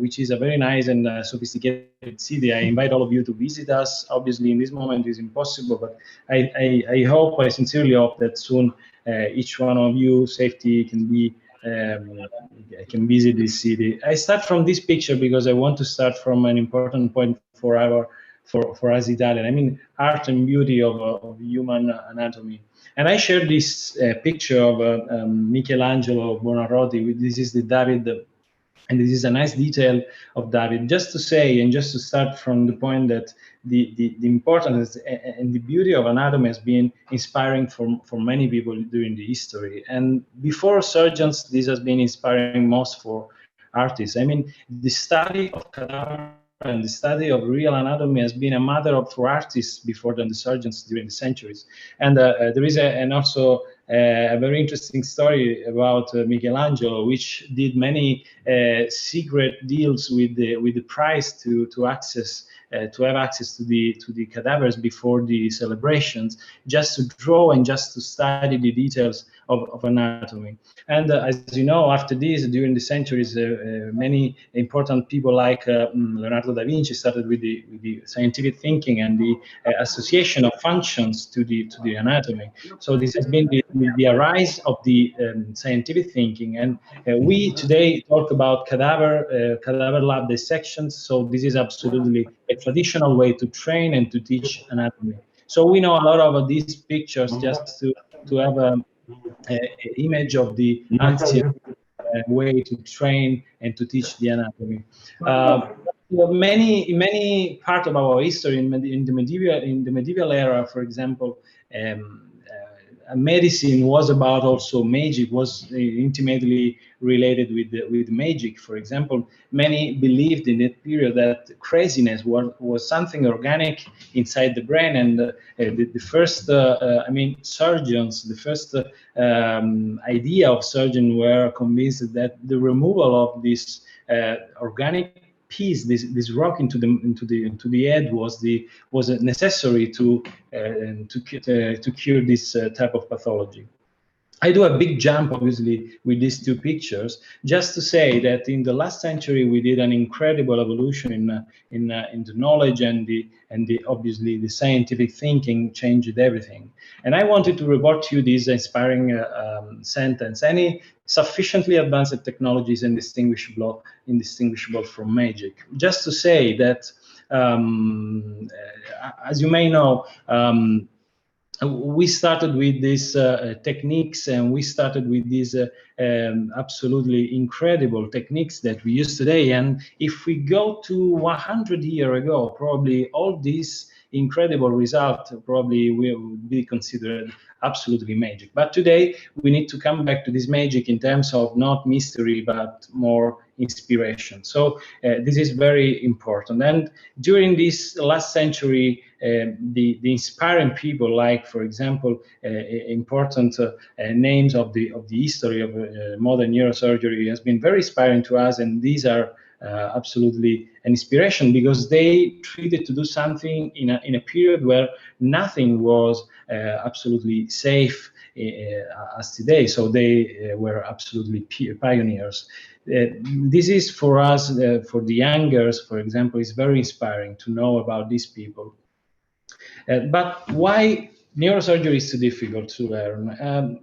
which is a very nice and sophisticated city. I invite all of you to visit us. Obviously, in this moment, it's impossible, but I hope, I sincerely hope that soon each one of you safety can be can visit this city. I start from this picture because I want to start from an important point for us Italian. I mean, art and beauty of human anatomy. And I shared this picture of Michelangelo Buonarroti. This is the David, and this is a nice detail of David. Just to say, and just to start from the point that the importance and the beauty of anatomy has been inspiring for many people during the history. And before surgeons, this has been inspiring most for artists. I mean, the study of cadaver and the study of real anatomy has been a matter for artists before than the surgeons during the centuries. And there is also a very interesting story about Michelangelo, which did many secret deals with the price to have access to the cadavers before the celebrations, just to draw and just to study the details of anatomy. And as you know, after this, during the centuries, many important people like Leonardo da Vinci started with the scientific thinking and the association of functions to the anatomy. So this has been the rise of the scientific thinking. And we today talk about cadaver lab dissections. So this is absolutely a traditional way to train and to teach anatomy. So we know a lot of these pictures just to have an image of the ancient way to train and to teach the anatomy. Many part of our history in the medieval era, for example, medicine was about also magic, was intimately related with magic. For example, many believed in that period that craziness was something organic inside the brain, and the first surgeons, the first idea of surgeons were convinced that the removal of this organic piece, this rock into the head was necessary to cure this type of pathology. I do a big jump, obviously, with these two pictures, just to say that in the last century we did an incredible evolution in the knowledge, and obviously the scientific thinking changed everything. And I wanted to report to you this inspiring sentence: any sufficiently advanced technology is indistinguishable from magic. Just to say that, as you may know, we started with these techniques, and we started with these absolutely incredible techniques that we use today. And if we go to 100 years ago, probably all these incredible results probably will be considered absolutely magic. But today we need to come back to this magic in terms of not mystery, but more inspiration. So this is very important. And during this last century, the inspiring people, like, for example, important names of the history of modern neurosurgery, has been very inspiring to us. And these are absolutely an inspiration, because they treated to do something in a period where nothing was absolutely safe as today. So they were absolutely pioneers. This is for us, for the youngers, for example, is very inspiring to know about these people. But why neurosurgery is so difficult to learn?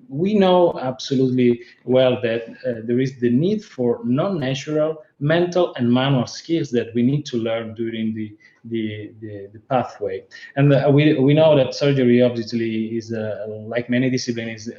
We know absolutely well that there is the need for non-natural mental and manual skills that we need to learn during the pathway. And we know that surgery obviously is, like many disciplines, is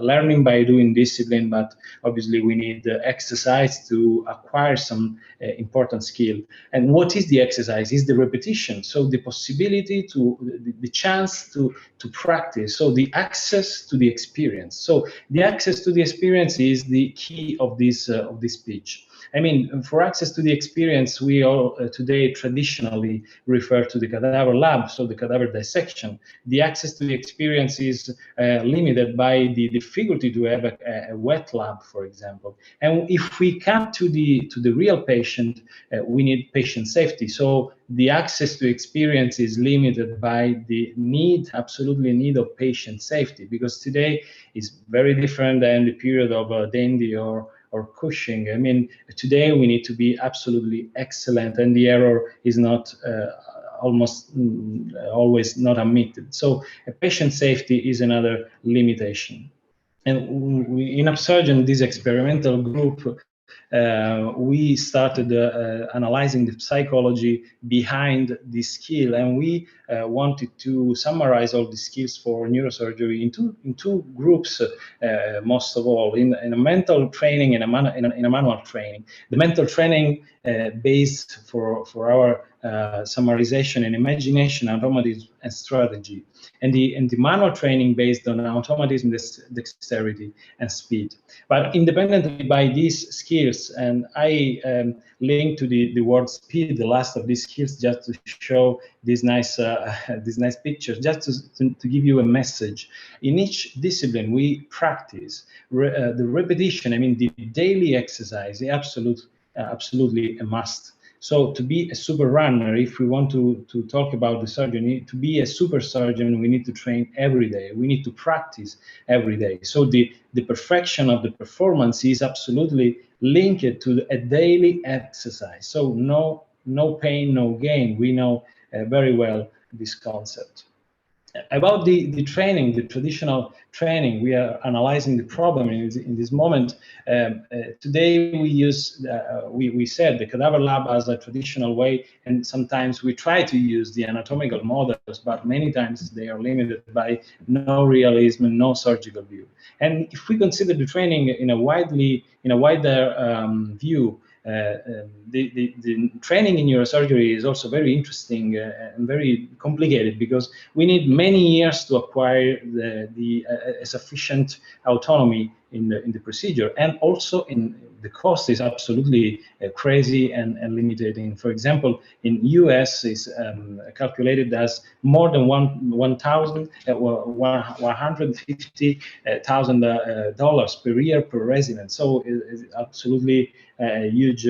learning by doing discipline, but obviously we need exercise to acquire some important skill. And what is the exercise? Is the repetition. So the possibility the chance to practice. So the access to the experience. So the access to the experience is the key of this speech. I mean, for access to the experience, we all today traditionally refer to the cadaver lab, so the cadaver dissection. The access to the experience is limited by the difficulty to have a wet lab, for example. And if we come to the real patient, we need patient safety. So the access to experience is limited by the absolutely need of patient safety, because today is very different than the period of Dandy or or Cushing. I mean, today we need to be absolutely excellent, and the error is not almost always not admitted. So patient safety is another limitation. And in Upsurgeon, this experimental group, we started analyzing the psychology behind this skill, and we wanted to summarize all the skills for neurosurgery in two groups, most of all, in a mental training and in a manual training. The mental training based for our summarization and imagination, automatism, and strategy, and the manual training based on automatism, dexterity, and speed. But independently by these skills, and I link to the word speed, the last of these skills, just to show these nice pictures, just to give you a message. In each discipline, we practice the repetition. I mean, the daily exercise is absolutely a must. So to be a super runner, if we want to talk about the surgeon, to be a super surgeon, we need to train every day. We need to practice every day. So the perfection of the performance is absolutely linked to a daily exercise. So no pain, no gain. We know very well this concept. About the training, the traditional training, we are analyzing the problem in this moment. Today we use, we said the cadaver lab as a traditional way, and sometimes we try to use the anatomical models, but many times they are limited by no realism and no surgical view. And if we consider the training in a wider view, the training in neurosurgery is also very interesting and very complicated, because we need many years to acquire a sufficient autonomy in the procedure, and also in the cost is absolutely crazy and limiting. For example, in US is calculated as more than $150,000 per year per resident. So it's absolutely a huge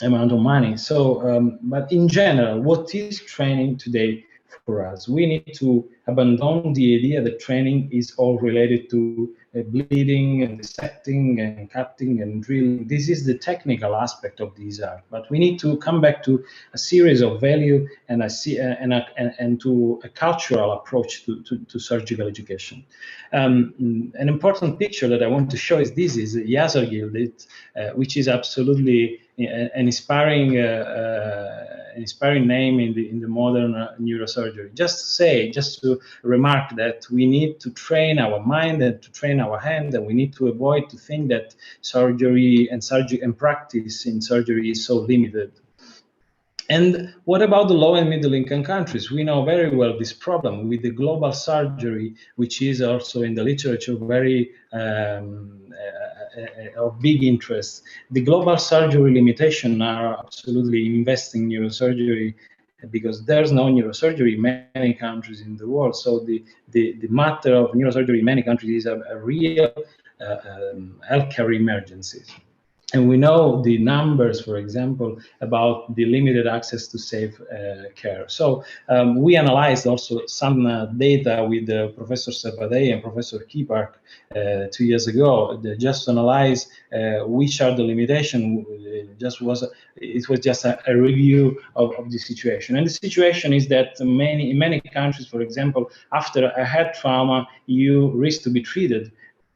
amount of money. So, but in general, what is training today for us? We need to abandon the idea that training is all related to bleeding and dissecting and cutting and drilling. This is the technical aspect of this art, but we need to come back to a series of value and to a cultural approach to surgical education. An important picture that I want to show is this: is Yazargil, which is absolutely an inspiring name in the modern neurosurgery. Just to remark that we need to train our mind and to train our hand, and we need to avoid to think that surgery and practice in surgery is so limited. And what about the low and middle income countries? We know very well this problem with the global surgery, which is also in the literature very of big interest. The global surgery limitation are absolutely investing in neurosurgery, because there's no neurosurgery in many countries in the world. So the matter of neurosurgery in many countries is a real healthcare emergency. And we know the numbers, for example, about the limited access to safe care. So we analyzed also some data with Professor Sabadei and Professor Kipark 2 years ago, just to analyze which are the limitations. It was just a review of the situation. And the situation is that in many countries, for example, after a head trauma, you risk to be treated.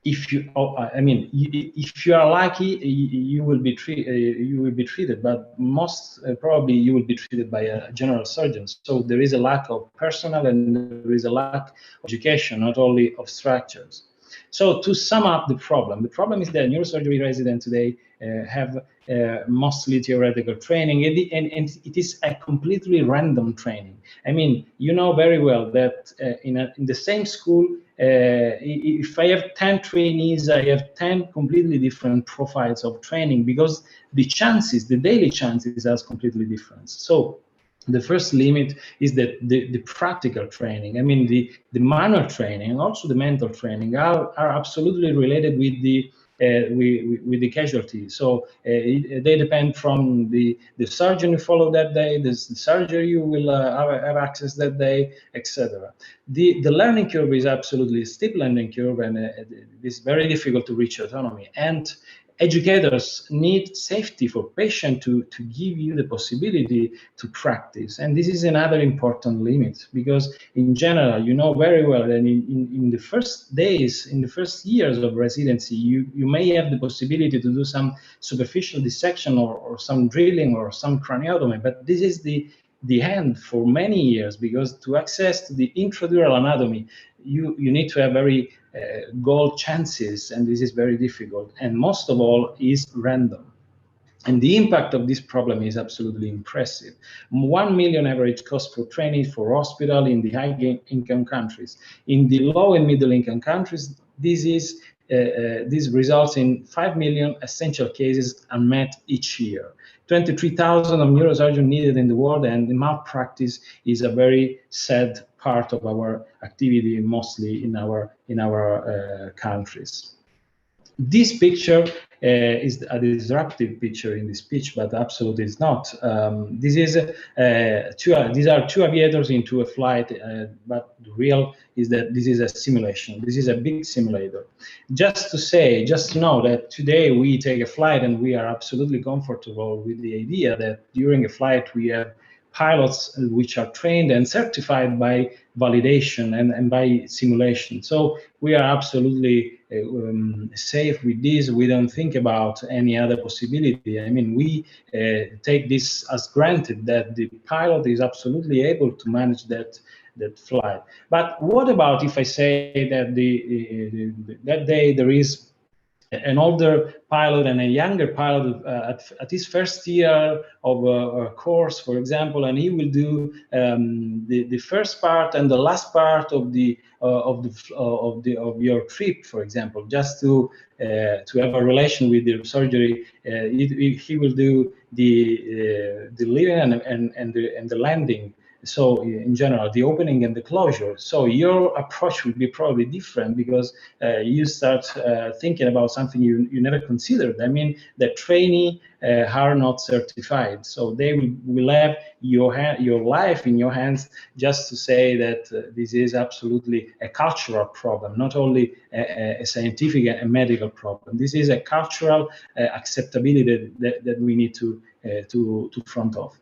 If you are lucky, you will be treated, but most probably you will be treated by a general surgeon. So there is a lack of personnel, and there is a lack of education, not only of structures. So to sum up the problem is that neurosurgery residents today have mostly theoretical training, and it is a completely random training. I mean, you know very well that in the same school, if I have 10 trainees, I have 10 completely different profiles of training, because the daily chances are completely different. So the first limit is that the practical training, I mean the manual training and also the mental training are absolutely related with the casualty. So they depend from the surgeon you follow that day, the surgery you will have access that day, etc. The learning curve is absolutely a steep learning curve, and it's very difficult to reach autonomy. And educators need safety for patients to give you the possibility to practice. And this is another important limit, because in general, you know very well that in the first days, in the first years of residency, you may have the possibility to do some superficial dissection or some drilling or some craniotomy, but this is the end for many years, because to access to the intradural anatomy, you need to have very gold chances, and this is very difficult, and most of all is random. And the impact of this problem is absolutely impressive. 1 million average cost for training for hospital in the high-income countries. In the low and middle-income countries, this results in 5 million essential cases unmet each year. 23,000 of neurosurgeons needed in the world, and the malpractice is a very sad part of our activity, mostly in our countries. This picture is a disruptive picture in this pitch, but absolutely it's not. These are two aviators into a flight, but the real is that this is a simulation. This is a big simulator. Just to know that today we take a flight and we are absolutely comfortable with the idea that during a flight we have pilots which are trained and certified by validation and by simulation. So we are absolutely safe with this. We don't think about any other possibility. I mean, we take this as granted that the pilot is absolutely able to manage that flight. But what about if I say that that day there is an older pilot and a younger pilot at his first year of a course, for example, and he will do the first part and the last part of your trip, for example, just to have a relation with the surgery. He will do the leaving and the landing. So in general, the opening and the closure. So your approach will be probably different, because you start thinking about something you never considered. I mean, the trainee are not certified, so they will have your life in your hands, just to say that this is absolutely a cultural problem, not only a scientific and medical problem. This is a cultural acceptability that we need to front of.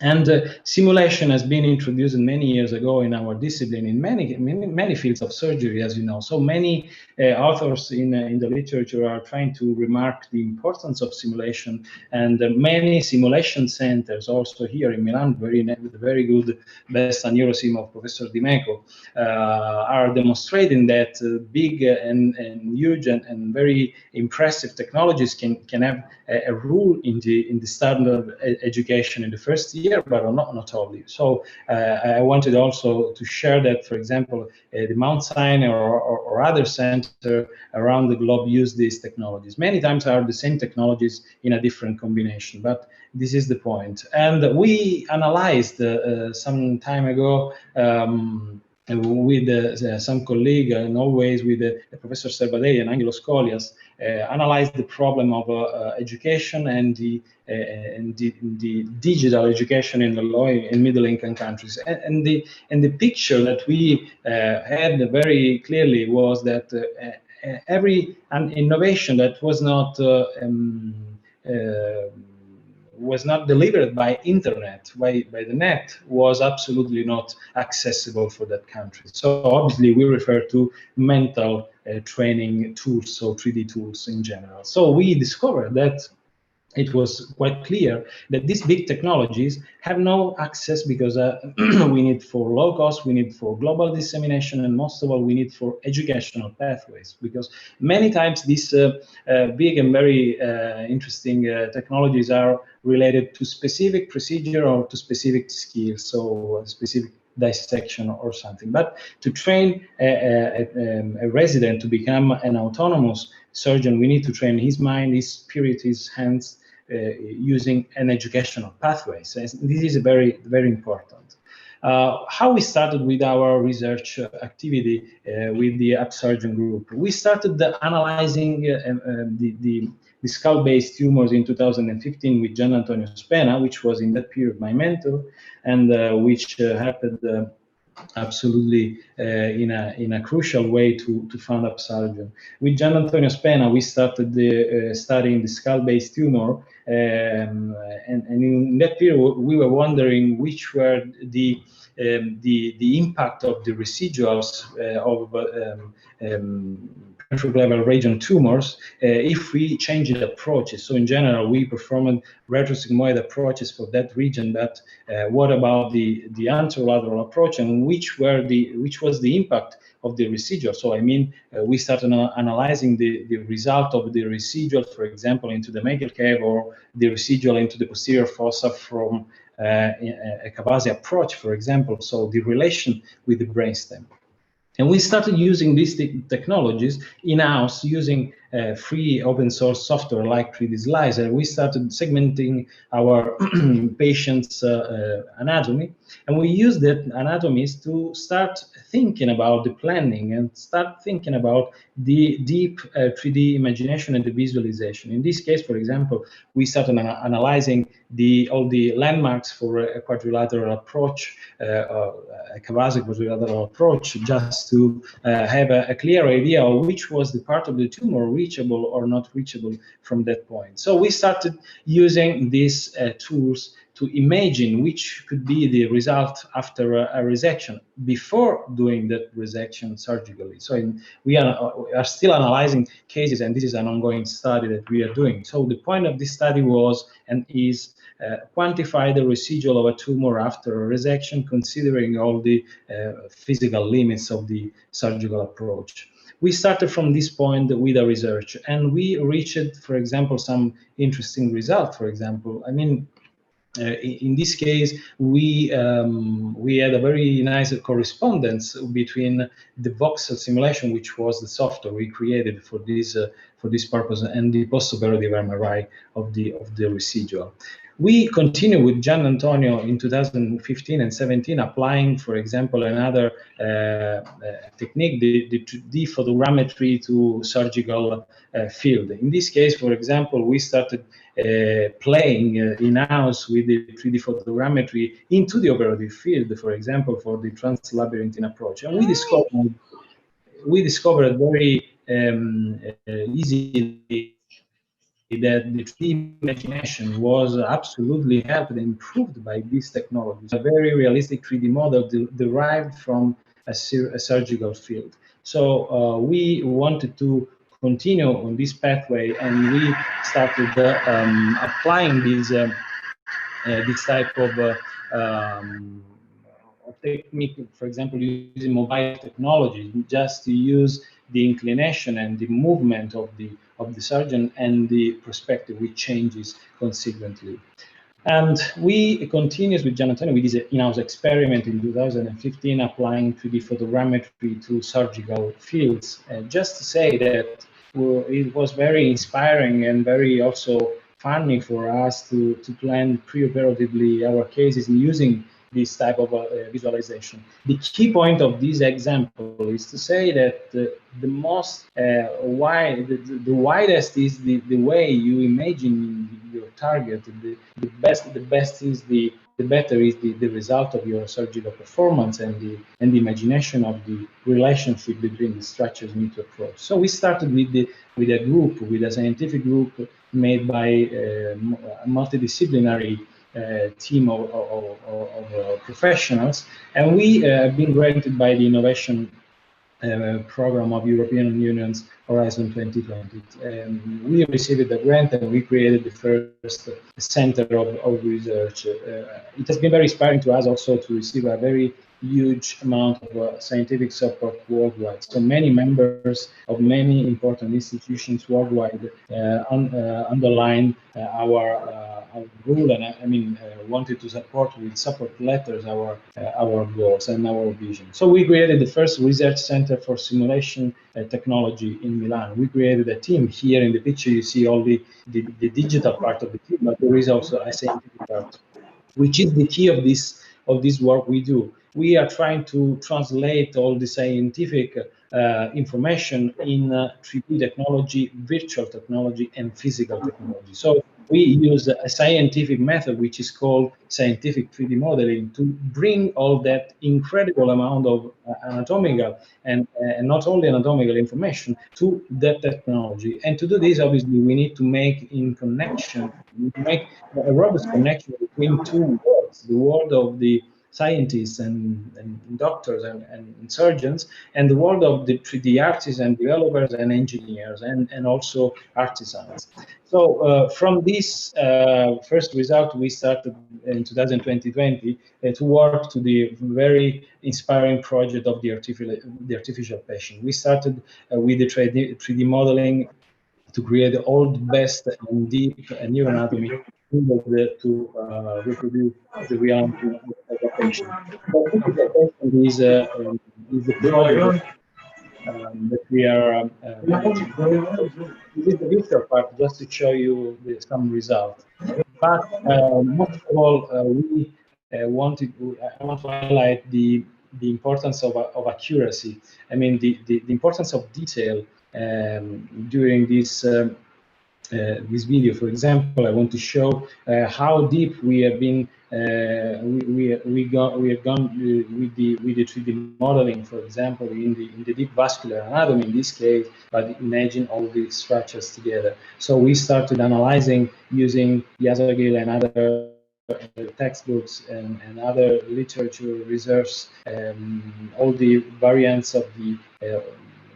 And simulation has been introduced many years ago in our discipline in many fields of surgery, as you know. So many authors in the literature are trying to remark the importance of simulation, and many simulation centers, also here in Milan, the very good best neurosim of Professor Di Meco, are demonstrating that big and huge and very impressive technologies can have a role in the standard education in the first year, but not only. So I wanted also to share that, for example, the Mount Sinai or other center around the globe use these technologies. Many times are the same technologies in a different combination, but this is the point. And we analyzed some time ago with some colleague, and always with Professor Servadei and Angelo Scolias, analyzed the problem of education and the digital education in the low and middle income countries. And the picture that we had very clearly was that every innovation that was not delivered by internet, by the net, was absolutely not accessible for that country. So obviously we refer to mental training tools, so 3D tools in general. So we discovered that it was quite clear that these big technologies have no access, because we need for low cost, we need for global dissemination, and most of all, we need for educational pathways, because many times these big and very interesting technologies are related to specific procedure or to specific skills, so specific dissection or something. But to train a resident to become an autonomous surgeon, we need to train his mind, his spirit, his hands, using an educational pathway. So this is very, very important. How we started with our research activity with the Upsurgeon group. We started analyzing the skull-based tumors in 2015 with Gian Antonio Spena, which was in that period my mentor, and which happened absolutely in a crucial way to fund Upsurgeon. With Gian Antonio Spena, we started studying the skull-based tumor, and in that period we were wondering which were the impact of the residuals of peripheral region tumors if we changed approaches. So in general, we performed retrosigmoid approaches for that region, but what about the anterolateral approach, and which was the impact of the residual? So I mean, we started analyzing the result of the residual, for example, into the medial cave, or the residual into the posterior fossa from a Cavazzi approach, for example. So the relation with the brainstem. And we started using these technologies in-house using free open source software like 3D Slicer. We started segmenting our patients' anatomy, and we used that anatomies to start thinking about the planning and start thinking about the deep 3D imagination and the visualization. In this case, for example, we started analyzing all the landmarks for a quadrilateral approach, a Cavazzi quadrilateral approach, just to have a clear idea of which was the part of the tumor reachable or not reachable from that point. So we started using these tools to imagine which could be the result after a resection before doing that resection surgically. So we are still analyzing cases, and this is an ongoing study that we are doing. So the point of this study was and is quantify the residual of a tumor after a resection, considering all the physical limits of the surgical approach. We started from this point with a research, and we reached, for example, some interesting results. For example, I mean, in this case, we had a very nice correspondence between the voxel simulation, which was the software we created for this purpose, and the postoperative MRI of the residual. We continue with Gian Antonio in 2015 and 17, applying, for example, another technique, the photogrammetry to surgical field. In this case, for example, we started playing in-house with the 3D photogrammetry into the operative field, for example, for the translabyrinthine approach. And we discovered very easily that the 3D imagination was absolutely helped and improved by these technologies. A very realistic 3D model derived from a surgical field. So we wanted to continue on this pathway, and we started applying this type of technique, for example, using mobile technology, just to use the inclination and the movement of the surgeon and the perspective, which changes consequently. And we continued with Gian Antonio with this in-house experiment in 2015, applying 3D photogrammetry to surgical fields. Just to say that it was very inspiring and very also funny for us to plan pre-operatively our cases using this type of visualization. The key point of this example is to say that the most the widest is the way you imagine your target. The best is the better is the result of your surgical performance and the imagination of the relationship between the structures you need to approach. So we started with a scientific group made by a multidisciplinary team of professionals, and we have been granted by the innovation program of European Union's Horizon 2020. We received the grant, and we created the first center of research. It has been very inspiring to us also to receive a very huge amount of scientific support worldwide. So many members of many important institutions worldwide underline our rule, and I mean wanted to support with support letters our goals and our vision. So we created the first research center for simulation technology in Milan. We created a team. Here in the picture you see all the digital part of the team, but there is also a scientific part, which is the key of this work we do. We are trying to translate all the scientific information in 3D technology, virtual technology, and physical technology. So we use a scientific method which is called scientific 3D modeling to bring all that incredible amount of anatomical and not only anatomical information to that technology. And to do this, obviously, we need to make make a robust connection between two worlds: the world of the scientists and doctors and surgeons, and the world of the 3D artists and developers and engineers and also artisans. So from this first result, we started in 2020 to work to the very inspiring project of the artificial patient. We started with the 3D modeling to create all the best and deep neuroanatomy to reproduce the reality of a patient. So typical patient is the project that we are making. This is the visual part, just to show you some results. But most of all, I want to highlight the importance of accuracy. I mean, the importance of detail during this video. For example, I want to show how deep we have been. We have gone with the 3D modeling, for example, in the deep vascular anatomy in this case. But imagine all these structures together. So we started analyzing using Yasagil and other textbooks and other literature reserves, all the variants of the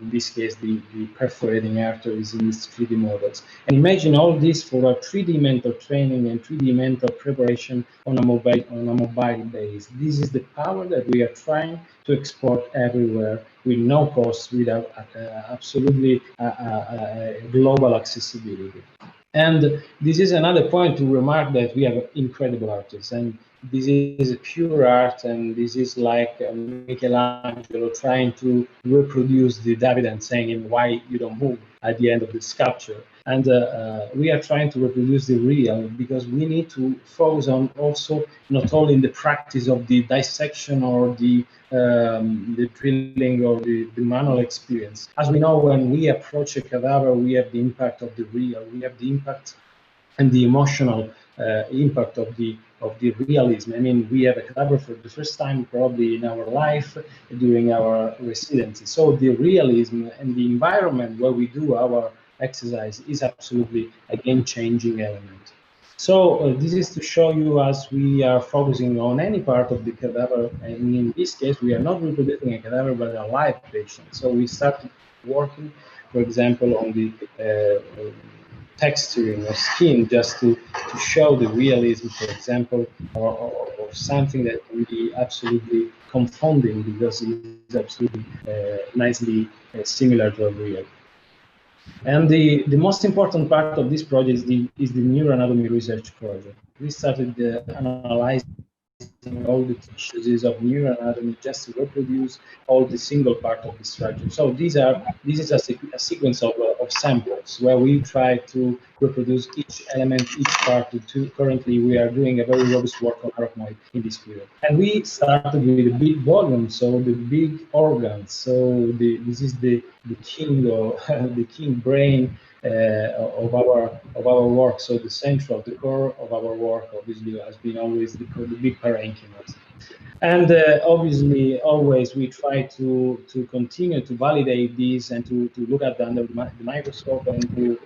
in this case, the perforating arteries in these 3D models. And imagine all this for a 3D mental training and 3D mental preparation on a mobile base. This is the power that we are trying to export everywhere with no cost, without absolutely global accessibility. And this is another point to remark, that we have incredible artists, and this is pure art, and this is like Michelangelo trying to reproduce the David and saying him, "Why you don't move?" at the end of the sculpture. And we are trying to reproduce the real, because we need to focus on also not only in the practice of the dissection or the drilling or the manual experience. As we know, when we approach a cadaver, we have the impact of the real, we have the impact and the emotional impact of the realism. I mean, we have a cadaver for the first time probably in our life during our residency. So the realism and the environment where we do our exercise is absolutely a game-changing element. So this is to show you, as we are focusing on any part of the cadaver, and in this case, we are not reproducing a cadaver, but a live patient. So we started working, for example, on the texturing of skin, just to show the realism, for example, or something that can be absolutely confounding, because it's absolutely nicely similar to a real. And the most important part of this project is the neuroanatomy research project. We started analyzing all the tissues of neuroanatomy just to reproduce all the single part of the structure. So this is a sequence of samples where we try to reproduce each element, each part. Currently, we are doing a very robust work on arachnoid in this period. And we started with the big volume, so the big organs. So this is the king or the king brain of our work. So the central, the core of our work, obviously, has been always the big parenchymas. And obviously, always we try to continue to validate these and to look at under the microscope and to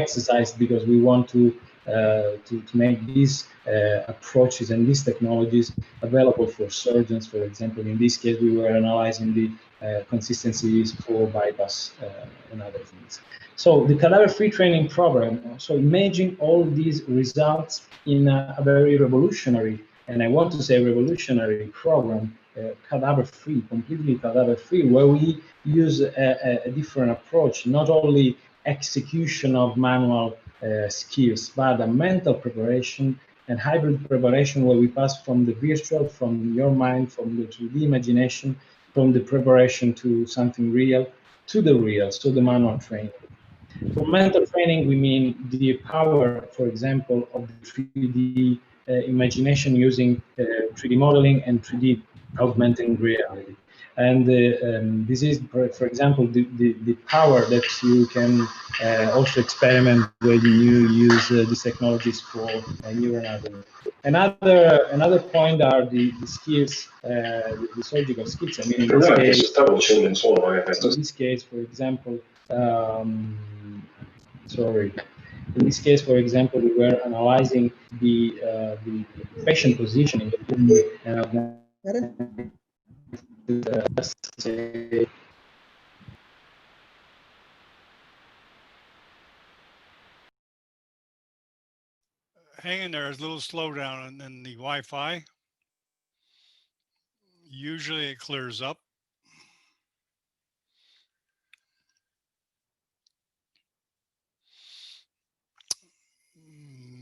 exercise, because we want to make these approaches and these technologies available for surgeons. For example, in this case, we were analyzing the consistencies for bypass and other things. So the cadaver-free training program, so imagine all these results in a very revolutionary, and I want to say revolutionary program, cadaver-free, completely cadaver-free, where we use a different approach, not only execution of manual skills, but a mental preparation and hybrid preparation, where we pass from the virtual, from your mind, from the 3D imagination, from the preparation to something real, to the real, so the manual training. For mental training, we mean the power, for example, of the 3D imagination using 3D modeling and 3D augmented reality. And this is, for example, the power that you can also experiment when you use these technologies for neuroanatomy. Another point are the skills, the surgical skills. I mean, in this case, for example, sorry. In this case, for example, we were analyzing the patient positioning and hang in there. There's a little slowdown and then the Wi-Fi. Usually it clears up.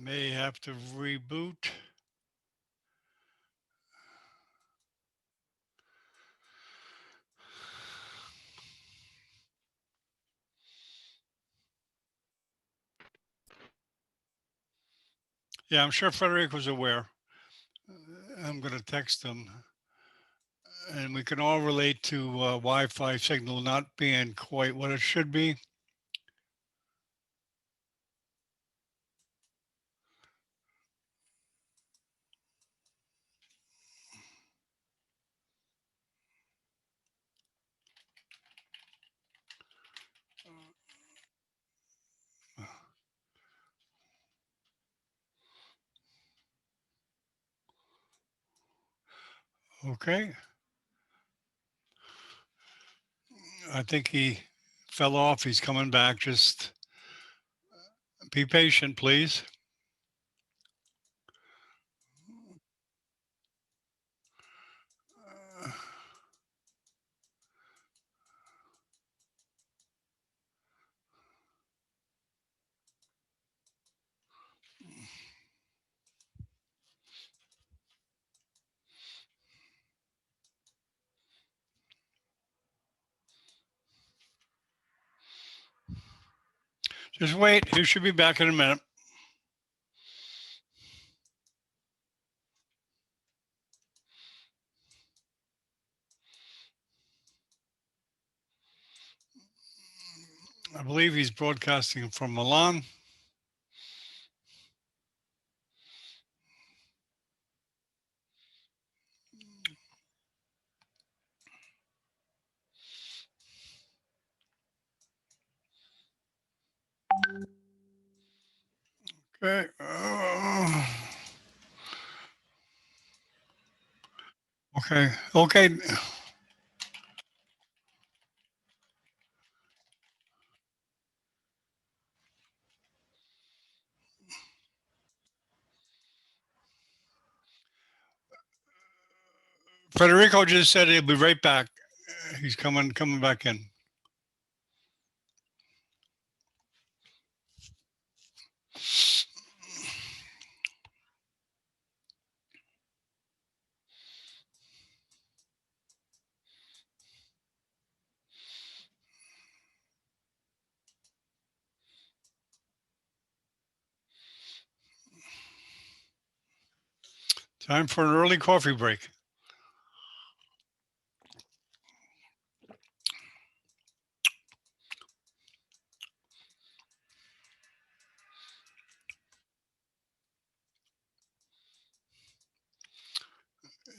May have to reboot. Yeah, I'm sure Frederick was aware. I'm going to text him. And we can all relate to Wi-Fi signal not being quite what it should be. Okay. I think he fell off. He's coming back. Just be patient, please. Just wait. He should be back in a minute. I believe he's broadcasting from Milan. Okay. Okay. Okay. Federico just said he'll be right back. He's coming back in. Time for an early coffee break.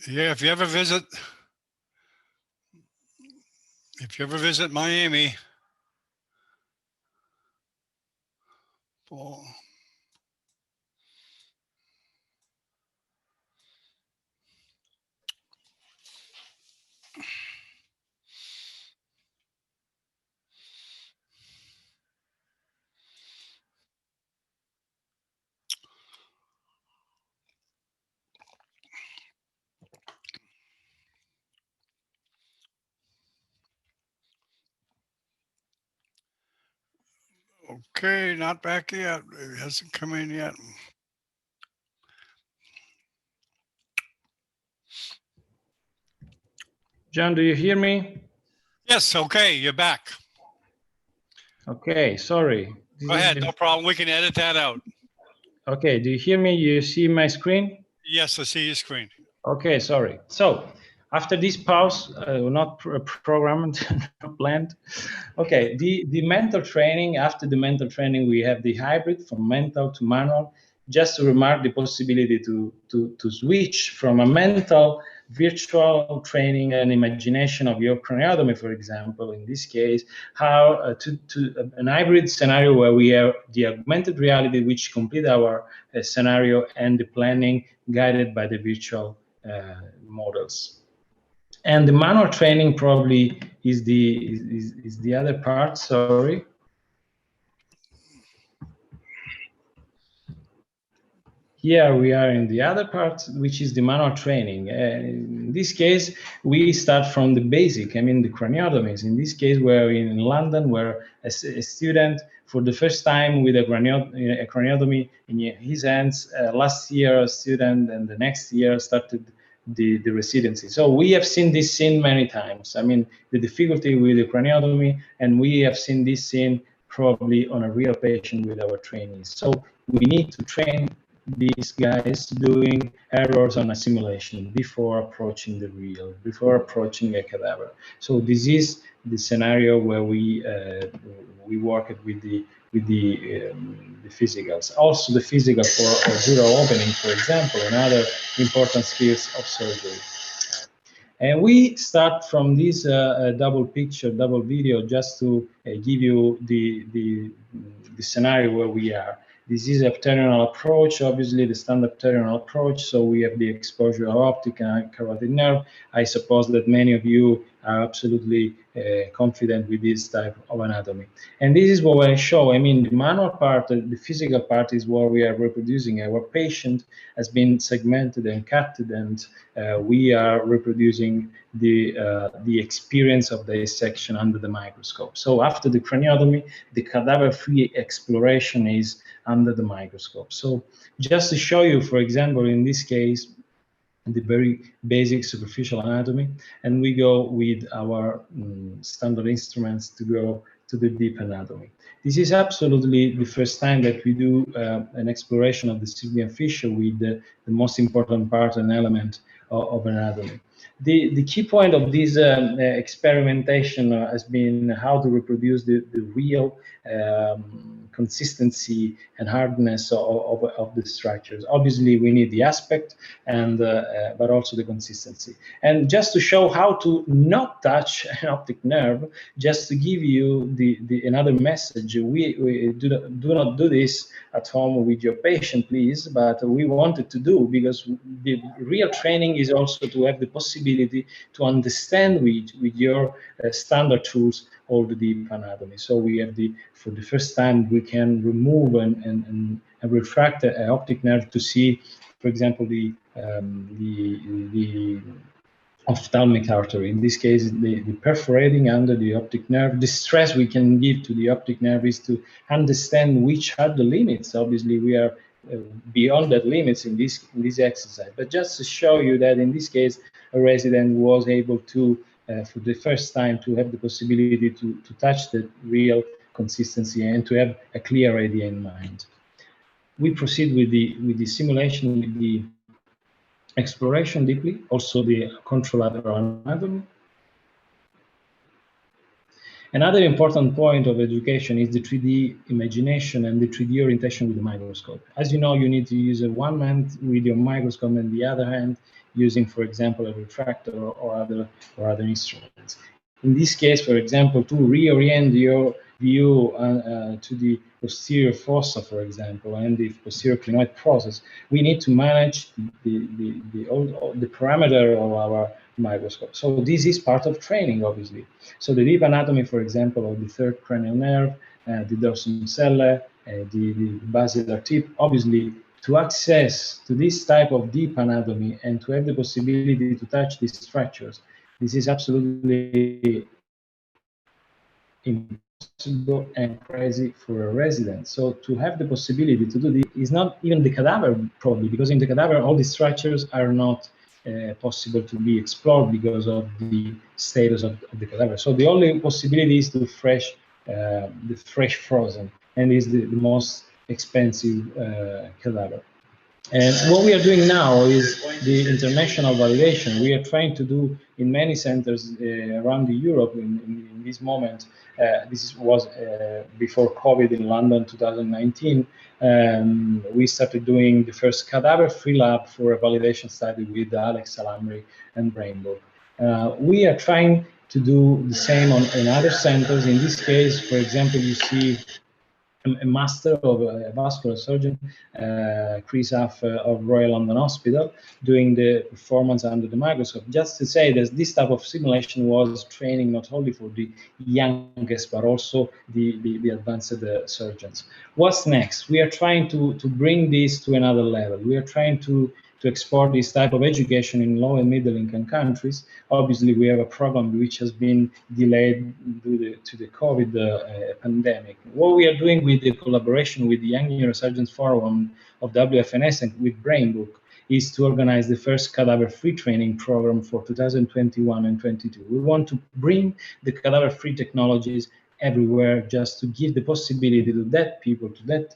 Yeah, if you ever visit Miami, oh, okay, not back yet. It hasn't come in yet. John, do you hear me? Yes, okay, you're back. Okay, sorry. Go ahead, no problem. We can edit that out. Okay, do you hear me? You see my screen? Yes, I see your screen. Okay, sorry. So After this pause, not programmed, not planned. Okay, the mental training. After the mental training, we have the hybrid from mental to manual. Just to remark the possibility to switch from a mental virtual training and imagination of your craniotomy, for example, in this case, how to an hybrid scenario where we have the augmented reality, which complete our scenario, and the planning guided by the virtual models. And the manual training probably is the other part. Sorry. Here we are in the other part, which is the manual training. In this case, we start from the basic. I mean, the craniotomies. In this case, we're in London, where a student, for the first time with a craniotomy in his hands, last year a student, and the next year started the residency. So we have seen this scene many times. I mean, the difficulty with the craniotomy, and we have seen this scene probably on a real patient with our trainees. So we need to train these guys doing errors on a simulation before approaching the real, before approaching a cadaver. So this is the scenario where we work with the physicals. Also the physical for dural opening, for example, and other important skills of surgery. And we start from this double picture, double video, just to give you the scenario where we are. This is a pteryginal approach, obviously the standard pteryginal approach. So we have the exposure of optic and carotid nerve. I suppose that many of you are absolutely confident with this type of anatomy. And this is what I show. I mean, the manual part, the physical part is where we are reproducing. Our patient has been segmented and cutted, and we are reproducing the experience of the dissection under the microscope. So after the craniotomy, the cadaver-free exploration is under the microscope. So just to show you, for example, in this case, the very basic superficial anatomy, and we go with our standard instruments to go to the deep anatomy. This is absolutely the first time that we do an exploration of the sylvian fissure with the most important part and element of anatomy. The key point of this experimentation has been how to reproduce the real consistency and hardness of the structures. Obviously, we need the aspect, and but also the consistency. And just to show how to not touch an optic nerve, just to give you another message, we do not do this at home with your patient, please, but we wanted to do, because the real training is also to have the possibility to understand with your standard tools all the deep anatomy. So we have for the first time, we can remove and refract an optic nerve to see, for example, the ophthalmic artery. In this case, the perforating under the optic nerve. The stress we can give to the optic nerve is to understand which are the limits. Obviously, we are beyond that limits in this exercise. But just to show you that in this case, a resident was able to, for the first time, to have the possibility to touch the real consistency and to have a clear idea in mind. We proceed with the simulation, with the exploration deeply, also the contralateral anatomy. Another important point of education is the 3D imagination and the 3D orientation with the microscope. As you know, you need to use one hand with your microscope and the other hand using, for example, a refractor or other instruments. In this case, for example, to reorient your view to the posterior fossa, for example, and the posterior clinoid process, we need to manage the parameter of our microscope. So this is part of training, obviously. So the deep anatomy, for example, of the third cranial nerve, the dorsum cellae, the basilar tip, obviously, to access to this type of deep anatomy and to have the possibility to touch these structures, this is absolutely impossible and crazy for a resident. So to have the possibility to do this is not even the cadaver, probably, because in the cadaver, all the structures are not possible to be explored because of the status of the cadaver. So the only possibility is to the fresh frozen, and is the most expensive cadaver. And what we are doing now is the international validation. We are trying to do in many centers around Europe in this moment. This was before COVID in London 2019. We started doing the first cadaver-free lab for a validation study with Alex Salamri and Brainbook. We are trying to do the same in other centers. In this case, for example, you see a master of a vascular surgeon, Chris Huff of Royal London Hospital, doing the performance under the microscope. Just to say that this type of simulation was training not only for the youngest, but also the advanced surgeons. What's next? We are trying to bring this to another level. We are trying to export this type of education in low and middle income countries. Obviously, we have a program which has been delayed due to the COVID pandemic. What we are doing with the collaboration with the Young Neurosurgeons Forum of WFNS and with Brainbook is to organize the first cadaver-free training program for 2021 and 22. We want to bring the cadaver-free technologies everywhere, just to give the possibility to that people, to that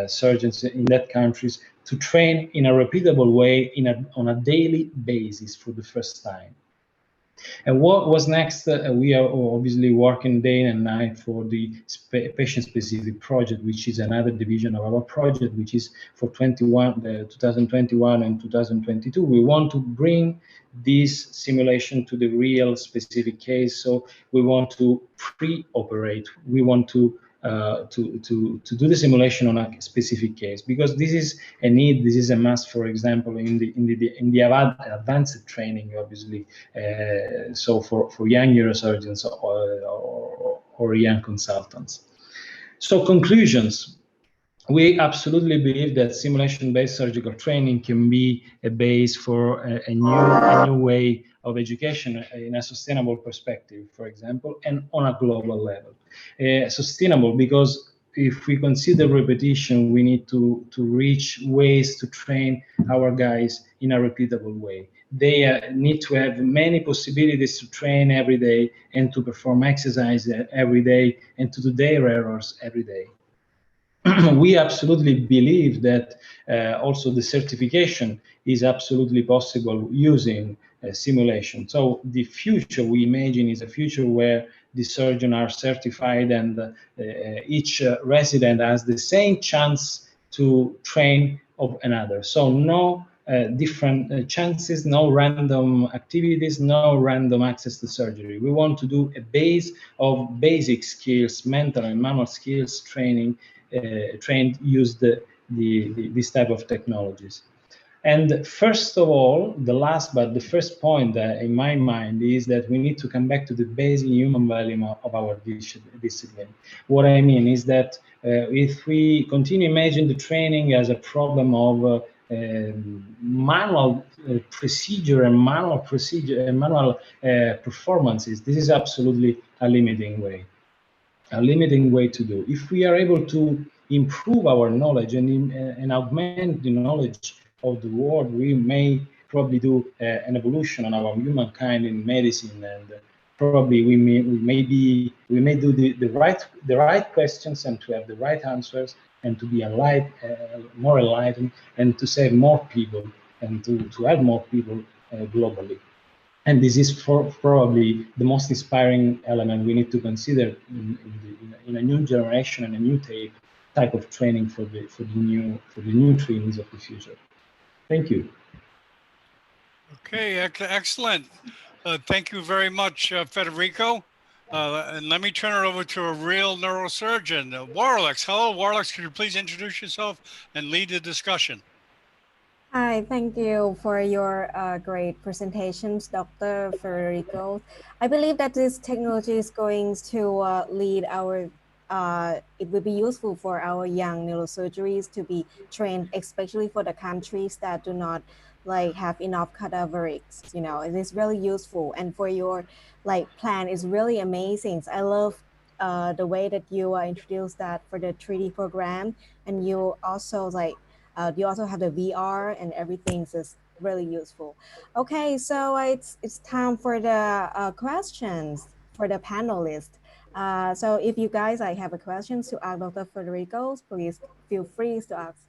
surgeons in that countries, to train in a repeatable way on a daily basis for the first time. And what was next? We are obviously working day and night for the patient-specific project, which is another division of our project, which is for 2021 and 2022. We want to bring this simulation to the real specific case. So we want to pre-operate. We want to do the simulation on a specific case, because this is a need, this is a must, for example, in the advanced training, obviously, so for young neurosurgeons or young consultants. So conclusions. We absolutely believe that simulation-based surgical training can be a base for a new way of education in a sustainable perspective, for example, and on a global level. Sustainable because if we consider repetition, we need to reach ways to train our guys in a repeatable way. They need to have many possibilities to train every day and to perform exercise every day and to do their errors every day. We absolutely believe that also the certification is absolutely possible using simulation. So the future we imagine is a future where the surgeons are certified and each resident has the same chance to train of another. So no different chances, no random activities, no random access to surgery. We want to do a base of basic skills, mental and manual skills training, used this type of technologies. And first of all, the first point in my mind is that we need to come back to the basic human value of our discipline. What I mean is that if we continue imagine the training as a problem of manual procedure and manual performances, this is absolutely a limiting way to do. If we are able to improve our knowledge and augment the knowledge of the world, we may probably do an evolution on our humankind in medicine, and probably we may do the right questions and to have the right answers and to be more enlightened and to save more people and to help more people globally. And this is probably the most inspiring element we need to consider in a new generation and a new type of training for the new trainees of the future. Thank you. Okay, excellent. Thank you very much, Federico. And let me turn it over to a real neurosurgeon, Warlex. Hello, Warlex. Could you please introduce yourself and lead the discussion? Hi, thank you for your great presentations, Dr. Federico. I believe that this technology is going to lead it will be useful for our young neurosurgeries to be trained, especially for the countries that do not have enough cadaverics. It is really useful. And for your plan is really amazing. I love the way that you introduced that for the 3D program, and you also you also have the VR and everything, so it's really useful. Okay, so it's time for the questions for the panelists. So if you guys have a question to ask Dr. Federico, please feel free to ask.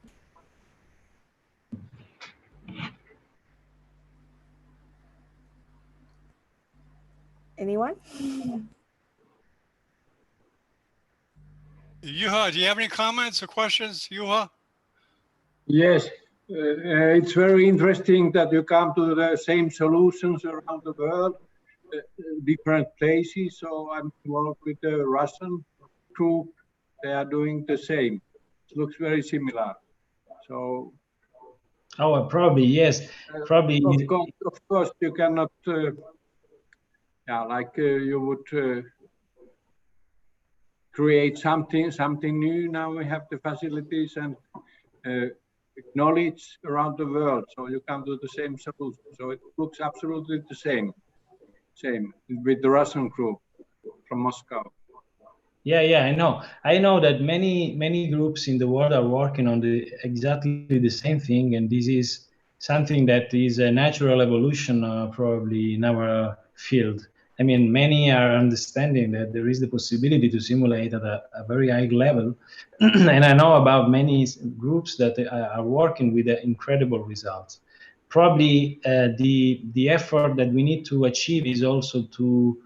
Anyone? Yuha, do you have any comments or questions, Yuha? Yes, it's very interesting that you come to the same solutions around the world, different places. So I'm involved with the Russian group. They are doing the same. It looks very similar. So. Oh, probably yes. Probably. Of course, you cannot. Yeah, like you would create something new. Now we have the facilities and knowledge around the world, so you come to the same solution. So it looks absolutely the same with the Russian group from Moscow. Yeah, I know that many groups in the world are working on exactly the same thing, and this is something that is a natural evolution probably in our field. I mean, many are understanding that there is the possibility to simulate at a very high level, and I know about many groups that are working with incredible results. Probably the effort that we need to achieve is also to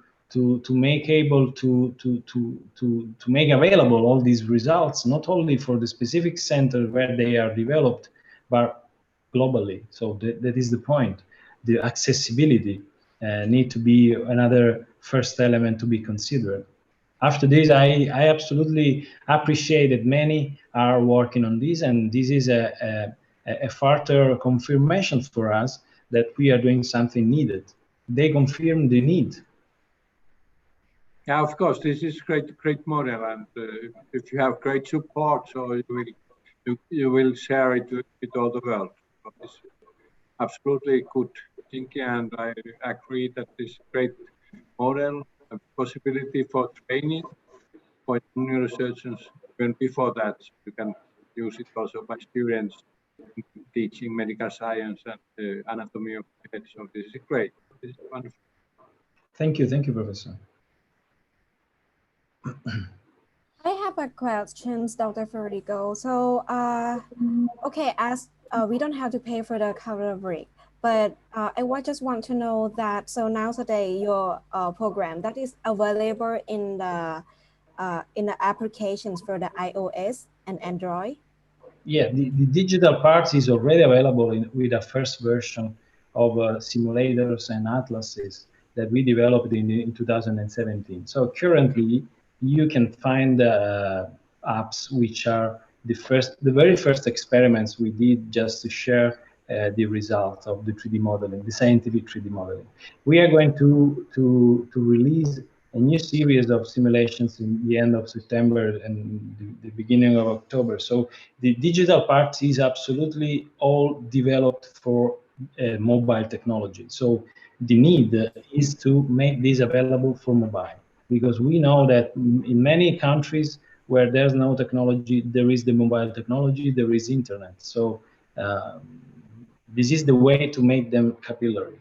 make able to make available all these results, not only for the specific center where they are developed, but globally. So that is the point. The accessibility need to be another first element to be considered. After this, I absolutely appreciate that many are working on this, and this is a further confirmation for us that we are doing something needed. They confirm the need. Yeah, of course, this is great model, and if you have great support, so you will share it with all the world. So it's absolutely good thinking, and I agree that this great model, a possibility for training for neurosurgeons. Even before that, you can use it also by students teaching medical science and anatomy of the head. So this is great. This is wonderful. Thank you, Professor. I have a question, Dr. Federico. So, okay, as we don't have to pay for the cover break, but I just want to know that, so now today your program that is available in the applications for the iOS and Android? Yeah, the digital part is already available with a first version of simulators and atlases that we developed in 2017. So currently, you can find apps which are the very first experiments we did just to share the results of the 3D modeling, the scientific 3D modeling. We are going to release a new series of simulations in the end of September and the beginning of October. So the digital part is absolutely all developed for mobile technology. So the need is to make this available for mobile, because we know that in many countries where there's no technology, there is the mobile technology, there is internet. So this is the way to make them capillary.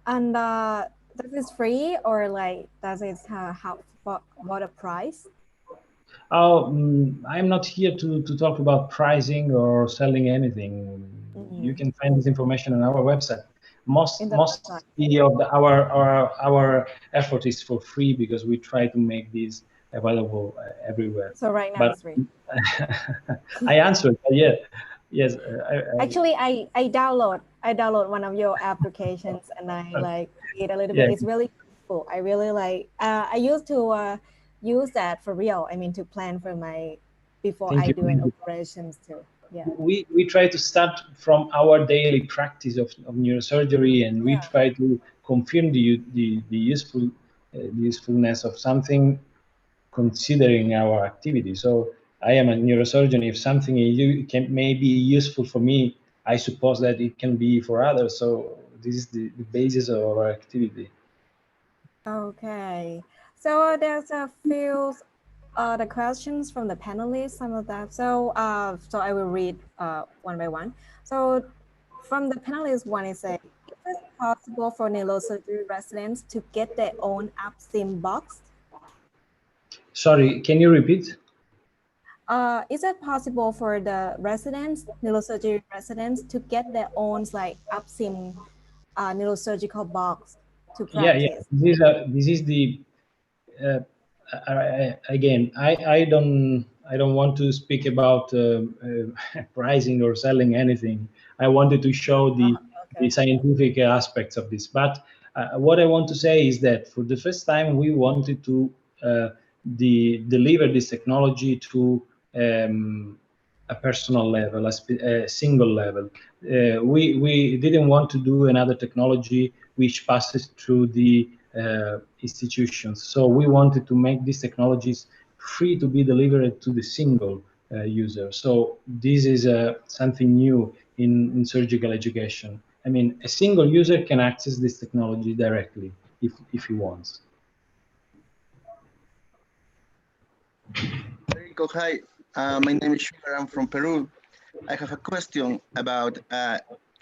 And does it free, or like does it have what a price? Oh, I'm not here to talk about pricing or selling anything. You can find this information on our website. Most of our effort is for free, because we try to make this available everywhere. So right now it's free. I answered. Yeah. Yes. Actually, I download one of your applications, and I like it a little bit. It's really cool. I really like. I used to use that for real. I mean, to plan for before I do an operations too. Yeah. We try to start from our daily practice of neurosurgery, and we try to confirm the usefulness of something, considering our activity. So I am a neurosurgeon. If something may be useful for me, I suppose that it can be for others. So this is the basis of our activity. Okay. So there's a few the questions from the panelists, some of that. So so I will read one by one. So from the panelists, one is saying, is it possible for neurosurgery residents to get their own AppSim box? Sorry, can you repeat? Is it possible for the neurosurgery residents, to get their own like AppSim neurosurgical box to Yeah, practice? this is the again, I don't want to speak about pricing or selling anything. I wanted to show the scientific aspects of this. But what I want to say is that for the first time, we wanted to deliver this technology to a personal level, a single level. We didn't want to do another technology which passes through the institutions. So we wanted to make these technologies free to be delivered to the single user. So this is something new in surgical education. I mean, a single user can access this technology directly if he wants. Federico, hi. My name is Sugar. I'm from Peru. I have a question about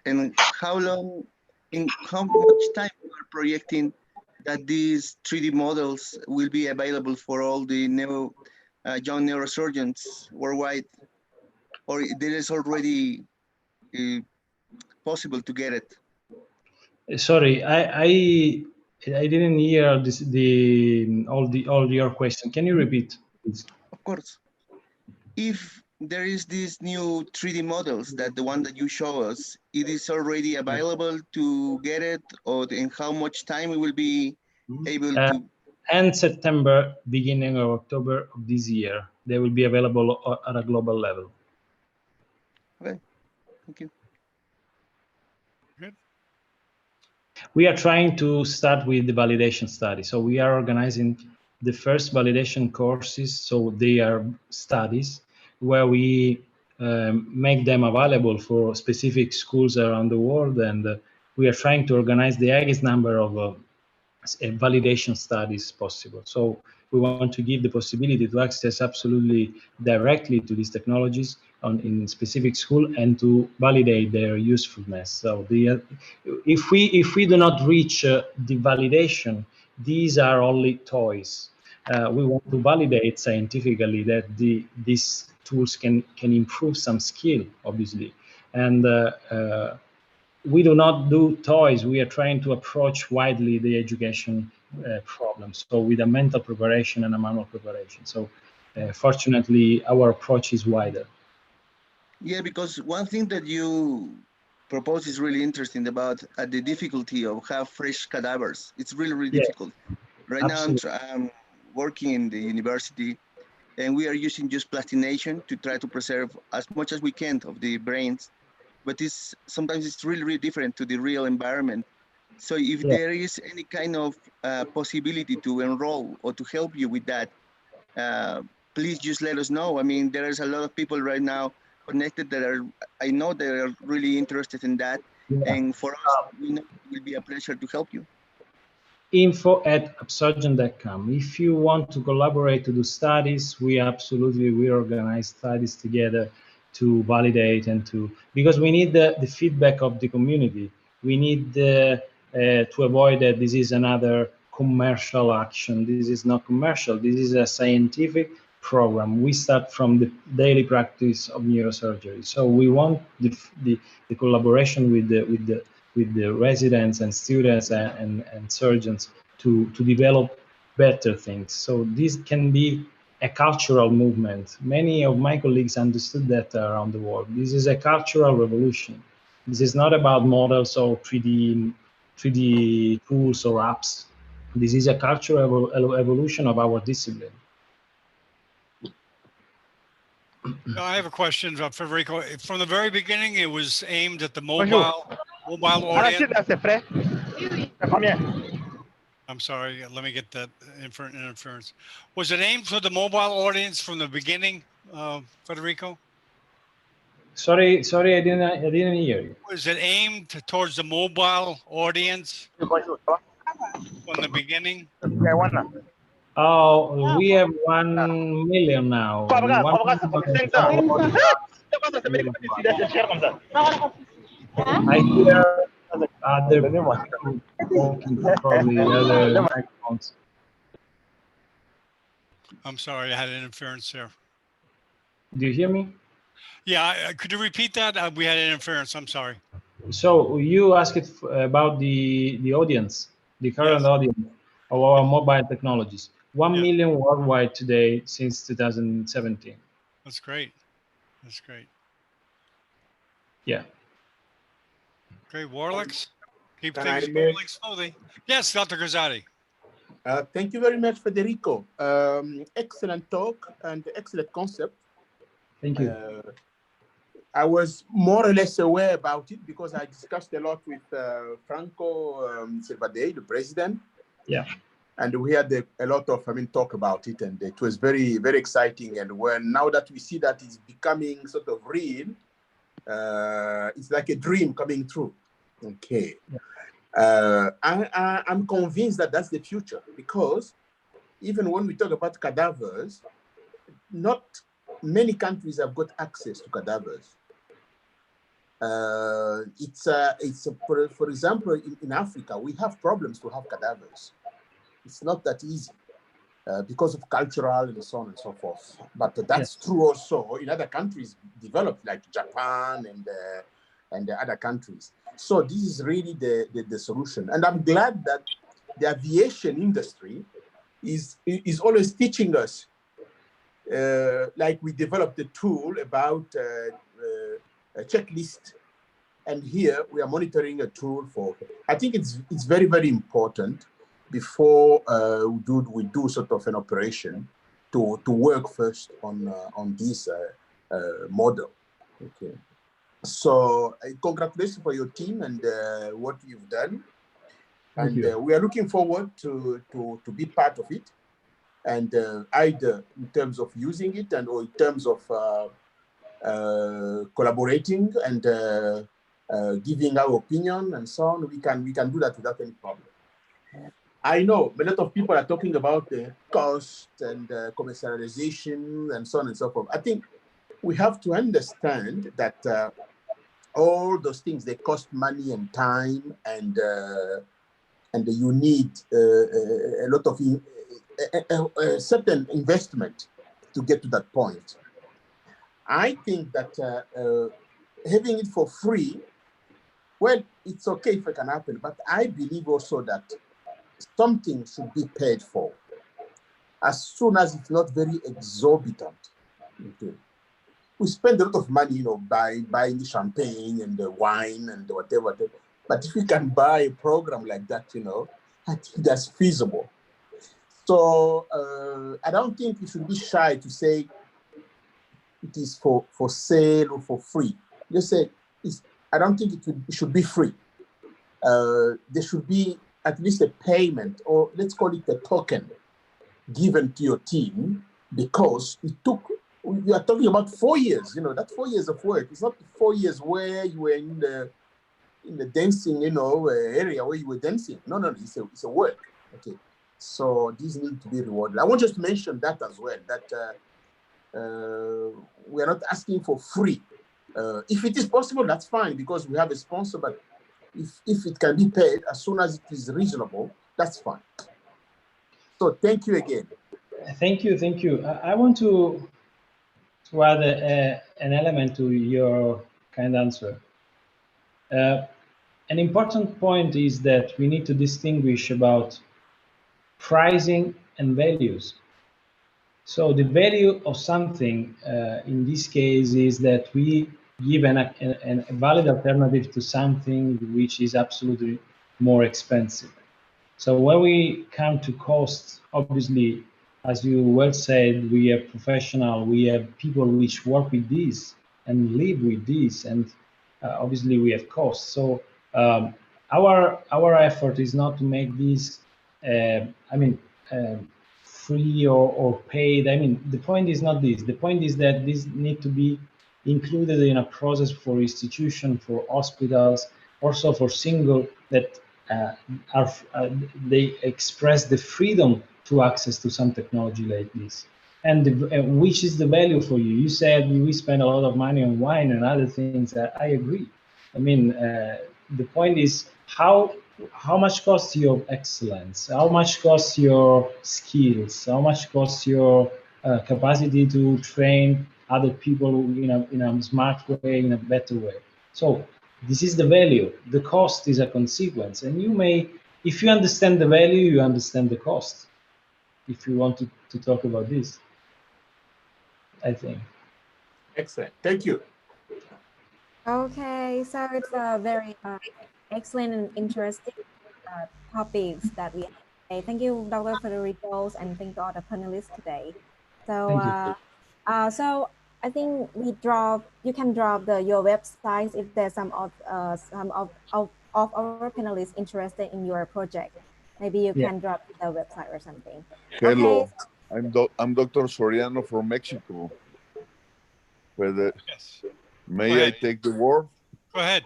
in how long, in how much time you are projecting that these 3D models will be available for all the young neurosurgeons worldwide, or it is already possible to get it? Sorry, I didn't hear this, all your question. Can you repeat, please? Of course. If there is these new 3D models that the one that you show us, it is already available to get it, or in how much time we will be able to? End September, beginning of October of this year, they will be available at a global level. Okay, thank you. Good. We are trying to start with the validation study. So we are organizing the first validation courses. So they are studies where we make them available for specific schools around the world. And we are trying to organize the highest number of validation studies possible. So we want to give the possibility to access absolutely directly to these technologies in specific school and to validate their usefulness. So if we do not reach the validation, these are only toys. We want to validate scientifically that these tools can improve some skill, obviously, and we do not do toys. We are trying to approach widely the education problems. So with a mental preparation and a manual preparation. So fortunately, our approach is wider. Yeah, because one thing that you propose is really interesting about the difficulty of have fresh cadavers. It's really difficult. Right Absolutely. now, I'm working in the university, and we are using just plastination to try to preserve as much as we can of the brains. But sometimes it's really different to the real environment. So if there is any kind of possibility to enroll or to help you with that, please just let us know. I mean, there is a lot of people right now connected that I know they are really interested in that. And for us, we know it will be a pleasure to help you. info@absurgeon.com. If you want to collaborate to do studies, we organize studies together to validate and because we need the feedback of the community. We need to avoid that this is another commercial action. This is not commercial. This is a scientific program. We start from the daily practice of neurosurgery. So we want the collaboration with the residents and students and surgeons to develop better things. So this can be a cultural movement. Many of my colleagues understood that around the world. This is a cultural revolution. This is not about models or 3D tools or apps. This is a cultural evolution of our discipline. I have a question, Federico. From the very beginning, it was aimed at the mobile audience. I'm sorry, let me get that interference. Was it aimed for the mobile audience from the beginning, Federico? Sorry, I didn't hear you. Was it aimed towards the mobile audience from the beginning? Oh, we have 1 million now. I hear other talking, probably other microphones. I'm sorry, I had an interference there. Do you hear me? Yeah, could you repeat that? We had an interference. I'm sorry. So you asked about the audience. the current Yes. audience of our mobile technologies. 1 Yeah. million worldwide today since 2017. That's great. That's great. Yeah. Great. Warlix, keep Can I things make? rolling smoothly. Yes, Dr. Gazzotti. Thank you very much, Federico. Excellent talk and excellent concept. Thank you. I was more or less aware about it because I discussed a lot with Franco Silvadei, the president. Yeah. And we had a lot of, talk about it, and it was very, very exciting. And now that we see that it's becoming sort of real, it's like a dream coming true. Okay. Yeah. I'm convinced that that's the future, because even when we talk about cadavers, not many countries have got access to cadavers. For example, in Africa, we have problems to have cadavers. It's not that easy because of cultural and so on and so forth. But that's true also in other countries developed, like Japan and the other countries. So this is really the solution. And I'm glad that the aviation industry is always teaching us, like we developed a tool about a checklist, and here we are monitoring a tool for. I think it's very, very important before we do sort of an operation to work first on this model. Okay. So congratulations for your team and what you've done. Thank and you. We are looking forward to be part of it, and either in terms of using it or in terms of collaborating and giving our opinion and so on. We can do that without any problem. I know a lot of people are talking about the cost and commercialization and so on and so forth. I think we have to understand that all those things, they cost money and time, and you need a lot of a certain investment to get to that point. I think that having it for free, well, it's okay if it can happen, but I believe also that something should be paid for, as soon as it's not very exorbitant. Okay. We spend a lot of money, buying the champagne and the wine and whatever. But if we can buy a program like that, I think that's feasible. So I don't think we should be shy to say it is for sale or for free. Just say, I don't think it should be free. There should be at least a payment, or let's call it a token, given to your team, because we are talking about 4 years. That's 4 years of work. It's not 4 years where you were in the dancing, area where you were dancing. No, it's a work. Okay. So these need to be rewarded. I want just to mention that as well, that we are not asking for free. If it is possible, that's fine, because we have a sponsor, but if it can be paid as soon as it is reasonable, that's fine. So thank you again. Thank you. I want to add an element to your kind answer. An important point is that we need to distinguish about pricing and values. So the value of something in this case is that we give a valid alternative to something which is absolutely more expensive. So when we come to costs, obviously, as you well said, we are professional, we have people which work with this and live with this, and obviously we have costs. So our effort is not to make this, free or paid. The point is not this. The point is that this need to be included in a process for institution, for hospitals, also for single that they express the freedom to access to some technology like this. And which is the value for you? You said we spend a lot of money on wine and other things. I agree. The point is how much costs your excellence? How much costs your skills? How much costs your capacity to train other people in a smart way, in a better way? So this is the value. The cost is a consequence, and you may if you understand the value, you understand the cost. If you want to talk about this, I think. Excellent. Thank you. Okay, so it's a very excellent and interesting topics that we have today. Thank you, Dr. Federico, and thank all the panelists today. So, Thank you. so I think you can drop your websites if there's some of our panelists interested in your project. Maybe you can drop the website or something. Hello, Okay. I'm Dr. Soriano from Mexico. Yes. May I take the word? Go ahead.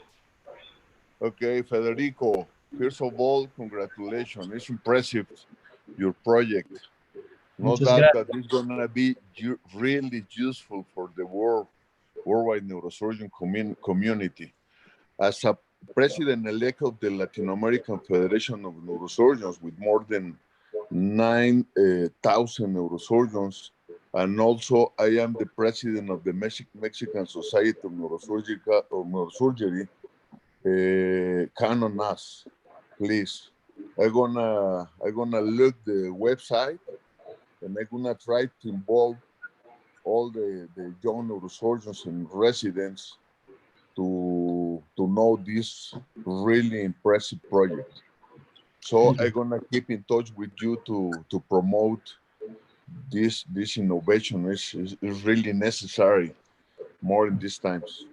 Okay, Federico, first of all, congratulations. It's impressive, your project. No doubt that it's going to be really useful for the worldwide neurosurgeon community. As a president-elect of the Latin American Federation of Neurosurgeons with more than 9,000 neurosurgeons, and also I am the president of the Mexican Society of Neurosurgery. Count on us, please. I'm gonna look the website, and I'm gonna try to involve all the young neurosurgeons and residents to know this really impressive project. So I'm gonna keep in touch with you to promote this innovation. Is really necessary more in these times.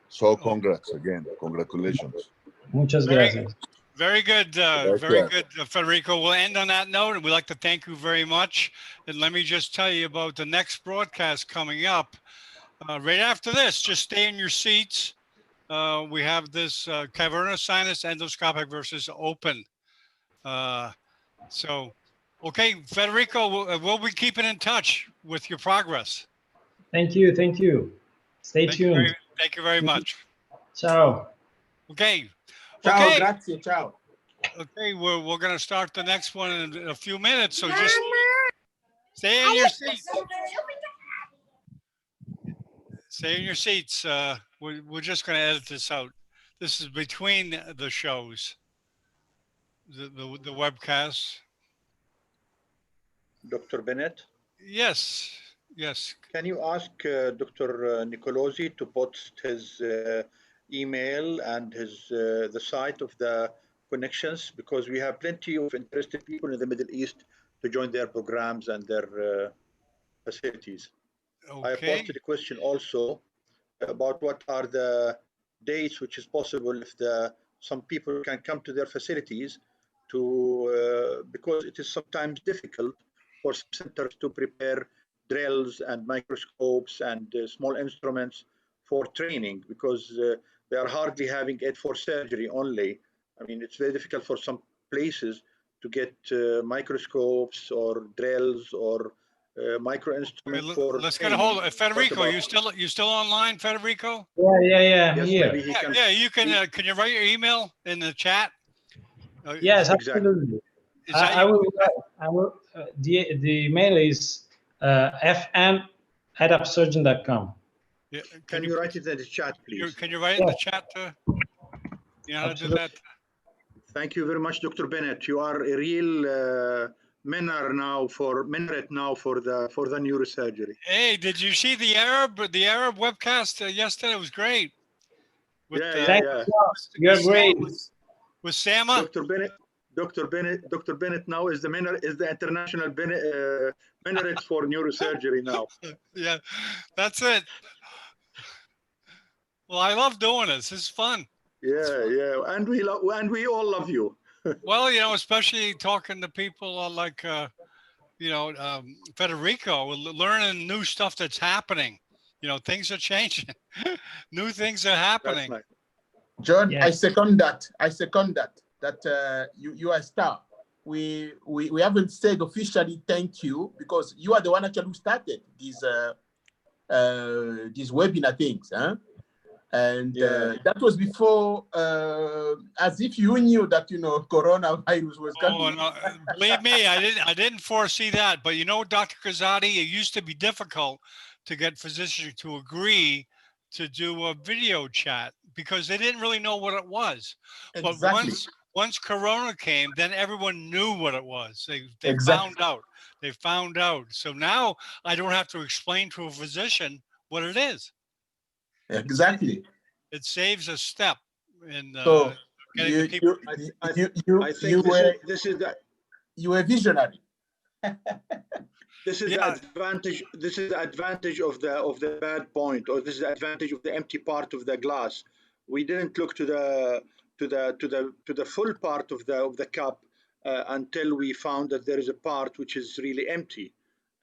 So congrats again, congratulations. Muchas gracias. Very good, Federico. We'll end on that note, and we'd like to thank you very much. And let me just tell you about the next broadcast coming up. Right after this, just stay in your seats. We have this cavernous sinus endoscopic versus open. So, okay, Federico, we'll be keeping in touch with your progress. Thank you. Thank you. Stay tuned. Thank you very much. Ciao. Okay. Ciao, Okay. grazie, ciao. Okay, we're going to start the next one in a few minutes. So just stay in your seats. Stay in your seats. We're just going to edit this out. This is between the shows, the webcast. Dr. Bennett? Yes. Yes. Can you ask Dr. Nicolosi to post his email and his the site of the connections, because we have plenty of interested people in the Middle East to join their programs and their facilities. Okay. I posted a question also about what are the dates which is possible if some people can come to their facilities to because it is sometimes difficult for some centers to prepare drills and microscopes and small instruments for training, because they are hardly having it for surgery only. I mean, it's very difficult for some places to get microscopes or drills or micro instruments for. Let's get a hold of Federico. You still online, Federico? Yeah. Yes, Here. maybe he can. Yeah, you can. Can you write your email in the chat? Yes, exactly. absolutely. I will. The email is fm@upsurgeon.com. Yeah, can you write it in the chat, please? Can you write in the chat? You know how to do that? Thank you very much, Dr. Bennett. You are a real minaret now for the neurosurgery. Hey, did you see the Arab webcast yesterday? It was great. Yeah. You're great. With Sama. Dr. Bennett now is the international minaret for neurosurgery now. Yeah, that's it. Well, I love doing this. This is fun. Yeah, and we all love you. Well, especially talking to people like Federico, learning new stuff that's happening. Things are changing. New things are happening. Nice. John, yeah. I second that. That you are a star. We haven't said officially thank you, because you are the one actually who started these webinar things, huh? And that was before, as if you knew that coronavirus was coming. Oh, no. Believe me, I didn't foresee that. But Dr. Kazadi, it used to be difficult to get physicians to agree to do a video chat because they didn't really know what it was. Exactly. once Corona came, then everyone knew what it was. They Exactly. found out. They found out. So now I don't have to explain to a physician what it is. Exactly. It saves a step in So getting you the people. I think you were visionary. This is the Yeah. advantage. This is the advantage of the bad point, or this is the advantage of the empty part of the glass. We didn't look to the full part of the cup until we found that there is a part which is really empty,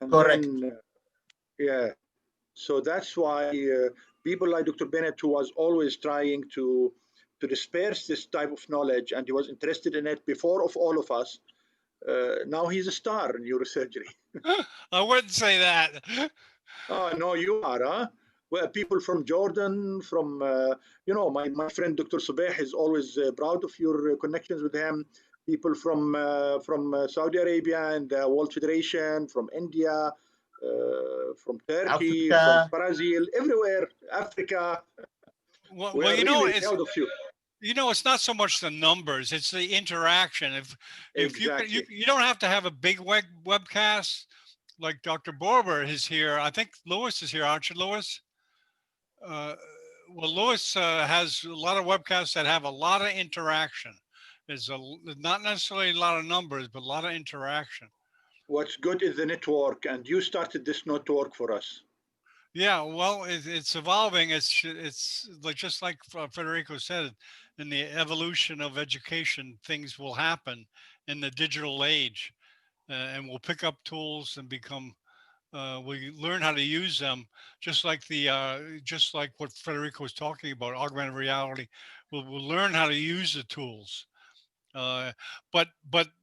and Correct. then yeah. So that's why people like Dr. Bennett, who was always trying to disperse this type of knowledge, and he was interested in it before of all of us. Now he's a star in neurosurgery. I wouldn't say that. Oh, no, you are, huh? Well, people from Jordan, from, my friend Dr. Subeh is always proud of your connections with him. People from Saudi Arabia and the World Federation, from India, from Turkey, Africa. from Brazil, everywhere, Africa. Well, We are you know, really proud of you. You know, it's not so much the numbers; it's the interaction. If Exactly. you don't have to have a big webcast like Dr. Borber is here. I think Lewis is here, aren't you, Lewis? Well, Lewis has a lot of webcasts that have a lot of interaction. There's not necessarily a lot of numbers, but a lot of interaction. What's good is the network, and you started this network for us. Yeah, well, it's evolving. It's like just like Federico said, in the evolution of education, things will happen in the digital age, and we'll pick up tools and become. We learn how to use them, just like just like what Federico was talking about, augmented reality. We'll learn how to use the tools. But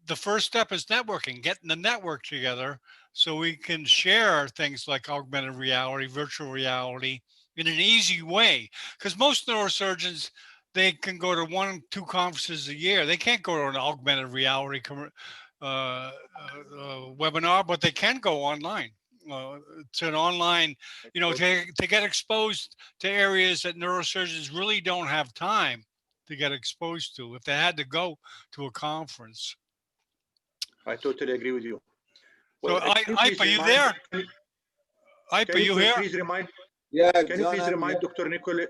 the first step is networking, getting the network together so we can share things like augmented reality, virtual reality in an easy way. Because most neurosurgeons, they can go to 1-2 conferences a year. They can't go to an augmented reality webinar, but they can go online. To an online, to get exposed to areas that neurosurgeons really don't have time to get exposed to if they had to go to a conference. I totally agree with you. Well, so, Ipe, are you there? Ipe, are you here? Please remind? Yeah. Can you please remind Dr. Nicole?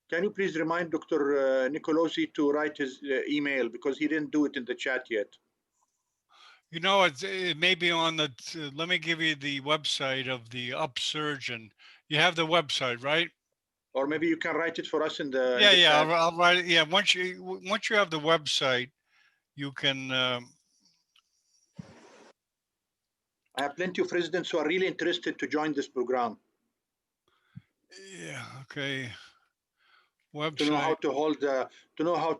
Can you please remind Dr. Nicolosi to write his email, because he didn't do it in the chat yet. You know, it may be on the. Let me give you the website of the Upsurgeon. You have the website, right? Or maybe you can write it for us in the. Yeah, in the yeah, chat. I'll write it. Yeah, once you have the website, you can. I have plenty of residents who are really interested to join this program. Yeah. Okay. Website. To know how to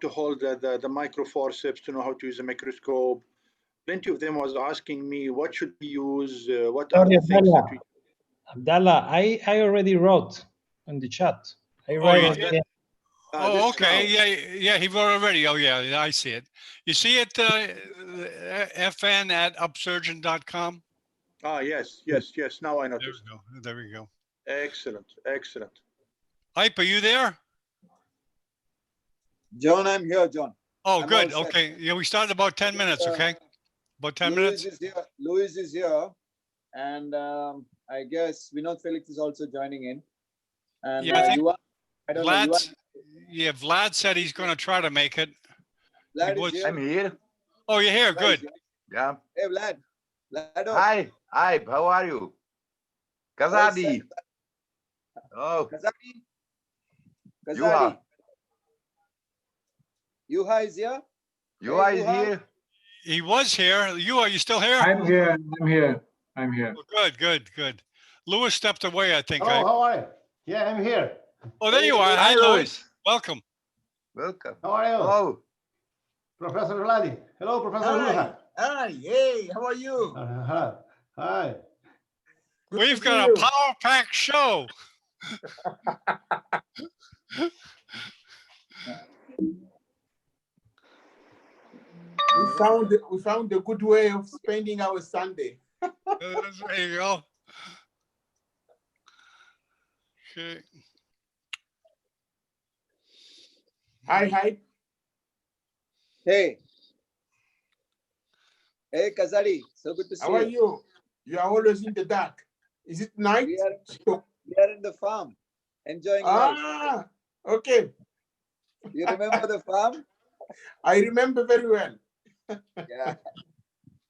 hold the microforceps, to know how to use a microscope. Plenty of them was asking me, what should we use? What are the things that we... Abdallah, I already wrote on the chat. I write it. Oh, okay. Yeah, he wrote already. Oh, yeah, I see it. You see it, fn@upsurgeon.com? Ah, yes. Now I noticed. There we go. Excellent. Ipe, are you there? John, I'm here, John. Oh, good. Okay. Yeah, we started about 10 minutes, okay? About 10 minutes? Luis is here. And I guess Vinod Felix is also joining in. And yeah, I think Vlad, Vlad said he's going to try to make it. Vlad is here. I'm here. Oh, you're here. Good. Yeah. Hey, Vlad. Hi, how are you? Kazadi. Oh. Kazadi. Yuha is here. Yuha is here. He was here. Are you still here? I'm here. Oh, good. Lewis stepped away, I think. Oh, how are you? Yeah, I'm here. Oh, there you are. Hi, Lewis. Welcome. How are you? Oh. Professor Vladi. Hello, Professor Luha. Hi, hey, how are you? Hi. We've got a power-packed show. We found a good way of spending our Sunday. There you go. Okay. Hi. Hey. Hey, Kazadi. So good to see you. How are you? You are always in the dark. Is it night? We are in the farm, enjoying life. Okay. You remember the farm? I remember very well. Yeah.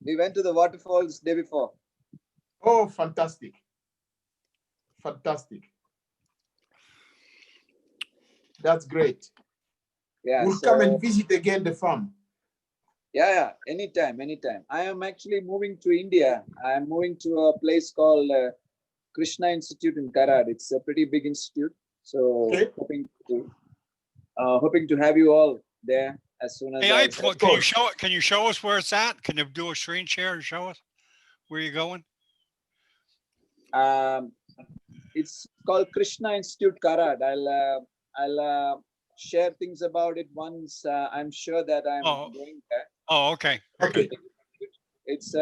We went to the waterfalls day before. Oh, fantastic. Fantastic. That's great. Yeah. We'll come and visit again the farm. Yeah, anytime, anytime. I am actually moving to India. I am moving to a place called Krishna Institute in Karad. It's a pretty big institute. So hoping to have you all there as soon as can you show us where it's at? Can you do a screen share and show us where you're going? It's called Krishna Institute Karad. I'll share things about it once I'm sure that I'm going there. Oh, okay. Okay. It's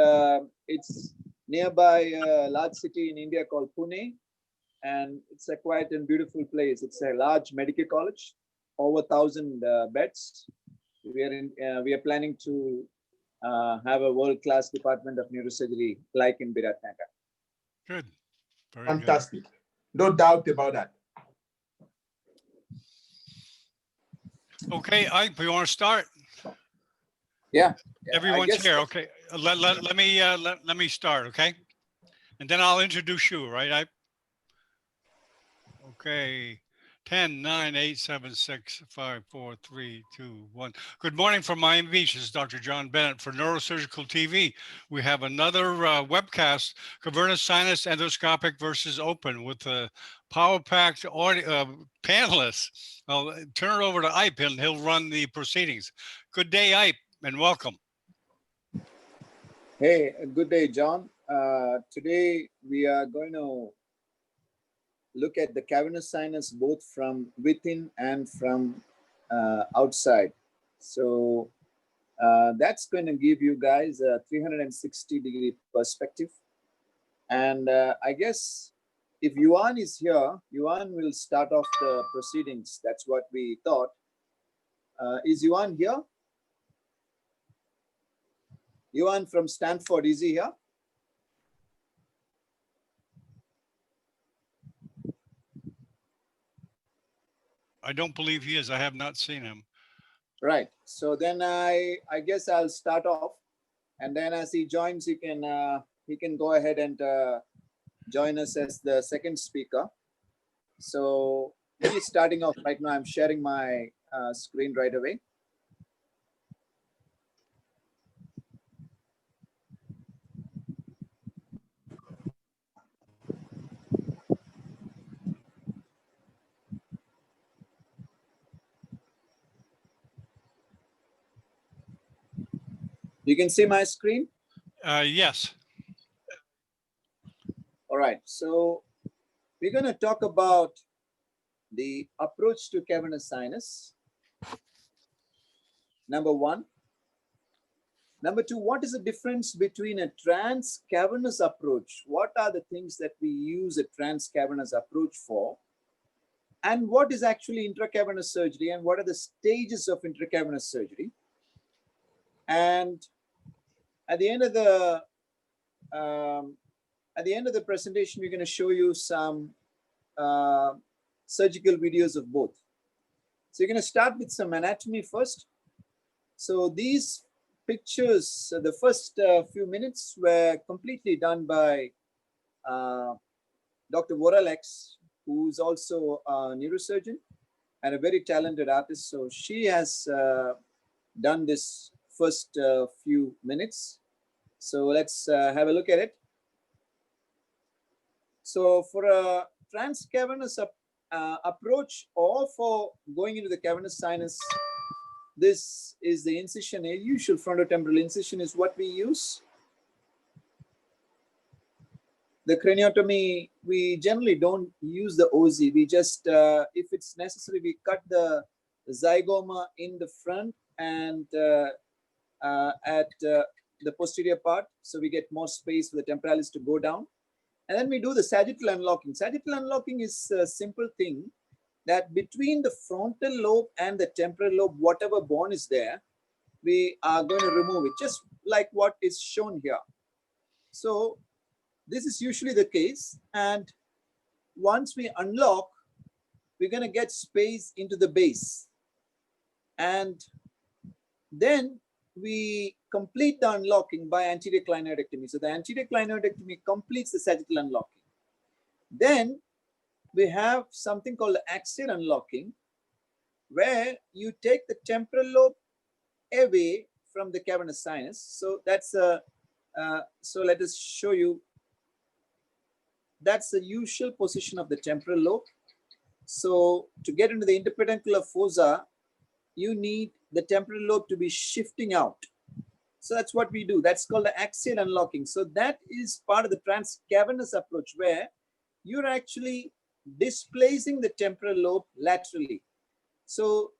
nearby a large city in India called Pune, and it's a quiet and beautiful place. It's a large medical college, over 1,000 beds. We are planning to have a world-class department of neurosurgery like in Biratnagar. Good. Very fantastic. Good. No doubt about that. Okay, Ike, we want to start? Yeah. Everyone's here. Okay. Let me start, okay? And then I'll introduce you, right, Ike? Okay. 10, 9, 8, 7, 6, 5, 4, 3, 2, 1. Good morning from Miami Beach. This is Dr. John Bennett for Neurosurgical TV. We have another webcast, Cavernous Sinus Endoscopic versus Open, with a power-packed panelists. I'll turn it over to Ipe and he'll run the proceedings. Good day, Ipe, and welcome. Hey, good day, John. Today we are going to look at the cavernous sinus both from within and from outside. So that's going to give you guys a 360-degree perspective. And I guess if Yuan is here, Yuan will start off the proceedings. That's what we thought. Is Yuan here? Yuan from Stanford, is he here? I don't believe he is. I have not seen him. Right. So then I guess I'll start off, and then as he joins, he can go ahead and join us as the second speaker. So maybe starting off right now, I'm sharing my screen right away. You can see my screen? Yes. All right. So we're going to talk about the approach to cavernous sinus. Number one. Number two, what is the difference between a transcavernous approach? What are the things that we use a transcavernous approach for? And what is actually intracavernous surgery? And what are the stages of intracavernous surgery? And at the end of the presentation, we're going to show you some surgical videos of both. So you're going to start with some anatomy first. So these pictures, the first few minutes were completely done by Dr. Voralex, who's also a neurosurgeon and a very talented artist. So she has done this first few minutes. So let's have a look at it. So for a transcavernous approach or for going into the cavernous sinus, this is the incision. A usual frontotemporal incision is what we use. The craniotomy, we generally don't use the OZ. We just, if it's necessary, we cut the zygoma in the front and at the posterior part, so we get more space for the temporalis to go down. And then we do the sagittal unlocking. Sagittal unlocking is a simple thing that between the frontal lobe and the temporal lobe, whatever bone is there, we are going to remove it, just like what is shown here. So this is usually the case, and once we unlock, we're going to get space into the base, and then we complete the unlocking by anterior clinoidectomy. So the anterior clinoidectomy completes the sagittal unlocking. Then we have something called the axial unlocking, where you take the temporal lobe away from the cavernous sinus. So that's so let us show you. That's the usual position of the temporal lobe. So to get into the interpedunculaire fossa, you need the temporal lobe to be shifting out. So that's what we do. That's called the axial unlocking. So that is part of the transcavernous approach, where you're actually displacing the temporal lobe laterally. So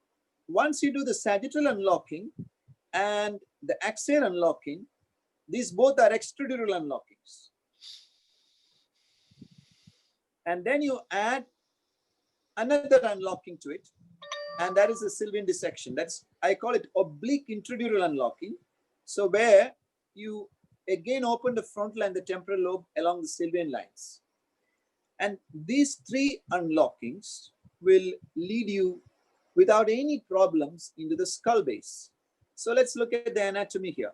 once you do the sagittal unlocking and the axial unlocking, these both are extradural unlockings. And then you add another unlocking to it, and that is the sylvian dissection. That's, I call it oblique intradural unlocking. So where you again open the frontal and the temporal lobe along the sylvian lines. And these three unlockings will lead you without any problems into the skull base. So let's look at the anatomy here.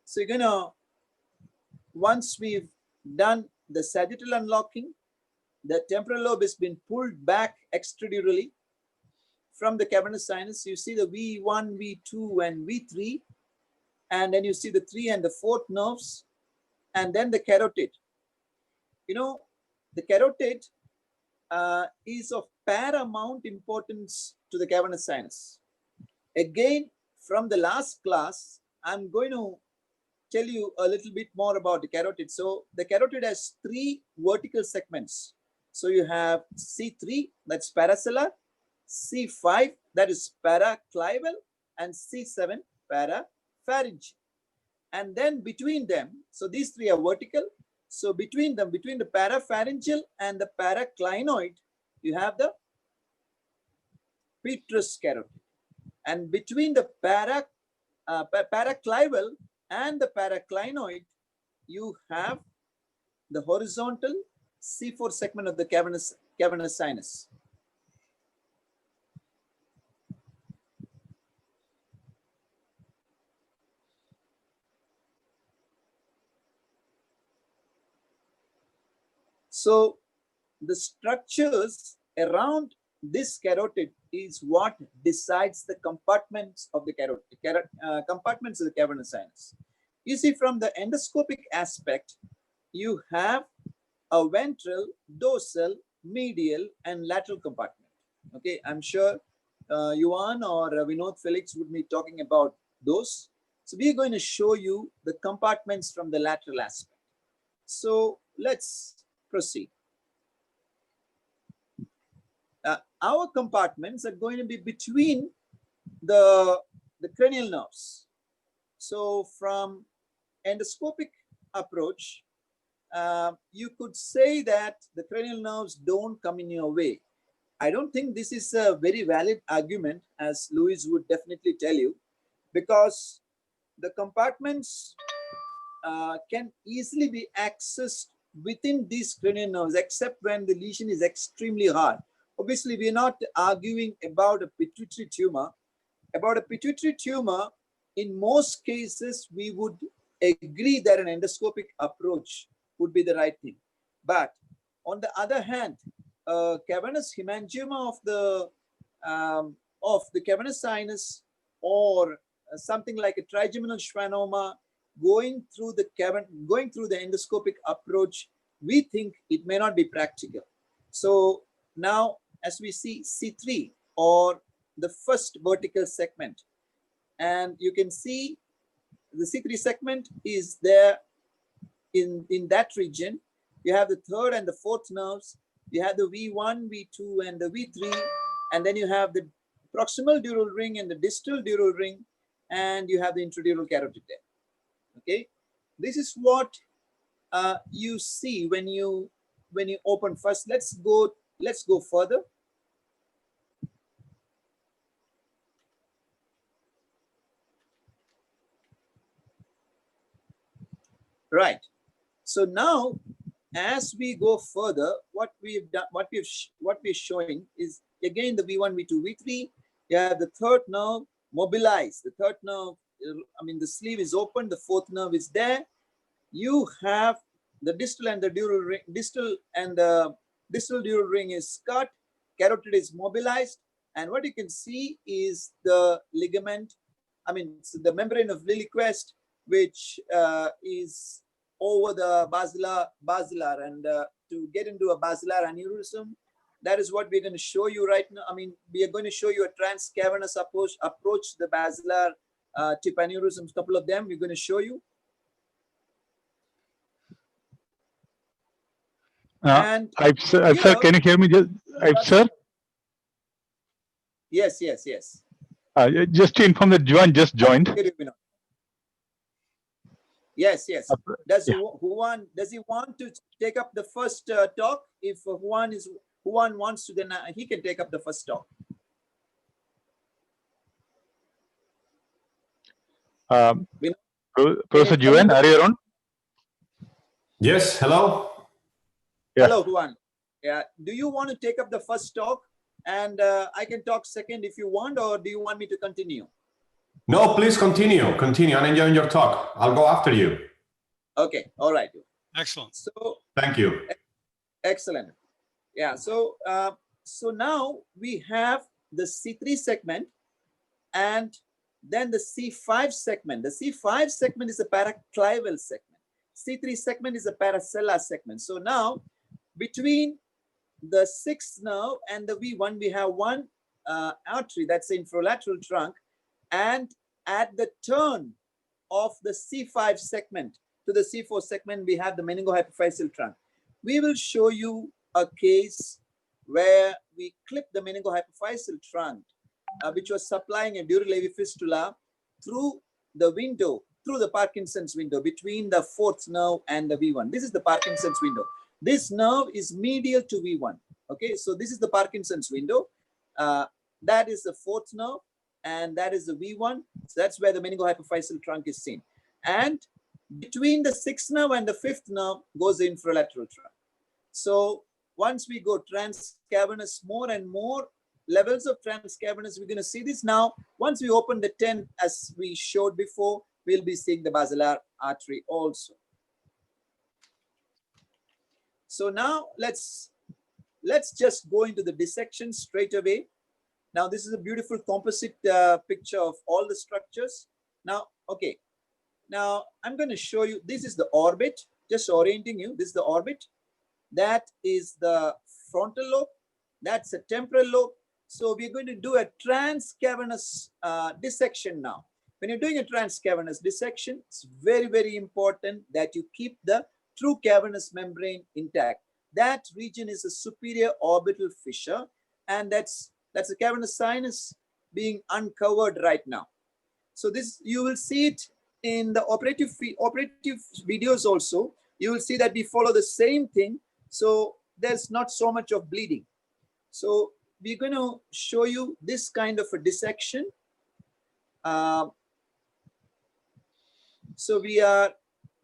So you're gonna, once we've done the sagittal unlocking, the temporal lobe has been pulled back extradurally from the cavernous sinus. You see the V1, V2, and V3, and then you see the 3 and the 4th nerves, and then the carotid. You know, the carotid is of paramount importance to the cavernous sinus. Again, from the last class, I'm going to tell you a little bit more about the carotid. So the carotid has 3 vertical segments. So you have C3, that's paracellular, C5, that is paraclival, and C7, parapharyngeal. And then between them, so these 3 are vertical. So between them, between the parapharyngeal and the paraclinoid, you have the petrous carotid. And between the paraclival and the paraclinoid, you have the horizontal C4 segment of the cavernous sinus. So the structures around this carotid is what decides the compartments of the carotid, compartments of the cavernous sinus. You see, from the endoscopic aspect, you have a ventral, dorsal, medial, and lateral compartment. Okay, I'm sure Yuan or Vinod Felix would be talking about those. So we're going to show you the compartments from the lateral aspect. So let's proceed. Our compartments are going to be between the cranial nerves. So from endoscopic approach, you could say that the cranial nerves don't come in your way. I don't think this is a very valid argument, as Louis would definitely tell you, because the compartments can easily be accessed within these cranial nerves, except when the lesion is extremely hard. Obviously, we're not arguing about a pituitary tumor. About a pituitary tumor, in most cases, we would agree that an endoscopic approach would be the right thing. But on the other hand, cavernous hemangioma of the cavernous sinus, or something like a trigeminal schwannoma going through the endoscopic approach, we think it may not be practical. So now, as we see C3, or the first vertical segment, and you can see the C3 segment is there in that region. You have the 3rd and the 4th nerves. You have the V1, V2, and the V3, and then you have the proximal dural ring and the distal dural ring, and you have the intradural carotid there. Okay, this is what you see when you open. First, let's go further. Right. So now, as we go further, what we've done, what we're showing is again the V1, V2, V3. You have the third nerve mobilized. The third nerve, I mean, the sleeve is open. The fourth nerve is there. You have the distal and the dural ring. Distal and the distal dural ring is cut. Carotid is mobilized, and what you can see is the ligament. I mean, it's the membrane of Lilliquist, which is over the basilar, and to get into a basilar aneurysm, that is what we're going to show you right now. I mean, we are going to show you a transcavernous approach to the basilar tip aneurysms. Couple of them we're going to show you. And sir, can you hear me? Sir? Yes. Just to inform that Juan just joined. Yes. Does he want to take up the first talk? If Juan wants to, then he can take up the first talk. Professor Juan, are you around? Yes. Hello. Yeah. Hello, Juan. Yeah. Do you want to take up the first talk, and I can talk second if you want, or do you want me to continue? No, please continue. Continue. I'm enjoying your talk. I'll go after you. Okay. All right. Excellent. So thank you. Excellent. Yeah. So so now we have the C3 segment and then the C5 segment. The C5 segment is a paraclival segment. C3 segment is a paracellar segment. So now between the sixth nerve and the V1, we have one artery, that's the infralateral trunk, and at the turn of the C5 segment to the C4 segment, we have the meningohypophyseal trunk. We will show you a case where we clip the meningohypophyseal trunk, which was supplying a dural AV fistula through the window, through the Parkinson's window between the fourth nerve and the V1. This is the Parkinson's window. This nerve is medial to V1. Okay, so this is the Parkinson's window. That is the fourth nerve, and that is the V1. So that's where the meningohypophyseal trunk is seen. And between the sixth nerve and the fifth nerve goes the infralateral trunk. So once we go transcavernous, more and more levels of transcavernous, we're going to see this now. Once we open the 10, as we showed before, we'll be seeing the basilar artery also. So now let's just go into the dissection straight away. Now this is a beautiful composite picture of all the structures. Now, okay. Now I'm going to show you, this is the orbit, just orienting you. This is the orbit. That is the frontal lobe. That's the temporal lobe. So we're going to do a transcavernous dissection now. When you're doing a transcavernous dissection, it's very, very important that you keep the true cavernous membrane intact. That region is a superior orbital fissure, and that's a cavernous sinus being uncovered right now. So this, you will see it in the operative videos also. You will see that we follow the same thing. So there's not so much of bleeding. So we're going to show you this kind of a dissection. So we are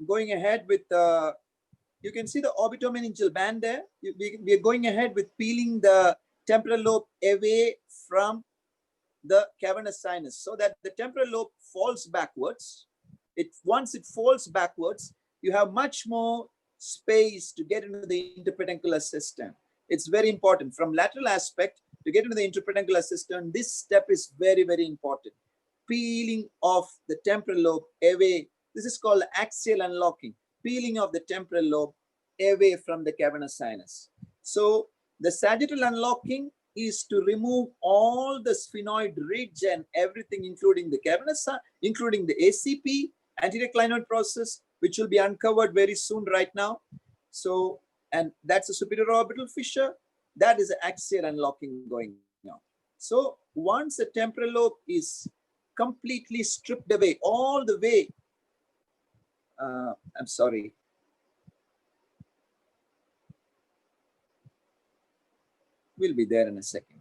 going ahead with, you can see the orbitomeningeal band there. We are going ahead with peeling the temporal lobe away from the cavernous sinus so that the temporal lobe falls backwards. Once it falls backwards, you have much more space to get into the interpedunculaire system. It's very important. From lateral aspect to get into the interpedunculaire system, this step is very, very important. Peeling off the temporal lobe away. This is called axial unlocking. Peeling of the temporal lobe away from the cavernous sinus. So the sagittal unlocking is to remove all the sphenoid ridge and everything, including the cavernous, including the ACP, anterior clinoid process, which will be uncovered very soon right now. So, and that's a superior orbital fissure. That is the axial unlocking going on. So once the temporal lobe is completely stripped away all the way, I'm sorry. We'll be there in a second.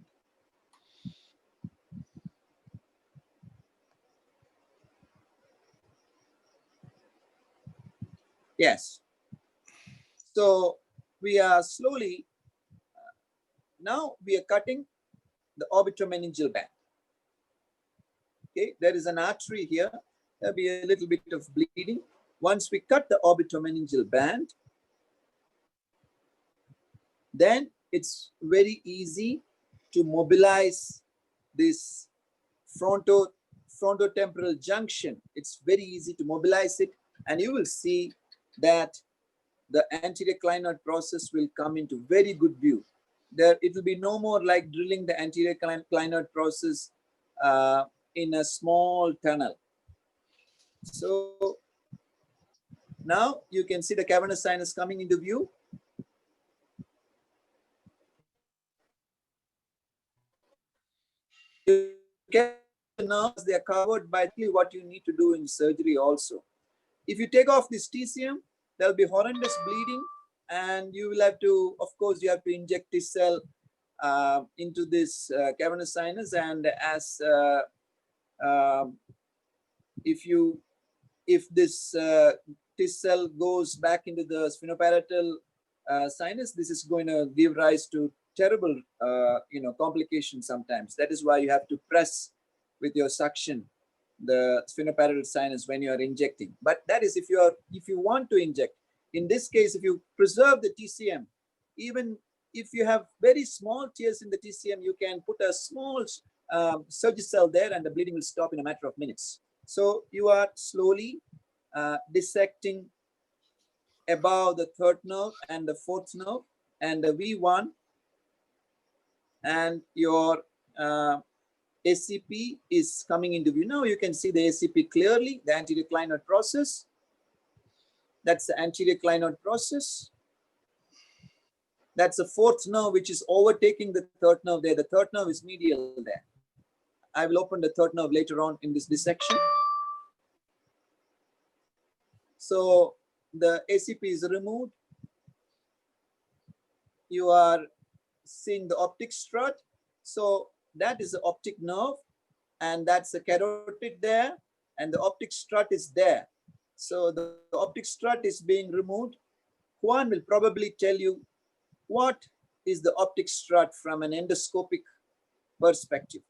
Yes. So we are slowly, now we are cutting the orbitomeningeal band. Okay, there is an artery here. There'll be a little bit of bleeding. Once we cut the orbitomeningeal band, then it's very easy to mobilize this frontotemporal junction. It's very easy to mobilize it, and you will see that the anterior clinoid process will come into very good view. There, it will be no more like drilling the anterior clinoid process in a small tunnel. So now you can see the cavernous sinus coming into view. You get the nerves, they are covered by what you need to do in surgery also. If you take off this TCM, there'll be horrendous bleeding, and you will have to, of course, you have to inject this cell into this cavernous sinus, and as if this this cell goes back into the sphenoparietal sinus, this is going to give rise to terrible complications sometimes. That is why you have to press with your suction the sphenoparietal sinus when you are injecting. But that is if you want to inject. In this case, if you preserve the TCM, even if you have very small tears in the TCM, you can put a small Surgicel there, and the bleeding will stop in a matter of minutes. So you are slowly dissecting above the third nerve and the fourth nerve and the V1, and your ACP is coming into view. Now you can see the ACP clearly, the anterior clinoid process. That's the anterior clinoid process. That's the fourth nerve, which is overtaking the third nerve there. The third nerve is medial there. I will open the third nerve later on in this dissection. So the ACP is removed. You are seeing the optic strut. So that is the optic nerve, and that's the carotid there, and the optic strut is there. So the optic strut is being removed. Juan will probably tell you what is the optic strut from an endoscopic perspective.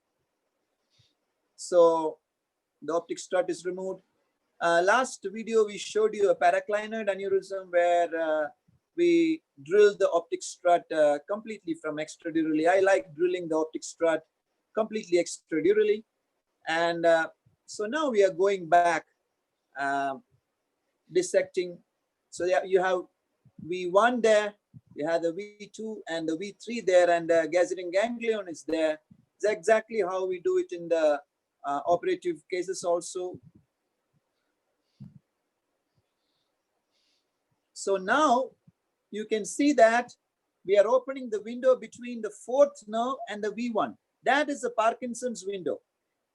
So the optic strut is removed. Last video, we showed you a paraclinoid aneurysm where we drilled the optic strut completely from extradurally. I like drilling the optic strut completely extradurally. And so now we are going back, dissecting. So you have V1 there, you have the V2 and the V3 there, and the gazetting ganglion is there. It's exactly how we do it in the operative cases also. So now you can see that we are opening the window between the fourth nerve and the V1. That is the Parkinson's window.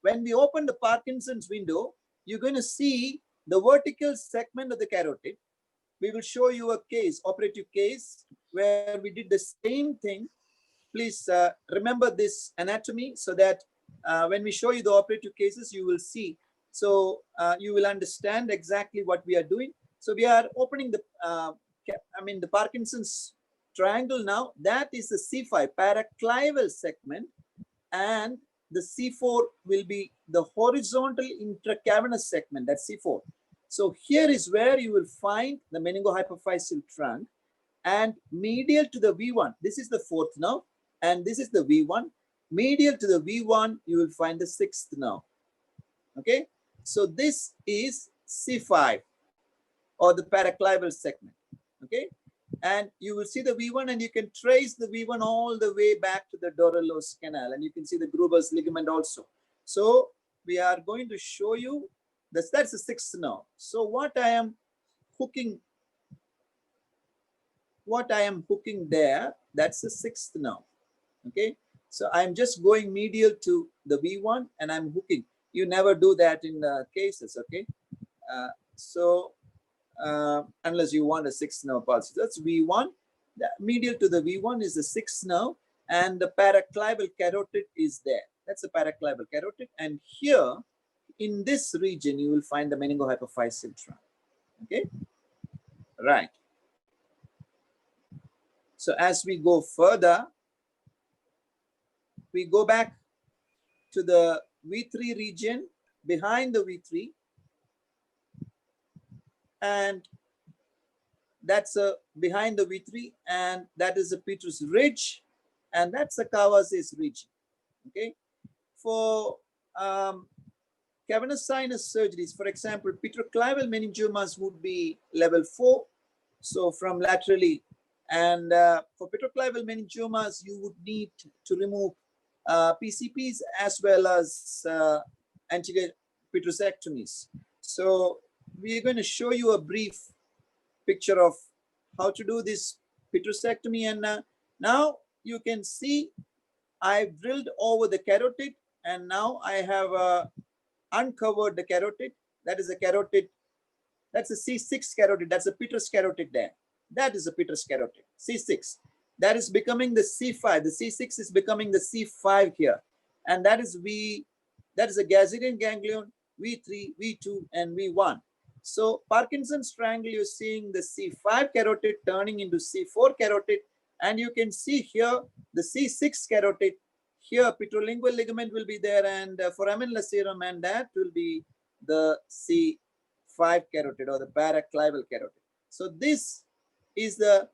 When we open the Parkinson's window, you're going to see the vertical segment of the carotid. We will show you a case, operative case, where we did the same thing. Please remember this anatomy so that when we show you the operative cases, you will see. So you will understand exactly what we are doing. So we are opening the, the Parkinson's triangle now. That is the C5 paraclival segment, and the C4 will be the horizontal intracavernous segment, that's C4. So here is where you will find the meningohypophyseal trunk, and medial to the V1, this is the fourth nerve, and this is the V1. Medial to the V1, you will find the sixth nerve. Okay, so this is C5 or the paraclival segment. Okay, and you will see the V1, and you can trace the V1 all the way back to the Doral's canal, and you can see the Gruber's ligament also. So we are going to show you this. That's the sixth nerve. So what I am hooking there, that's the sixth nerve. Okay, so I'm just going medial to the V1 and I'm hooking. You never do that in cases. Okay, unless you want a sixth nerve pulse. That's V1. The medial to the V1 is the sixth nerve, and the paraclival carotid is there. That's the paraclival carotid, and here in this region you will find the meningohypophyseal trunk. Okay, Right. So as we go further, we go back to the V3 region, behind the V3, and that's behind the V3, and that is the Petrus Ridge, and that's the Kawasaki region. Okay, for cavernous sinus surgeries, for example, petroclival meningiomas would be level 4, so from laterally, and for petroclival meningiomas, you would need to remove PCPs as well as anterior petrosectomies. So we're going to show you a brief picture of how to do this petrosectomy, and now you can see I've drilled over the carotid, and now I have uncovered the carotid. That is a carotid. That's a C6 carotid. That's a Petrus carotid there. That is a Petrus carotid, C6. That is becoming the C5. The C6 is becoming the C5 here. And that is a Gazerian ganglion, V3, V2, and V1. So Parkinson's triangle, you're seeing the C5 carotid turning into C4 carotid. And you can see here the C6 carotid. Here petrolingual ligament will be there, and foramen lacerum, and that will be the C5 carotid or the paraclival carotid. So this is the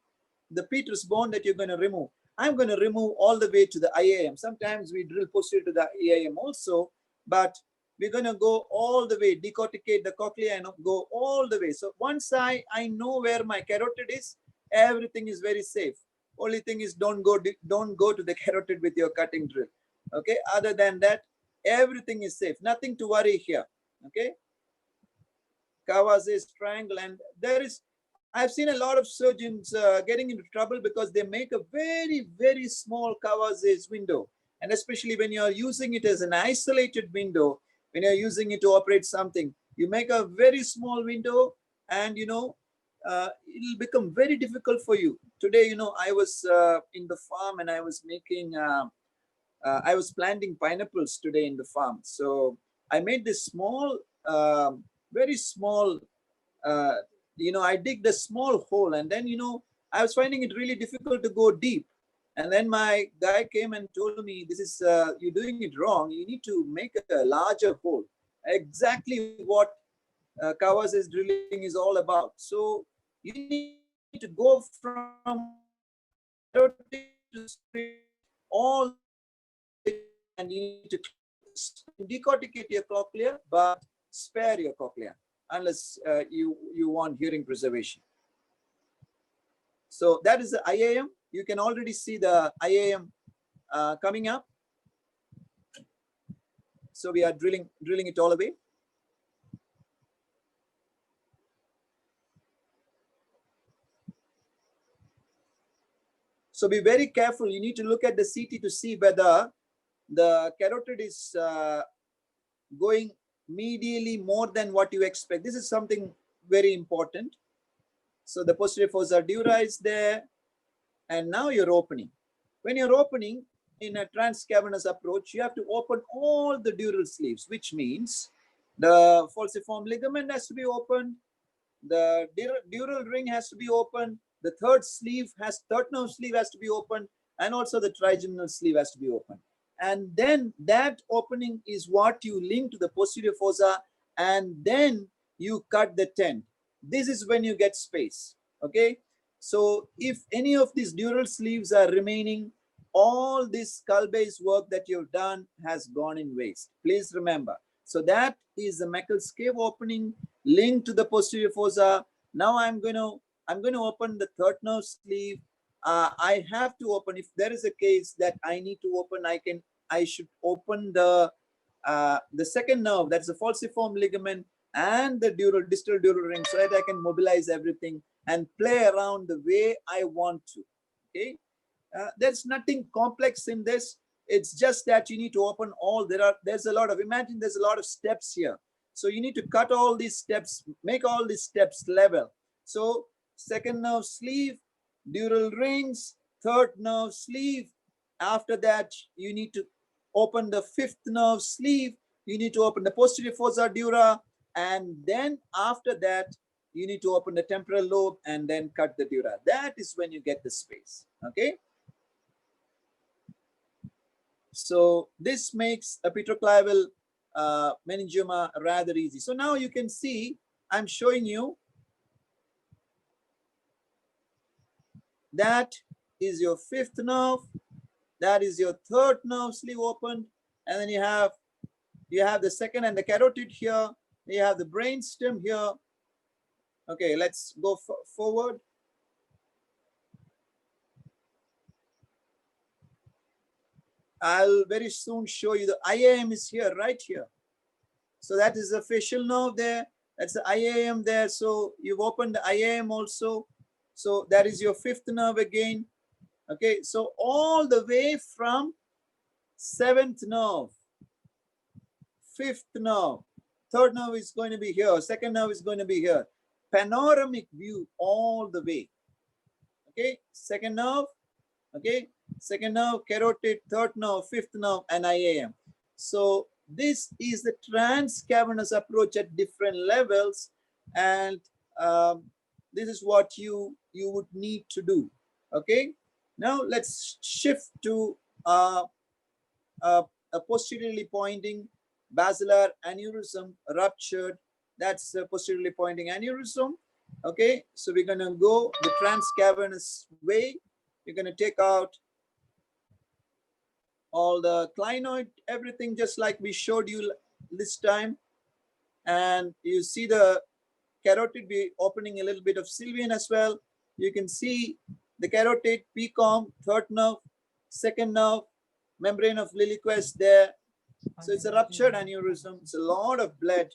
Petrus bone that you're going to remove. I'm going to remove all the way to the IAM. Sometimes we drill posterior to the IAM also, but we're going to go all the way, decorticate the cochlea and go all the way. So once I know where my carotid is, everything is very safe. Only thing is don't go to the carotid with your cutting drill. Okay. Other than that, everything is safe. Nothing to worry here. Okay. Kawase's triangle, and I've seen a lot of surgeons getting into trouble because they make a very, very small Kawase's window. And especially when you're using it as an isolated window, when you're using it to operate something, you make a very small window, and it'll become very difficult for you. Today, I was in the farm, and I was making, I was planting pineapples today in the farm. So I made this small, very small, I digged a small hole, and then, I was finding it really difficult to go deep. And then my guy came and told me, this is, you're doing it wrong. You need to make a larger hole. Exactly what Kawase's drilling is all about. So you need to go from all, and you need to decorticate your cochlea, but spare your cochlea unless you want hearing preservation. So that is the IAM. You can already see the IAM coming up. So we are drilling it all away. So be very careful. You need to look at the CT to see whether the carotid is going medially more than what you expect. This is something very important. So the posterior fossa dura is there, and now you're opening. When you're opening in a transcavernous approach, you have to open all the dural sleeves, which means the falciform ligament has to be opened, the dural ring has to be opened, the third nerve sleeve has to be opened, and also the trigeminal sleeve has to be opened. And then that opening is what you link to the posterior fossa, and then you cut the tent. This is when you get space. Okay. So if any of these dural sleeves are remaining, all this skull-based work that you've done has gone in waste. Please remember. So that is the Meckel's cave opening linked to the posterior fossa. Now I'm going to open the third nerve sleeve. I have to open, if there is a case that I need to open, I should open the second nerve, that's the falciform ligament and the distal dural ring, so that I can mobilize everything and play around the way I want to. Okay, there's nothing complex in this. It's just that you need to open all. There's a lot of steps here. So you need to cut all these steps, make all these steps level. So second nerve sleeve, dural rings, third nerve sleeve. After that, you need to open the fifth nerve sleeve. You need to open the posterior fossa dura. And then after that, you need to open the temporal lobe and then cut the dura. That is when you get the space. Okay. So this makes a petroclival meningioma rather easy. So now you can see, I'm showing you that is your fifth nerve, that is your third nerve sleeve opened, and then you have the second and the carotid here, you have the brain stem here. Okay, let's go forward. I'll very soon show you the IAM is here, right here. So that is the facial nerve there. That's the IAM there. So you've opened the IAM also. So that is your fifth nerve again. Okay, so all the way from seventh nerve, fifth nerve, third nerve is going to be here, second nerve is going to be here. Panoramic view all the way. Okay, second nerve, okay, second nerve, carotid, third nerve, fifth nerve, and IAM. So this is the transcavernous approach at different levels, and this is what you would need to do. Okay, now let's shift to a posteriorly pointing basilar aneurysm ruptured. That's a posteriorly pointing aneurysm. Okay, so we're going to go the transcavernous way. You're going to take out all the clinoid, everything just like we showed you this time. And you see the carotid be opening a little bit of sylvian as well. You can see the carotid, PCOM, third nerve, second nerve, membrane of Lilliquist there. So it's a ruptured aneurysm. It's a lot of blood.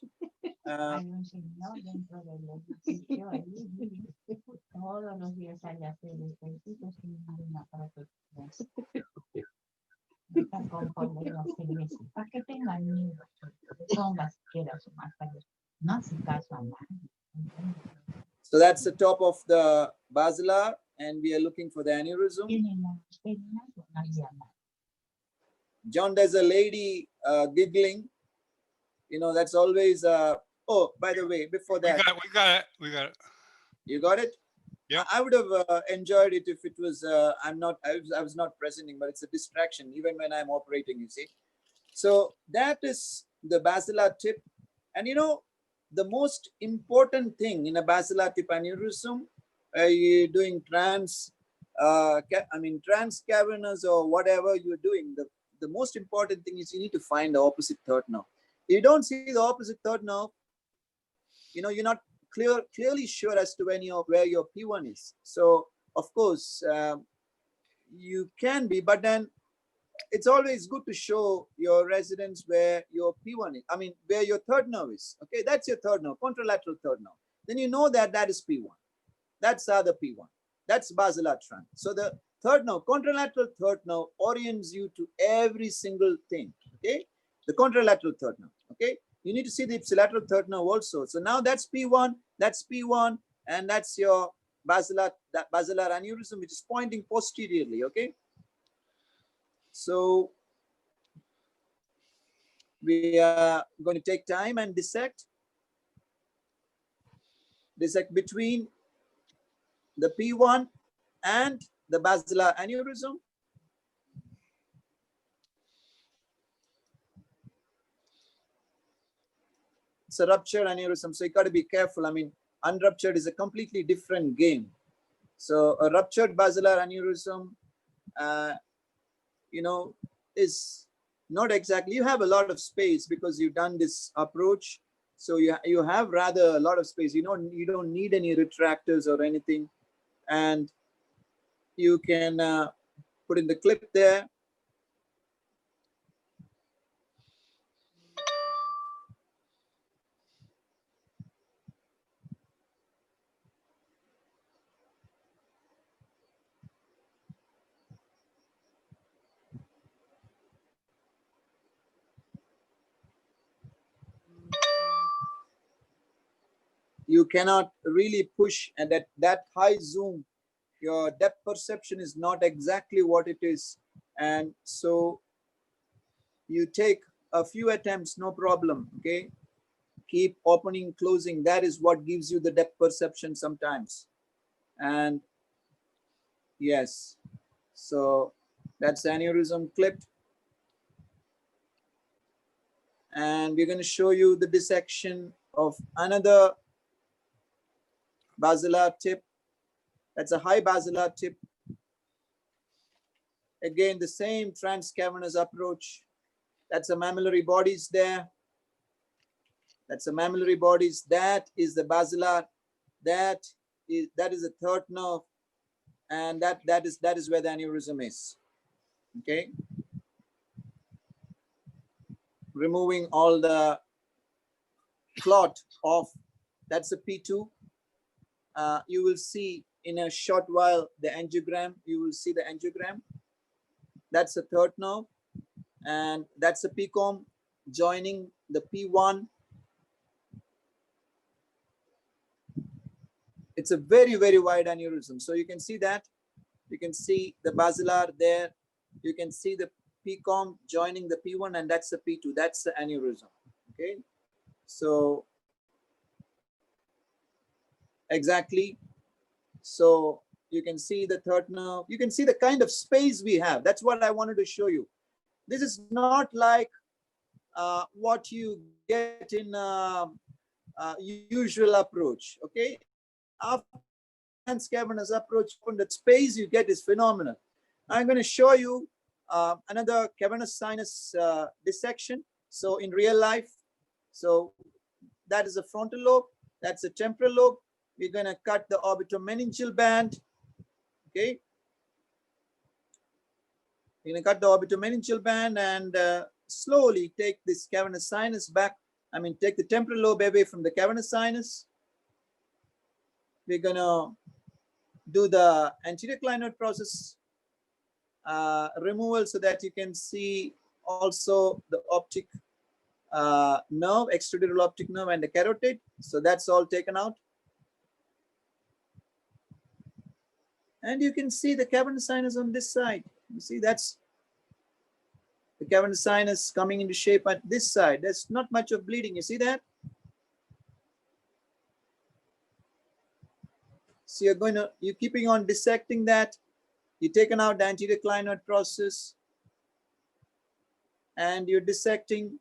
So that's the top of the basilar, and we are looking for the aneurysm. John, there's a lady giggling. You know, that's always. Oh, by the way, before that, we got it. You got it? Yeah. I would have enjoyed it if it was. I was not presenting, but it's a distraction even when I'm operating. You see. So that is the basilar tip, and you know, the most important thing in a basilar tip aneurysm, you're doing transcavernous or whatever you're doing, the most important thing is you need to find the opposite third nerve. If you don't see the opposite third nerve, you know, you're not clearly sure as to where your P1 is. So of course, you can be, but then it's always good to show your residents where your P1 is, where your third nerve is. Okay, that's your third nerve, contralateral third nerve. Then you know that is P1. That's the other P1. That's basilar trunk. So the third nerve, contralateral third nerve orients you to every single thing. Okay, the contralateral third nerve. Okay, you need to see the ipsilateral third nerve also. So now that's P1, and that's your basilar aneurysm, which is pointing posteriorly. Okay. So we are going to take time and dissect between the P1 and the basilar aneurysm. It's a ruptured aneurysm, so you got to be careful. Unruptured is a completely different game. So a ruptured basilar aneurysm, you know, is not exactly, you have a lot of space because you've done this approach. So you have rather a lot of space. You don't need any retractors or anything. And you can put in the clip there. You cannot really push, and that high zoom, your depth perception is not exactly what it is. And so you take a few attempts, no problem. Okay, keep opening, closing. That is what gives you the depth perception sometimes. And yes, so that's aneurysm clipped. And we're going to show you the dissection of another basilar tip. That's a high basilar tip. Again, the same transcavernous approach. That's a mammillary bodies there. That's a mammillary bodies. That is the basilar. That is the third nerve, and that is where the aneurysm is. Okay. Removing all the clot off. That's a P2. You will see in a short while the angiogram. You will see the angiogram. That's the third nerve, and that's a PCOM joining the P1. It's a very, very wide aneurysm. So you can see that. You can see the basilar there. You can see the PCOM joining the P1, and that's the P2. That's the aneurysm. Okay. So exactly. So you can see the third nerve. You can see the kind of space we have. That's what I wanted to show you. This is not like what you get in usual approach. Okay. After transcavernous approach, that space you get is phenomenal. I'm going to show you another cavernous sinus dissection. So in real life, so that is a frontal lobe, that's a temporal lobe. We're going to cut the orbitomeningeal band. Okay. We're going to cut the orbitomeningeal band and slowly take this cavernous sinus back. I mean, take the temporal lobe away from the cavernous sinus. We're going to do the anterior clinoid process removal so that you can see also the optic nerve, extradural optic nerve, and the carotid. So that's all taken out. And you can see the cavernous sinus on this side. You see, that's the cavernous sinus coming into shape at this side. There's not much of bleeding. You see that? So you're keeping on dissecting that. You're taking out the anterior clinoid process and you're dissecting.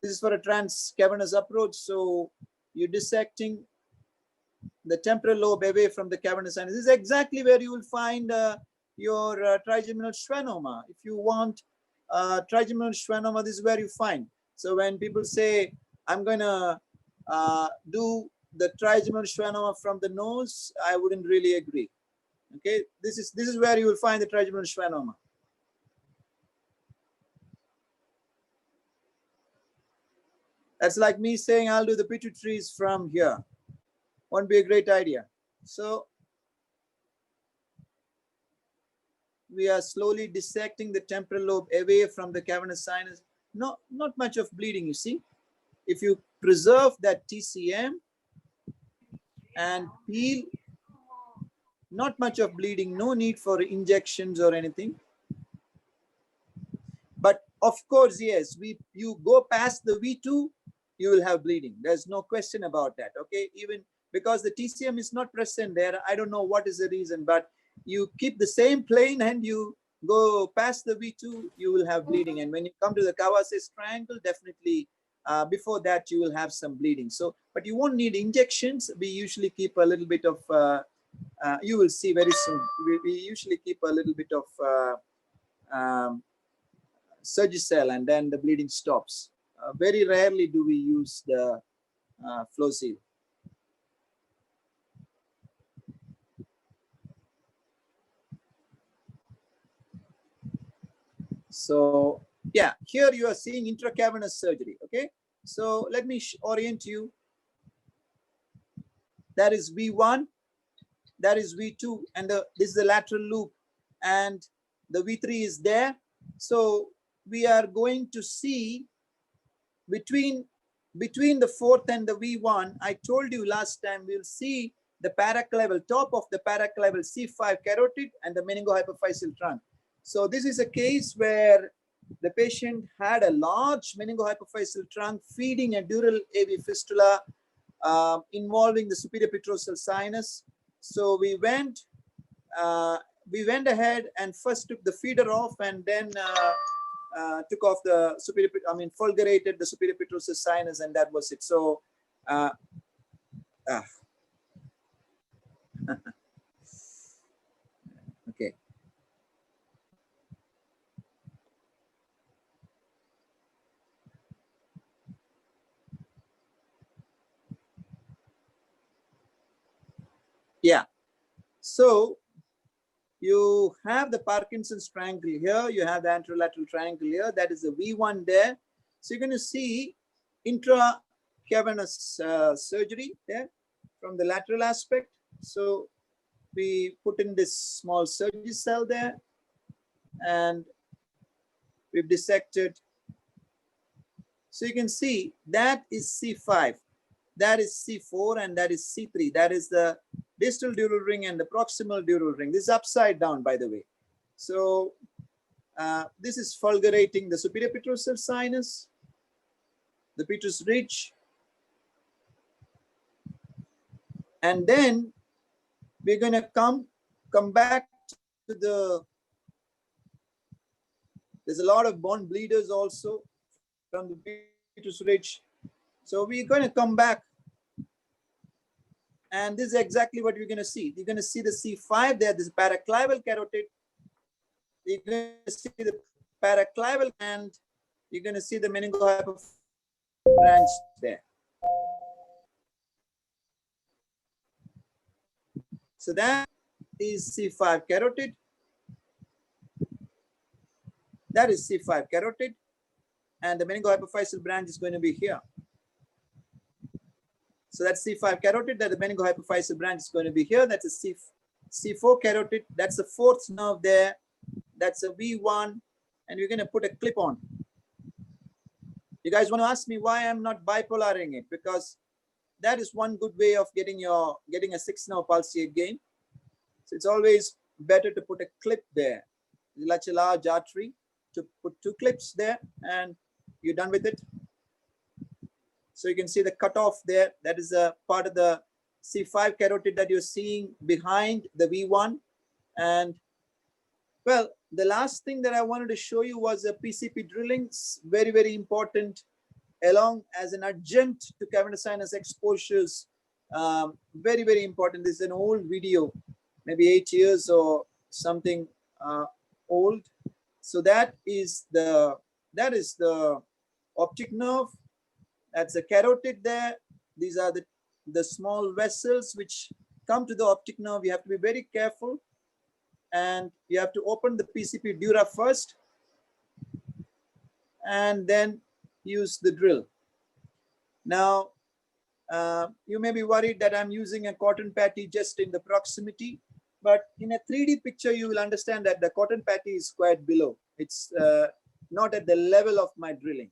This is for a transcavernous approach. So you're dissecting the temporal lobe away from the cavernous sinus. This is exactly where you will find your trigeminal schwannoma. If you want trigeminal schwannoma, this is where you find. So when people say, I'm going to do the trigeminal schwannoma from the nose, I wouldn't really agree. Okay, this is where you will find the trigeminal schwannoma. That's like me saying I'll do the pituitaries from here. Won't be a great idea. So we are slowly dissecting the temporal lobe away from the cavernous sinus. No, not much of bleeding, you see. If you preserve that TCM and peel, not much of bleeding, no need for injections or anything. But of course, yes, you go past the V2, you will have bleeding. There's no question about that. Okay, even because the TCM is not present there, I don't know what is the reason, but you keep the same plane and you go past the V2, you will have bleeding. And when you come to the Kawasaki triangle, definitely before that you will have some bleeding. So, but you won't need injections. We usually keep a little bit of you will see very soon. We usually keep a little bit of Surgicel, and then the bleeding stops. Very rarely do we use the flow seal. So yeah, here you are seeing intracavernous surgery. Okay, so let me orient you. That is V1. That is V2, and this is the lateral loop, and the V3 is there. So we are going to see between the fourth and the V1. I told you last time we'll see the paraclaval, top of the paraclaval C5 carotid and the meningohypophyseal trunk. So this is a case where the patient had a large meningohypophyseal trunk feeding a dural AV fistula involving the superior petrosal sinus. So we went ahead and first took the feeder off, and then took off the superior, fulgurated the superior petrosal sinus, and that was it. So okay. Yeah. So you have the Parkinson's triangle here. You have the anterolateral triangle here. That is the V1 there. So you're going to see intracavernous surgery there from the lateral aspect. So we put in this small surgery cell there, and we've dissected. So you can see that is C5, that is C4, and that is C3. That is the distal dural ring and the proximal dural ring. This is upside down, by the way. So this is fulgurating the superior petrosal sinus, the petrous ridge, and then we're going to come back to the, there's a lot of bone bleeders also from the petrous ridge. So we're going to come back, and this is exactly what you're going to see. You're going to see the C5 there, this paraclival carotid. You're going to see the paraclival, and you're going to see the meningohypophyseal branch there. So that is C5 carotid. That is C5 carotid, and the meningohypophyseal branch is going to be here. So that's C5 carotid, that the meningohypophyseal branch is going to be here. That's a C4 carotid. That's the fourth nerve there. That's a V1, and we're going to put a clip on. You guys want to ask me why I'm not bipolaring it? Because that is one good way of getting a 6-nerve pulsate gain. So it's always better to put a clip there. Such a large artery, to put 2 clips there, and you're done with it. So you can see the cutoff there. That is a part of the C5 carotid that you're seeing behind the V1. And well, the last thing that I wanted to show you was a PCP drilling. It's very, very important along as an adjunct to cavernous sinus exposures. Very, very important. This is an old video, maybe 8 years or something old. So that is the optic nerve. That's the carotid there. These are the small vessels which come to the optic nerve. You have to be very careful, and you have to open the PCP dura first and then use the drill. Now, you may be worried that I'm using a cotton patty just in the proximity, but in a 3D picture, you will understand that the cotton patty is quite below. It's not at the level of my drilling.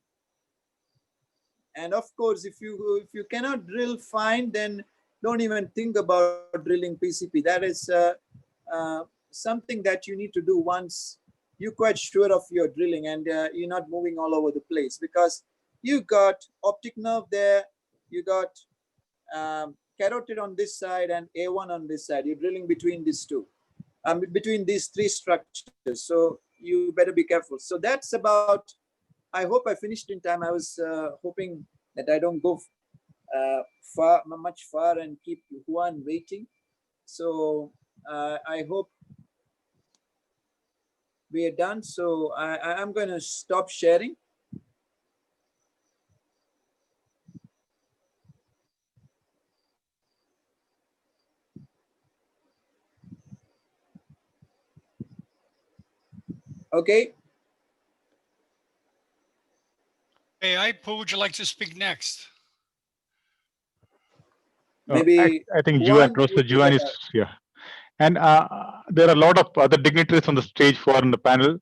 And of course, if you cannot drill fine, then don't even think about drilling PCP. That is something that you need to do once you're quite sure of your drilling and you're not moving all over the place, because you got optic nerve there, you got carotid on this side and A1 on this side. You're drilling between these two, between these 3 structures. So you better be careful. So that's about, I hope I finished in time. I was hoping that I don't go much far and keep Juan waiting. So I hope we are done. So I'm going to stop sharing. Okay. Hey, Aipu, would you like to speak next? Maybe I think Juan, Professor Juan is here. And there are a lot of other dignitaries on the stage for in the panel.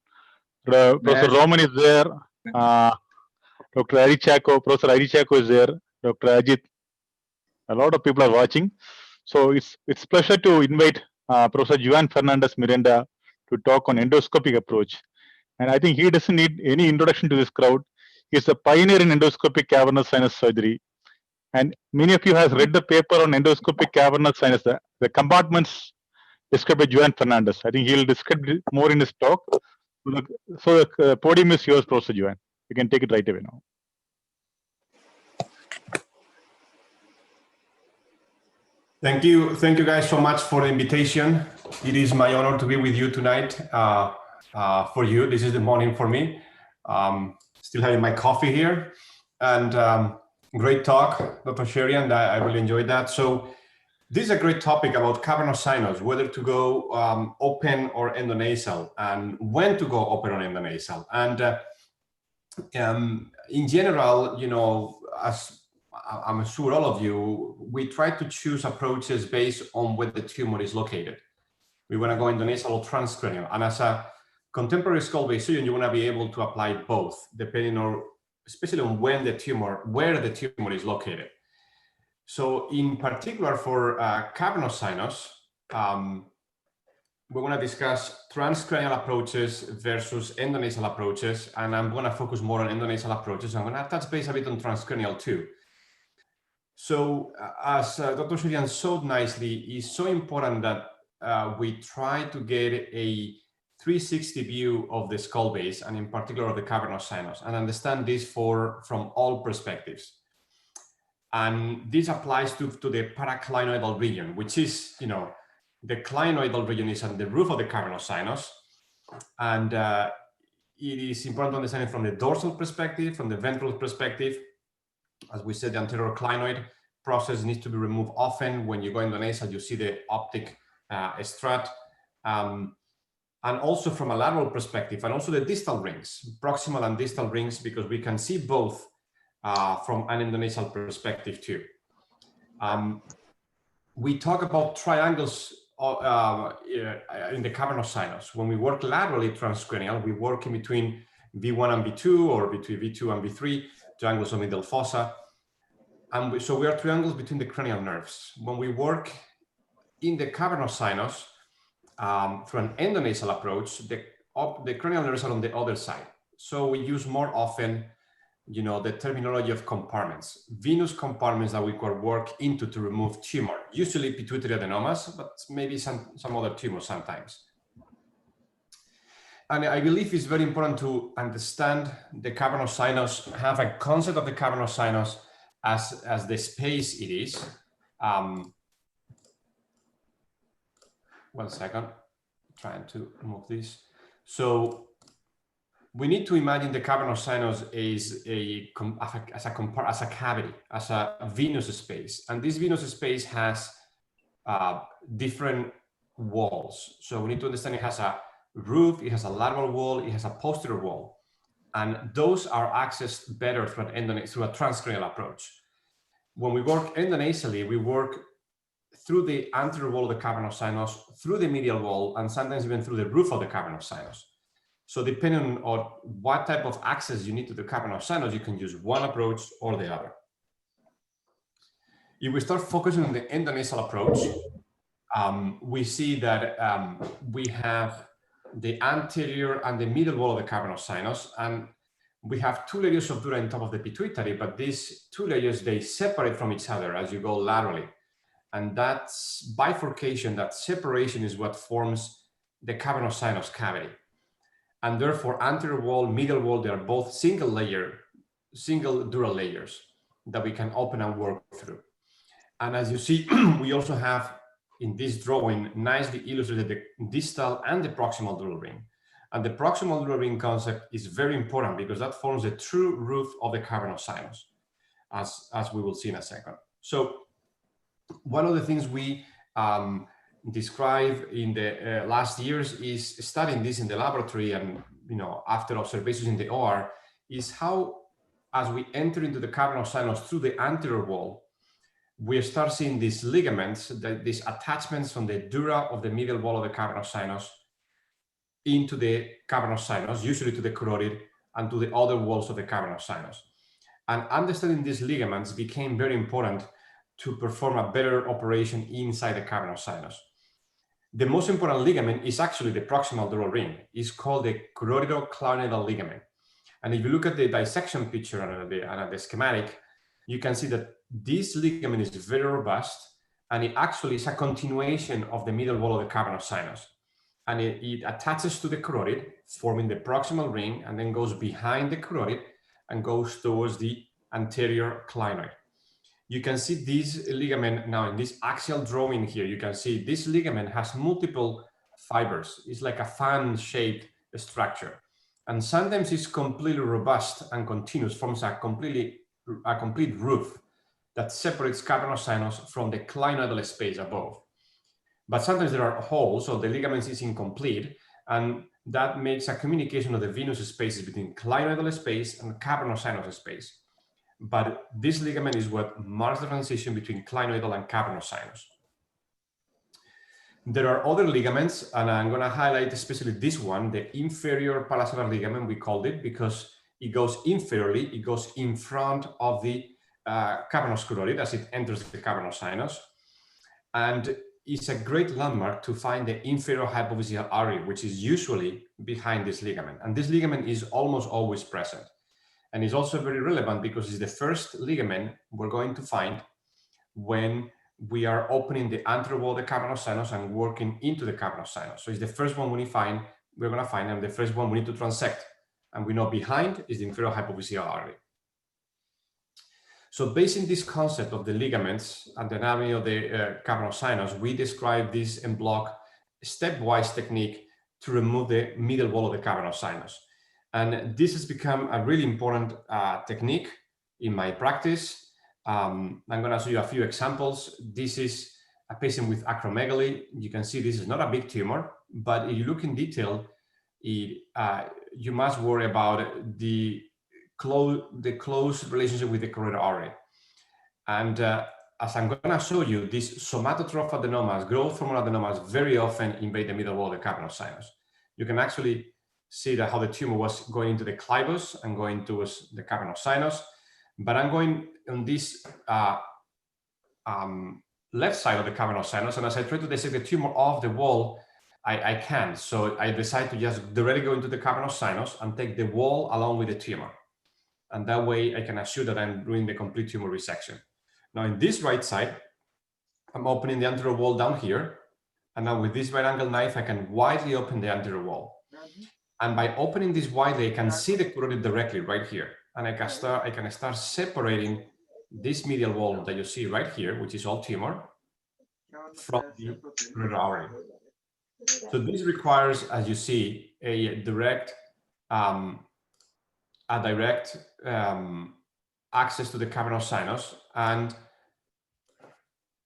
Professor Roman is there. Dr. Arichako, Professor Arichako is there. Dr. Ajit. A lot of people are watching. So it's a pleasure to invite Professor Juan Fernandez Miranda to talk on endoscopic approach. And I think he doesn't need any introduction to this crowd. He's a pioneer in endoscopic cavernous sinus surgery. And many of you have read the paper on endoscopic cavernous sinus, the compartments described by Juan Fernandez. I think he'll describe it more in his talk. So the podium is yours, Professor Juan. You can take it right away now. Thank you guys so much for the invitation. It is my honor to be with you tonight. For you, this is the morning for me. Still having my coffee here, and great talk, Dr. Sherian. I really enjoyed that. So this is a great topic about cavernous sinus, whether to go open or endonasal, and when to go open or endonasal. And in general, you know, as I'm sure all of you, we try to choose approaches based on where the tumor is located. We want to go endonasal or transcranial. And as a contemporary skull-based surgeon, you want to be able to apply both, depending on, especially on where the tumor is located. So in particular for cavernous sinus, we're going to discuss transcranial approaches versus endonasal approaches. And I'm going to focus more on endonasal approaches. I'm going to touch base a bit on transcranial too. So as Dr. Sherian showed nicely, it's so important that we try to get a 360 view of the skull base, and in particular of the cavernous sinus, and understand this from all perspectives. And this applies to the paraclinoidal region, which is, you know, the clinoidal region is on the roof of the cavernous sinus. And it is important to understand it from the dorsal perspective, from the ventral perspective. As we said, the anterior clinoid process needs to be removed often. When you go endonasal, you see the optic strut. And also from a lateral perspective, and also the distal rings, proximal and distal rings, because we can see both from an endonasal perspective too. We talk about triangles in the cavernous sinus. When we work laterally transcranial, we work in between V1 and V2, or between V2 and V3, triangles of middle fossa. And so we are triangles between the cranial nerves. When we work in the cavernous sinus, through an endonasal approach, the cranial nerves are on the other side. So we use more often, you know, the terminology of compartments, venous compartments that we could work into to remove tumor, usually pituitary adenomas, but maybe some other tumors sometimes. And I believe it's very important to understand the cavernous sinus, have a concept of the cavernous sinus as the space it is. One second, trying to move this. So we need to imagine the cavernous sinus as a cavity, as a venous space. And this venous space has different walls. So we need to understand it has a roof, it has a lateral wall, it has a posterior wall. And those are accessed better through a transcranial approach. When we work endonasally, we work through the anterior wall of the cavernous sinus, through the medial wall, and sometimes even through the roof of the cavernous sinus. So depending on what type of access you need to the cavernous sinus, you can use one approach or the other. If we start focusing on the endonasal approach, we see that we have the anterior and the middle wall of the cavernous sinus, and we have two layers of dura on top of the pituitary, but these two layers, they separate from each other as you go laterally. And that bifurcation, that separation is what forms the cavernous sinus cavity. And therefore, anterior wall, middle wall, they are both single dural layers that we can open and work through. And as you see, we also have in this drawing nicely illustrated the distal and the proximal dural ring. And the proximal dural ring concept is very important because that forms the true roof of the cavernous sinus, as we will see in a second. So one of the things we describe in the last years is studying this in the laboratory and, you know, after observations in the OR, is how, as we enter into the cavernous sinus through the anterior wall, we start seeing these ligaments, these attachments from the dura of the middle wall of the cavernous sinus into the cavernous sinus, usually to the carotid and to the other walls of the cavernous sinus. And understanding these ligaments became very important to perform a better operation inside the cavernous sinus. The most important ligament is actually the proximal dural ring. It's called the choroidoclinoidal ligament. And if you look at the dissection picture and the schematic, you can see that this ligament is very robust, and it actually is a continuation of the middle wall of the cavernous sinus. And it attaches to the carotid, forming the proximal ring, and then goes behind the carotid and goes towards the anterior clinoid. You can see this ligament now in this axial drawing here. You can see this ligament has multiple fibers. It's like a fan-shaped structure. And sometimes it's completely robust and continuous, forms a complete roof that separates cavernous sinus from the clinoidal space above. But sometimes there are holes, so the ligament is incomplete, and that makes a communication of the venous spaces between clinoidal space and cavernous sinus space. But this ligament is what marks the transition between clinoidal and cavernous sinus. There are other ligaments, and I'm going to highlight especially this one, the inferior palacetar ligament, we called it, because it goes inferiorly, it goes in front of the cavernous carotid as it enters the cavernous sinus. And it's a great landmark to find the inferior hypophyseal artery, which is usually behind this ligament. And this ligament is almost always present. And it's also very relevant because it's the first ligament we're going to find when we are opening the anterior wall of the cavernous sinus and working into the cavernous sinus. So it's the first one we're going to find, and the first one we need to transect. And we know behind is the inferior hypophyseal artery. So based on this concept of the ligaments and the anatomy of the cavernous sinus, we describe this en bloc stepwise technique to remove the middle wall of the cavernous sinus. And this has become a really important technique in my practice. I'm going to show you a few examples. This is a patient with acromegaly. You can see this is not a big tumor, but if you look in detail, you must worry about the close relationship with the carotid artery. And as I'm going to show you, these somatotroph adenomas, growth hormone adenomas, very often invade the middle wall of the cavernous sinus. You can actually see that how the tumor was going into the clivus and going towards the cavernous sinus. But I'm going on this left side of the cavernous sinus, and as I try to dissect the tumor off the wall, I can't. So I decide to just directly go into the cavernous sinus and take the wall along with the tumor. And that way I can assure that I'm doing the complete tumor resection. Now in this right side, I'm opening the anterior wall down here. And now with this right angle knife, I can widely open the anterior wall. And by opening this widely, I can see the carotid directly right here. And I can start separating this medial wall that you see right here, which is all tumor, from the carotid artery. So this requires, as you see, a direct access to the cavernous sinus and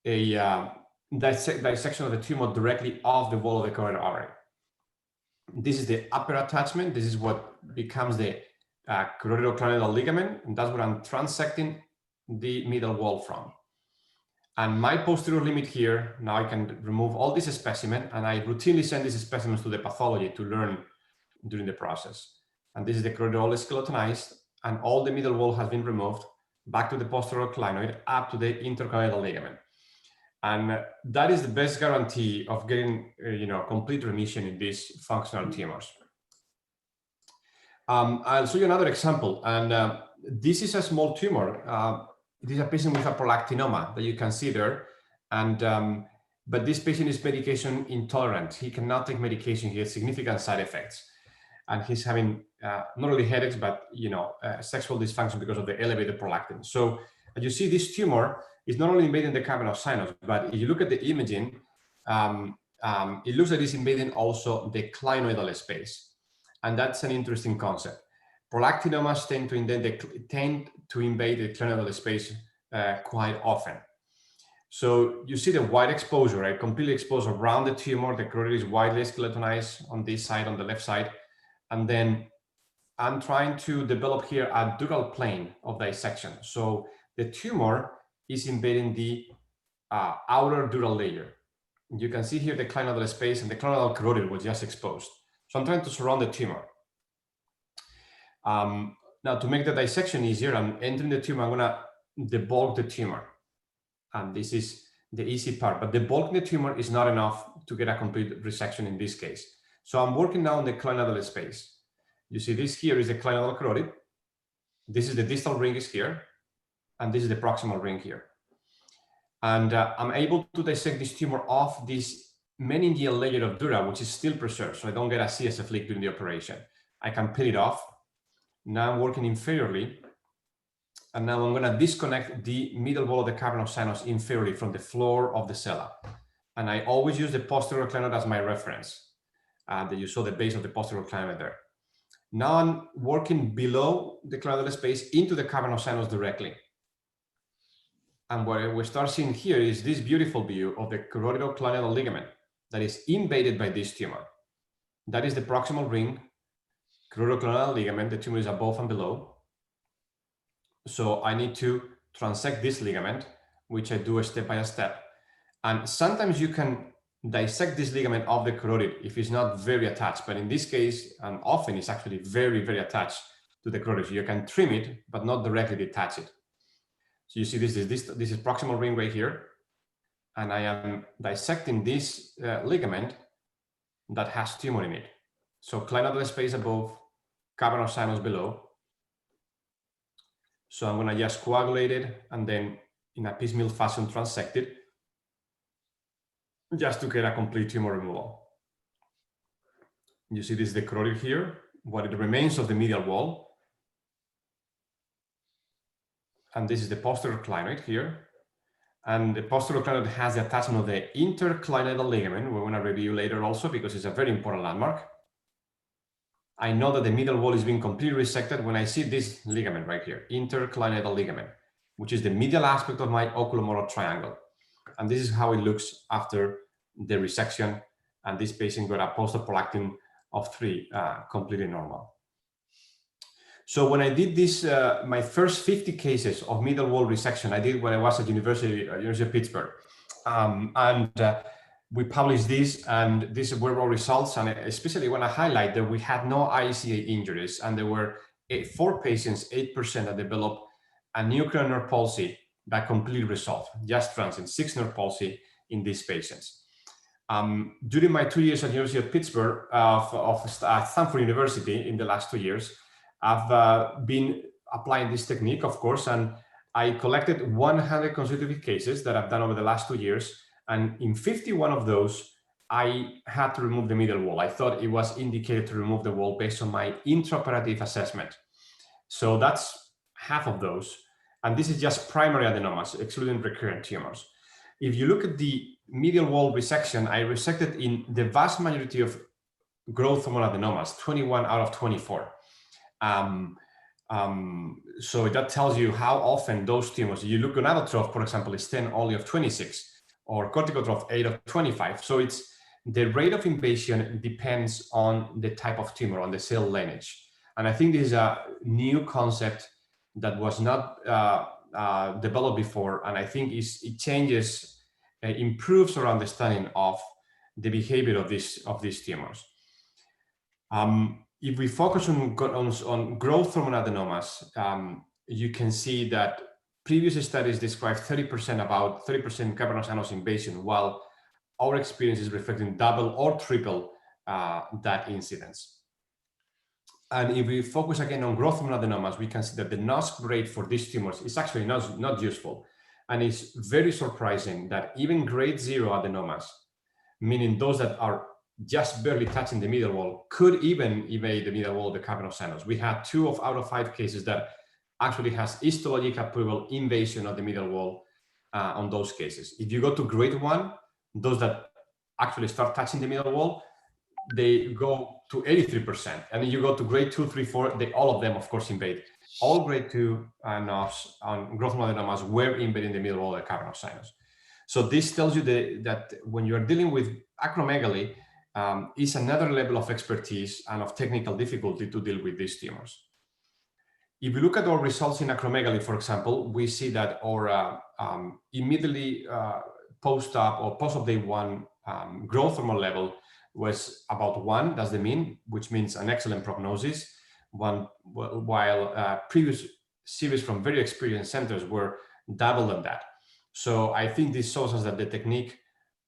a dissection of the tumor directly off the wall of the carotid artery. This is the upper attachment. This is what becomes the choroidoclinoidal ligament, and that's what I'm transecting the middle wall from. And my posterior limit here, now I can remove all this specimen, and I routinely send these specimens to the pathology to learn during the process. And this is the carotid all skeletonized, and all the middle wall has been removed back to the posterior clinoid up to the interclinoidal ligament. And that is the best guarantee of getting complete remission in these functional tumors. I'll show you another example, and this is a small tumor. It is a patient with a prolactinoma that you can see there, and but this patient is medication intolerant. He cannot take medication. He has significant side effects, and he's having not only headaches but sexual dysfunction because of the elevated prolactin. So as you see, this tumor is not only invading the cavernous sinus, but if you look at the imaging, it looks like it's invading also the clinoidal space, and that's an interesting concept. Prolactinomas tend to invade the clinoidal space quite often. So you see the wide exposure, right? Completely exposed around the tumor. The carotid is widely skeletonized on this side, on the left side. And then I'm trying to develop here a dural plane of dissection. So the tumor is invading the outer dural layer. You can see here the clinoidal space, and the clinoidal carotid was just exposed. So I'm trying to surround the tumor. Now, to make the dissection easier, I'm entering the tumor. I'm going to debulk the tumor. And this is the easy part, but the bulk in the tumor is not enough to get a complete resection in this case. So I'm working now on the clinodal space. You see this here is the clinodal carotid. This is the distal ring is here, and this is the proximal ring here. And I'm able to dissect this tumor off this meningeal layer of dura, which is still preserved, so I don't get a CSF leak during the operation. I can peel it off. Now I'm working inferiorly, and now I'm going to disconnect the middle wall of the cavernous sinus inferiorly from the floor of the cella. And I always use the posterior clinoid as my reference. That you saw the base of the posterior clinoid there. Now I'm working below the clinodal space into the cavernous sinus directly. And what we start seeing here is this beautiful view of the carotidoclinidal ligament that is invaded by this tumor. That is the proximal ring, carotidoclinidal ligament. The tumor is above and below. So I need to transect this ligament, which I do step by step. And sometimes you can dissect this ligament of the carotid if it's not very attached. But in this case, and often it's actually very, very attached to the carotid. So you can trim it, but not directly detach it. So you see this is proximal ring right here. And I am dissecting this ligament that has tumor in it. So clinodal space above, cavernous sinus below. So I'm going to just coagulate it and then in a piecemeal fashion transect it just to get a complete tumor removal. You see this is the carotid here, what it remains of the medial wall. And this is the posterior clinoid here. And the posterior clinoid has the attachment of the interclinoidal ligament. We're going to review later also because it's a very important landmark. I know that the middle wall is being completely resected when I see this ligament right here, interclinoidal ligament, which is the medial aspect of my oculomotor triangle. And this is how it looks after the resection. And this patient got a post-prolactin of 3, completely normal. So when I did this, my first 50 cases of middle wall resection, I did when I was at University of Pittsburgh. We published this, and these were all results. And especially when I highlight that we had no ICA injuries, and there were 4 patients, 8% that developed a new cranial nerve palsy that completely resolved, just transient, 6 nerve palsy in these patients. During my 2 years at University of Pittsburgh, of Stanford University in the last 2 years, I've been applying this technique, of course, and I collected 100 consecutive cases that I've done over the last 2 years. And in 51 of those, I had to remove the middle wall. I thought it was indicated to remove the wall based on my intraoperative assessment. So that's half of those. And this is just primary adenomas, excluding recurrent tumors. If you look at the medial wall resection, I resected in the vast majority of growth hormone adenomas, 21 out of 24. So that tells you how often those tumors, you look at gonadotroph, for example, is 10 only of 26, or corticotroph 8 of 25. So it's the rate of invasion depends on the type of tumor, on the cell lineage. And I think this is a new concept that was not developed before. And I think it changes, improves our understanding of the behavior of these tumors. If we focus on growth hormone adenomas, you can see that previous studies describe 30% cavernous sinus invasion, while our experience is reflecting double or triple that incidence. And if we focus again on growth hormone adenomas, we can see that the NOSC rate for these tumors is actually not useful. And it's very surprising that even grade 0 adenomas, meaning those that are just barely touching the middle wall, could even evade the middle wall of the cavernous sinus. We had 2 out of 5 cases that actually has histologic approval invasion of the middle wall on those cases. If you go to grade 1, those that actually start touching the middle wall, they go to 83%. And then you go to grade 2, 3, 4, all of them, of course, invade. All grade 2 NOS on growth hormone adenomas were invading the middle wall of the cavernous sinus. So this tells you that when you're dealing with acromegaly, is another level of expertise and of technical difficulty to deal with these tumors. If you look at our results in acromegaly, for example, we see that our immediately post-op or post-op day 1 growth hormone level was about 1, that's the mean, which means an excellent prognosis, while previous series from very experienced centers were double than that. So I think this shows us that the technique,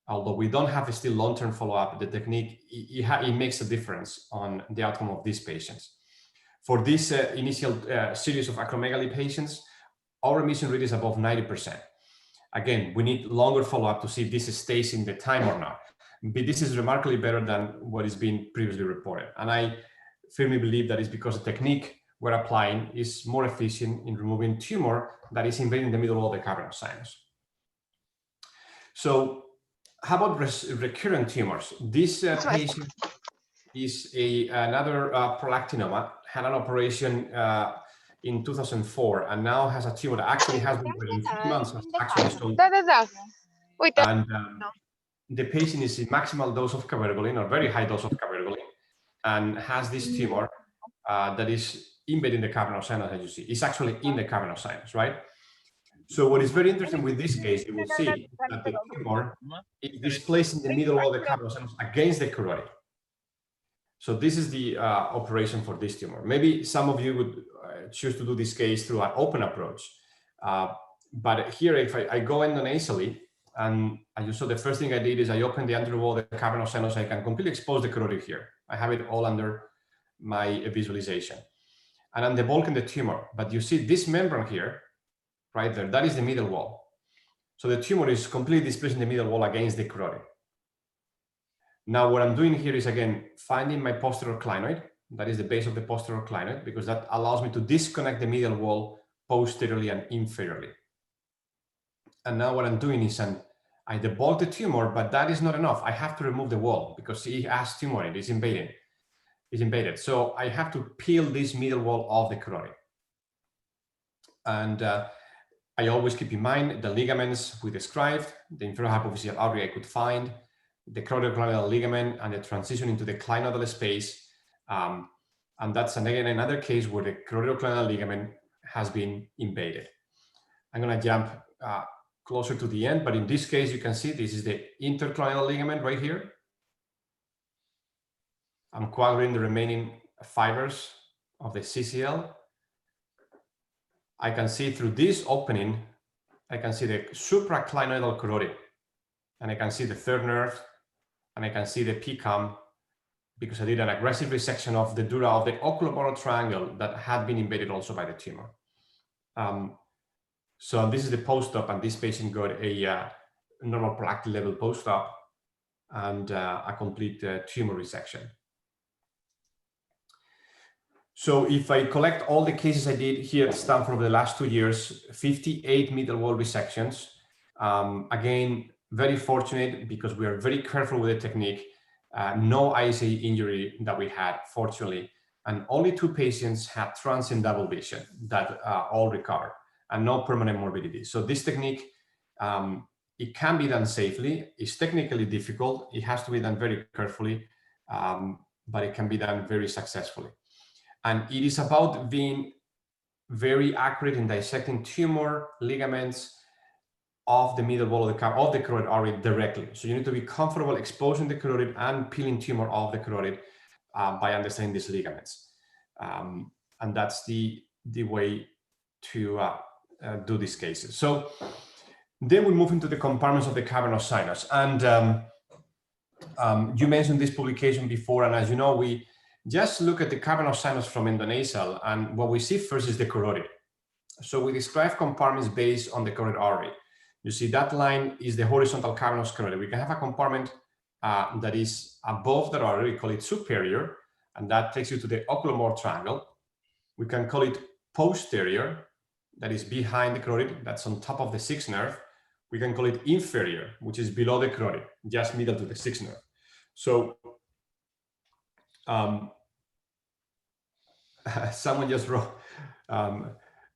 although we don't have still long-term follow-up, the technique, it makes a difference on the outcome of these patients. For this initial series of acromegaly patients, our remission rate is above 90%. Again, we need longer follow-up to see if this stays in the time or not. But this is remarkably better than what is being previously reported. And I firmly believe that is because the technique we're applying is more efficient in removing tumor that is invading the middle wall of the cavernous sinus. So how about recurrent tumors? This patient is another prolactinoma, had an operation in 2004, and now has a tumor that actually has been within 3 months has actually sold. And the patient is in maximal dose of cabergoline or very high dose of cabergoline and has this tumor that is embedded in the cavernous sinus, as you see. It's actually in the cavernous sinus, right? So what is very interesting with this case, you will see that the tumor is displaced in the middle of the cavernous sinus against the carotid. So this is the operation for this tumor. Maybe some of you would choose to do this case through an open approach. But here, if I go endonasally, and as you saw, the first thing I did is I opened the anterior wall of the cavernous sinus. I can completely expose the carotid here. I have it all under my visualization. And I'm debulking the tumor. But you see this membrane here, right there, that is the middle wall. So the tumor is completely displaced in the middle wall against the carotid. Now what I'm doing here is, again, finding my posterior clinoid. That is the base of the posterior clinoid, because that allows me to disconnect the middle wall posteriorly and inferiorly. And now what I'm doing is I debulk the tumor, but that is not enough. I have to remove the wall because it has tumor, it is invaded. So I have to peel this middle wall of the carotid. And I always keep in mind the ligaments we described, the inferior hypophyseal artery I could find, the carotid-clinoidal ligament, and the transition into the clinoidal space. And that's, again, another case where the carotid-clinoidal ligament has been invaded. I'm going to jump closer to the end, but in this case, you can see this is the interclinoidal ligament right here. I'm coagulating the remaining fibers of the CCL. I can see through this opening, I can see the supraclinoidal carotid, and I can see the third nerve, and I can see the PCAM because I did an aggressive resection of the dura of the oculomotor triangle that had been invaded also by the tumor. So this is the post-op, and this patient got a normal prolactin level post-op and a complete tumor resection. So if I collect all the cases I did here at Stanford over the last 2 years, 58 middle wall resections. Again, very fortunate because we are very careful with the technique. No ISA injury that we had, fortunately, and only 2 patients had transient double vision that all recovered, and no permanent morbidity. So this technique, it can be done safely. It's technically difficult. It has to be done very carefully, but it can be done very successfully. And it is about being very accurate in dissecting tumor ligaments of the middle wall of the carotid artery directly. So you need to be comfortable exposing the carotid and peeling tumor off the carotid by understanding these ligaments. And that's the way to do these cases. So then we move into the compartments of the cavernous sinus. And you mentioned this publication before, and as you know, we just look at the cavernous sinus from endonasal, and what we see first is the carotid. So we describe compartments based on the carotid artery. You see that line is the horizontal cavernous carotid. We can have a compartment that is above the artery, we call it superior, and that takes you to the oculomotor triangle. We can call it posterior, that is behind the carotid, that's on top of the 6th nerve. We can call it inferior, which is below the carotid, just middle to the 6th nerve. So someone just wrote,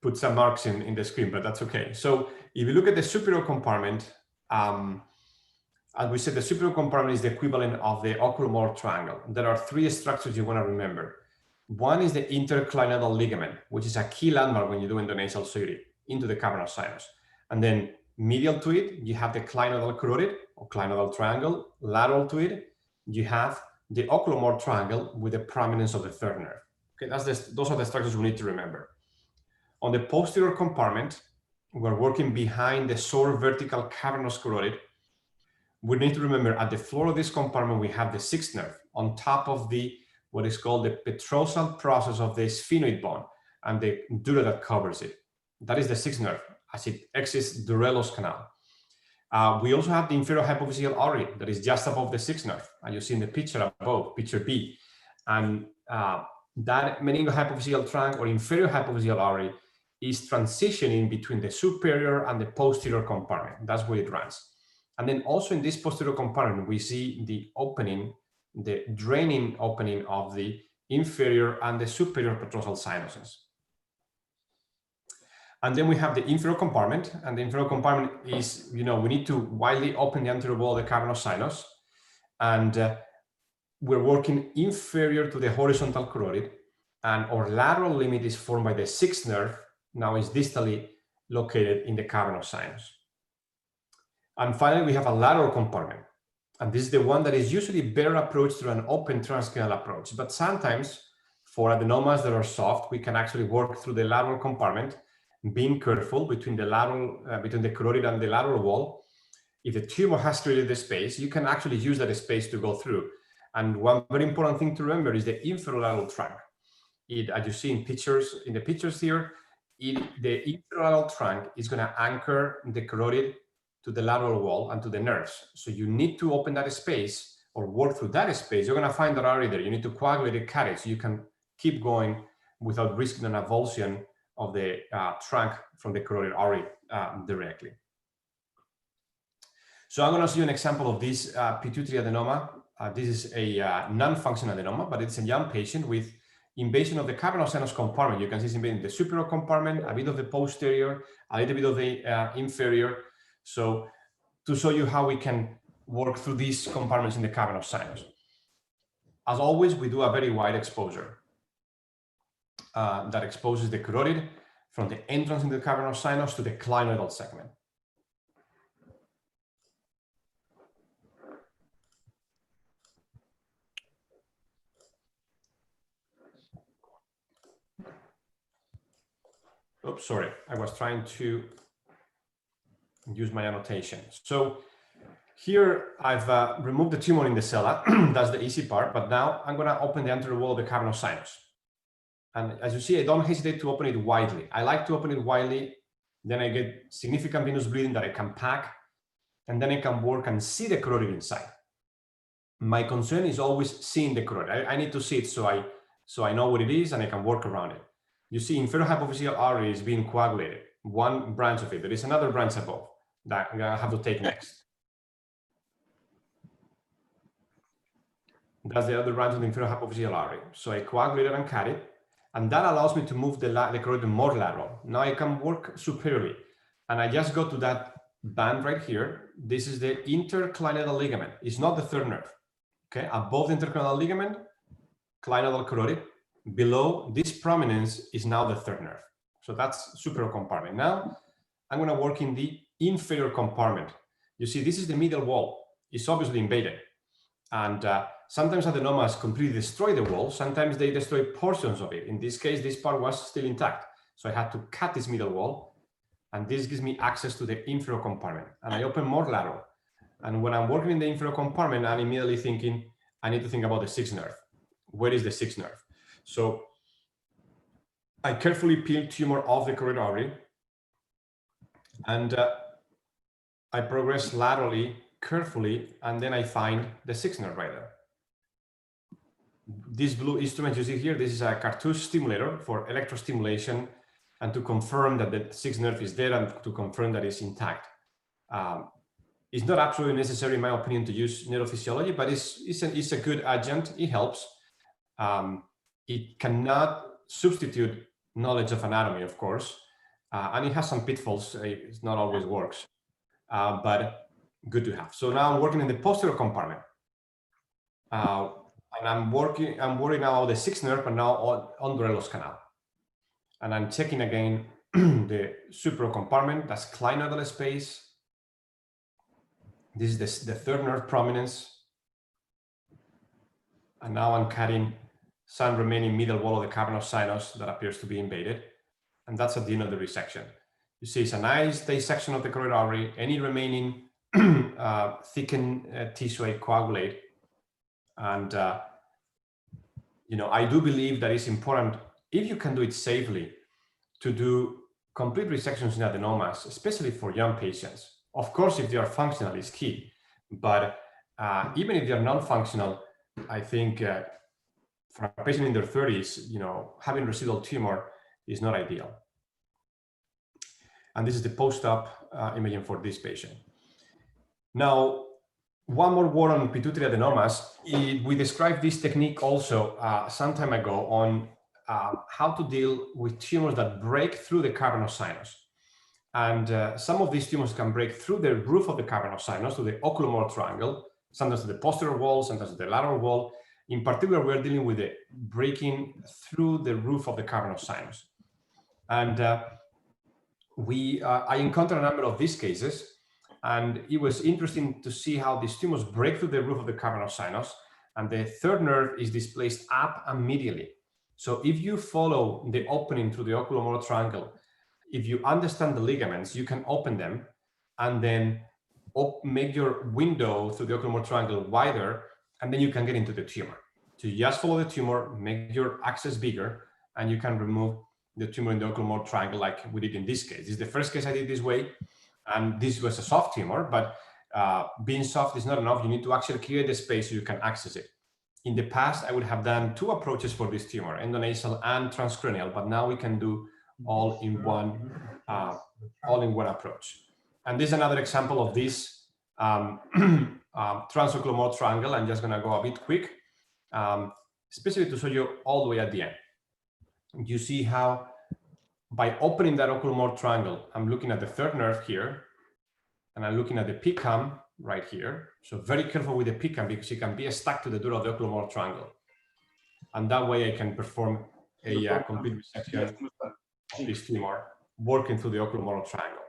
put some marks in the screen, but that's okay. So if you look at the superior compartment, as we said, the superior compartment is the equivalent of the oculomotor triangle. There are 3 structures you want to remember. One is the interclinoidal ligament, which is a key landmark when you do endonasal surgery into the cavernous sinus. And then medial to it, you have the clinoidal carotid or clinoidal triangle. Lateral to it, you have the oculomotor triangle with the prominence of the 3rd nerve. Okay, those are the structures we need to remember. On the posterior compartment, we're working behind the short vertical cavernous carotid. We need to remember at the floor of this compartment, we have the sixth nerve on top of the what is called the petrosal process of the sphenoid bone and the dura that covers it. That is the sixth nerve as it exits the Dorello's canal. We also have the inferior hypophyseal artery that is just above the sixth nerve, and you see in the picture above, picture B. And that meningohypophyseal trunk or inferior hypophyseal artery is transitioning between the superior and the posterior compartment. That's where it runs. And then also in this posterior compartment, we see the opening, the draining opening of the inferior and the superior petrosal sinuses. And then we have the inferior compartment, and the inferior compartment is, we need to widely open the anterior wall of the cavernous sinus, and we're working inferior to the horizontal carotid, and our lateral limit is formed by the sixth nerve, now is distally located in the cavernous sinus. And finally, we have a lateral compartment, and this is the one that is usually better approached through an open transcranial approach, but sometimes for adenomas that are soft, we can actually work through the lateral compartment, being careful between the lateral, between the carotid and the lateral wall. If the tumor has created the space, you can actually use that space to go through. And one very important thing to remember is the inferolateral trunk. As you see in the pictures here, the inferolateral trunk is going to anchor the carotid to the lateral wall and to the nerves. So you need to open that space or work through that space. You're going to find that artery there. You need to coagulate it, cut it, so you can keep going without risking an avulsion of the trunk from the carotid artery directly. So I'm going to show you an example of this pituitary adenoma. This is a non-functional adenoma, but it's a young patient with invasion of the cavernous sinus compartment. You can see it's invading the superior compartment, a bit of the posterior, a little bit of the inferior. So to show you how we can work through these compartments in the cavernous sinus. As always, we do a very wide exposure that exposes the carotid from the entrance into the cavernous sinus to the clinoidal segment. Oops, sorry, I was trying to use my annotation. So here I've removed the tumor in the sella. That's the easy part, but now I'm going to open the anterior wall of the cavernous sinus. And as you see, I don't hesitate to open it widely. I like to open it widely, then I get significant venous bleeding that I can pack, and then I can work and see the carotid inside. My concern is always seeing the carotid. I need to see it so I know what it is and I can work around it. You see, inferior hypophyseal artery is being coagulated, one branch of it. There is another branch above that I'm going to have to take next. That's the other branch of the inferior hypophyseal artery. So I coagulated and cut it, and that allows me to move the carotid more lateral. Now I can work superiorly, and I just go to that band right here. This is the interclinoidal ligament. It's not the third nerve. Okay, above the interclinoidal ligament, clinoidal carotid. Below this prominence is now the third nerve. So that's superior compartment. Now I'm going to work in the inferior compartment. You see, this is the middle wall. It's obviously invaded. And sometimes adenomas completely destroy the wall. Sometimes they destroy portions of it. In this case, this part was still intact. So I had to cut this middle wall. And this gives me access to the inferior compartment. And I open more lateral. And when I'm working in the inferior compartment, I'm immediately thinking, I need to think about the sixth nerve. Where is the sixth nerve? So I carefully peel tumor off the carotid artery, and I progress laterally, carefully, and then I find the sixth nerve right there. This blue instrument you see here, this is a cartouche stimulator for electrostimulation and to confirm that the sixth nerve is there and to confirm that it's intact. It's not absolutely necessary, in my opinion, to use neurophysiology, but it's a good adjunct. It helps. It cannot substitute knowledge of anatomy, of course, and it has some pitfalls. It not always works, but good to have. So now I'm working in the posterior compartment, and I'm worried now on the sixth nerve, but now on Dorello's canal, and I'm checking again the superior compartment. That's clinoidal space. This is the third nerve prominence, and now I'm cutting some remaining middle wall of the cavernous sinus that appears to be invaded. And that's at the end of the resection. You see it's a nice dissection of the carotid artery. Any remaining thickened tissue I coagulate. And, you know, I do believe that it's important, if you can do it safely, to do complete resections in adenomas, especially for young patients. Of course, if they are functional, is key. But even if they are non-functional, I think for a patient in their 30s, you know, having residual tumor is not ideal. And this is the post-op imaging for this patient. Now, one more word on pituitary adenomas. We described this technique also some time ago on how to deal with tumors that break through the cavernous sinus. And some of these tumors can break through the roof of the cavernous sinus to the oculomotor triangle, sometimes to the posterior wall, sometimes to the lateral wall. In particular, we're dealing with the breaking through the roof of the cavernous sinus. And I encountered a number of these cases, and it was interesting to see how these tumors break through the roof of the cavernous sinus, and the third nerve is displaced up and medially. So if you follow the opening through the oculomotor triangle, if you understand the ligaments, you can open them and then make your window through the oculomotor triangle wider, and then you can get into the tumor. So you just follow the tumor, make your access bigger, and you can remove the tumor in the oculomotor triangle like we did in this case. This is the first case I did this way, and this was a soft tumor, but being soft is not enough. You need to actually create the space so you can access it. In the past, I would have done two approaches for this tumor, endonasal and transcranial, but now we can do all in one approach. And this is another example of this transoculomotor triangle. I'm just gonna go a bit quick, especially to show you all the way at the end. You see how by opening that oculomotor triangle, I'm looking at the third nerve here, and I'm looking at the PCAM right here. So very careful with the PCAM because it can be stuck to the dura of the oculomotor triangle. And that way I can perform a complete resection of this tumor working through the oculomotor triangle.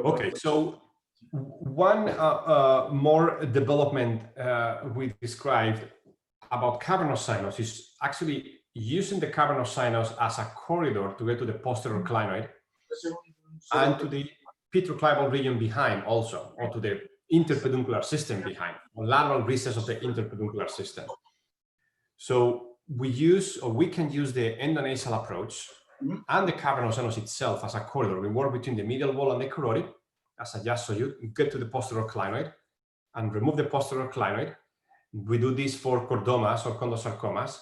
Okay, so one more development we described about cavernous sinus is actually using the cavernous sinus as a corridor to get to the posterior clinoid and to the petroclival region behind also, or to the interpeduncular system behind, or lateral recess of the interpeduncular system. So we can use the endonasal approach and the cavernous sinus itself as a corridor. We work between the medial wall and the carotid, as I just showed you, get to the posterior clinoid and remove the posterior clinoid. We do this for chordomas or chondrosarcomas.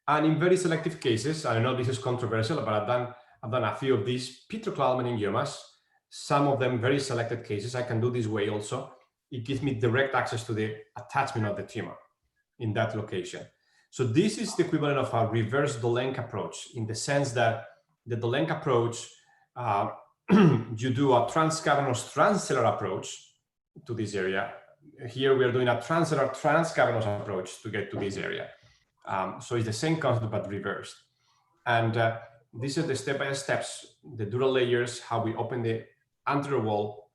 And in very selective cases, I know this is controversial, but I've done a few of these petroclival meningiomas, some of them very selected cases. I can do this way also. It gives me direct access to the attachment of the tumor in that location. So this is the equivalent of a reverse Dolenc approach, in the sense that the Dolenc approach, you do a transcavernous transcellular approach to this area. Here we are doing a transcellular transcavernous approach to get to this area. So it's the same concept but reversed. And these are the step-by-steps, the dural layers, how we open the anterior wall,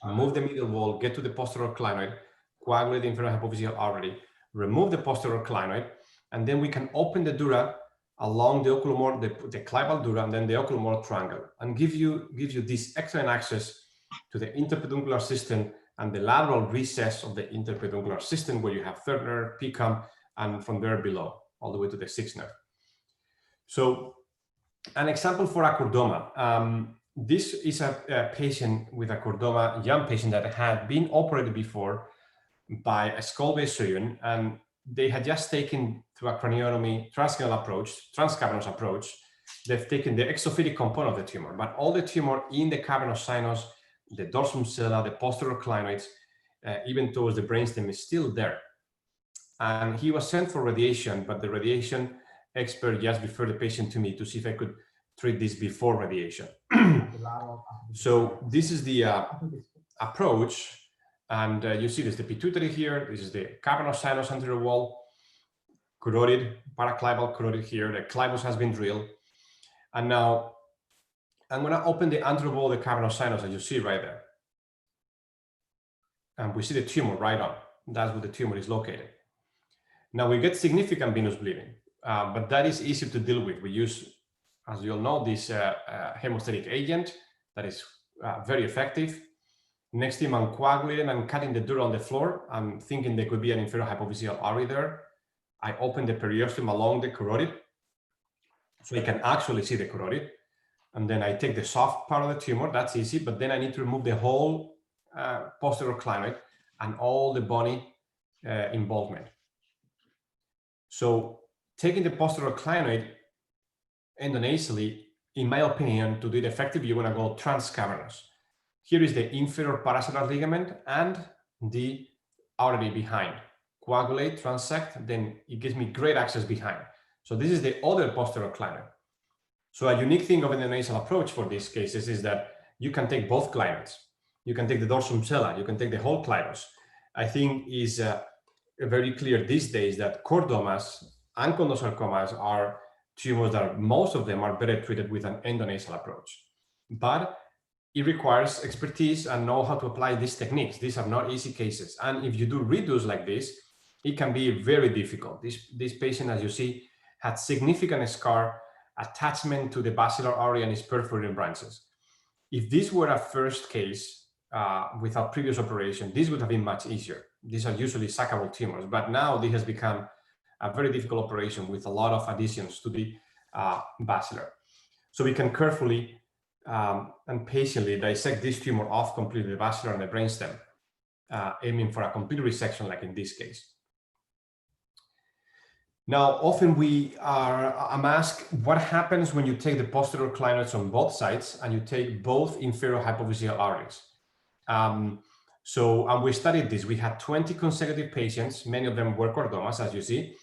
move the medial wall, get to the posterior clinoid, coagulate the inferior hypophyseal artery, remove the posterior clinoid, and then we can open the dura along the oculomotor, the clival dura, and then the oculomotor triangle, and gives you this excellent access to the interpeduncular system and the lateral recess of the interpeduncular system, where you have third nerve, PCAM, and from there below, all the way to the sixth nerve. So an example for a chordoma. This is a patient with a chordoma, young patient that had been operated before by a skull-based surgeon, and they had just taken, through a craniotomy, transcranial approach, transcavernous approach, they've taken the exophytic component of the tumor, but all the tumor in the cavernous sinus, the dorsum sella, the posterior clinoids, even towards the brainstem is still there. And he was sent for radiation, but the radiation expert just referred the patient to me to see if I could treat this before radiation. So this is the approach, and you see there's the pituitary here, this is the cavernous sinus anterior wall, carotid, paraclival carotid here, the clivus has been drilled. And now I'm gonna open the anterior wall of the cavernous sinus, as you see right there. And we see the tumor right on. That's where the tumor is located. Now we get significant venous bleeding. but that is easy to deal with. We use, as you all know, this hemostatic agent that is very effective. Next thing, I'm coagulating and cutting the dirt on the floor. I'm thinking there could be an inferior hypophyseal artery there. I open the periosteum along the carotid, so you can actually see the carotid. And then I take the soft part of the tumor, that's easy, but then I need to remove the whole posterior clinoid and all the bony involvement. So taking the posterior clinoid endonasally, in my opinion, to do it effectively, you're gonna go transcavernous. Here is the inferior paracetalar ligament and the artery behind. Coagulate, transect, then it gives me great access behind. So this is the other posterior clinoid. So a unique thing of an endonasal approach for these cases is that you can take both clinoids. You can take the dorsum sella, you can take the whole clinos. I think is very clear these days that chordomas and chondrosarcomas are tumors that most of them are better treated with an endonasal approach. But it requires expertise and know how to apply these techniques. These are not easy cases. And if you do redos like this, it can be very difficult. This patient, as you see, had significant scar attachment to the basilar artery and its perforating branches. If this were a first case without previous operation, this would have been much easier. These are usually sackable tumors, but now this has become a very difficult operation with a lot of additions to the basilar. So we can carefully and patiently dissect this tumor off completely, the basilar and the brainstem, aiming for a complete resection like in this case. Now, often I'm asked what happens when you take the posterior clinoids on both sides and you take both inferior hypophyseal arteries. And we studied this. We had 20 consecutive patients, many of them were chordomas, as you see,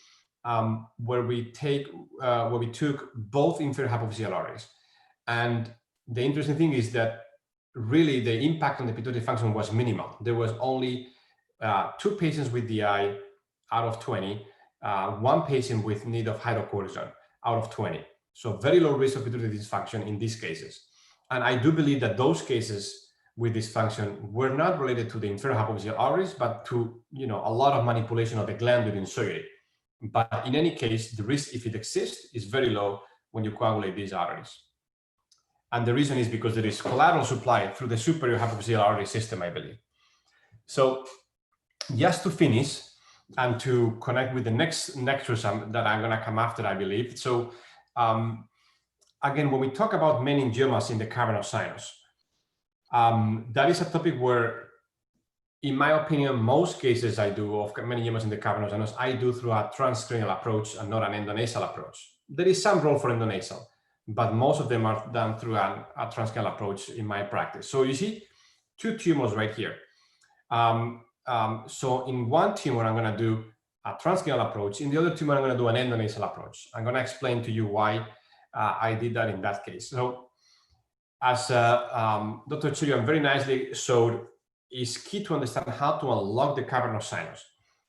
where we took both inferior hypophyseal arteries. And the interesting thing is that really the impact on the pituitary function was minimal. There was only 2 patients with DI out of 20, 1 patient with need of hydrocortisone out of 20. So very low risk of pituitary dysfunction in these cases. And I do believe that those cases with dysfunction were not related to the inferior hypophyseal arteries, but to a lot of manipulation of the gland during surgery. But in any case, the risk, if it exists, is very low when you coagulate these arteries. And the reason is because there is collateral supply through the superior hypophyseal artery system, I believe. So just to finish and to connect with the next lectures that I'm going to come after, I believe. So again, when we talk about meningiomas in the cavernous sinus, that is a topic where, in my opinion, most cases I do of meningiomas in the cavernous sinus, I do through a transcranial approach and not an endonasal approach. There is some role for endonasal, but most of them are done through a transcranial approach in my practice. So you see 2 tumors right here. So in one tumor, I'm going to do a transcranial approach. In the other tumor, I'm going to do an endonasal approach. I'm going to explain to you why I did that in that case. So as Dr. Chilian very nicely showed, it's key to understand how to unlock the cavernous sinus,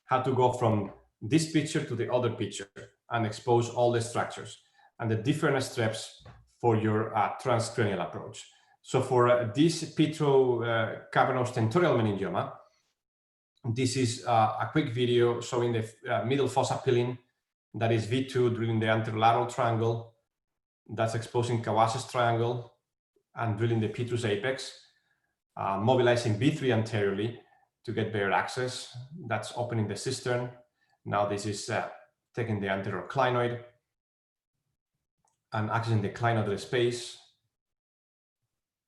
how to go from this picture to the other picture and expose all the structures and the different steps for your transcranial approach. So for this petrocavernous tentorial meningioma, this is a quick video showing the middle fossa pilling, that is V2 drilling the anterolateral triangle, that's exposing Kawashi's triangle and drilling the petrous apex, mobilizing B3 anteriorly to get better access. That's opening the cistern. Now this is taking the anterior clinoid and accessing the clinoidal space.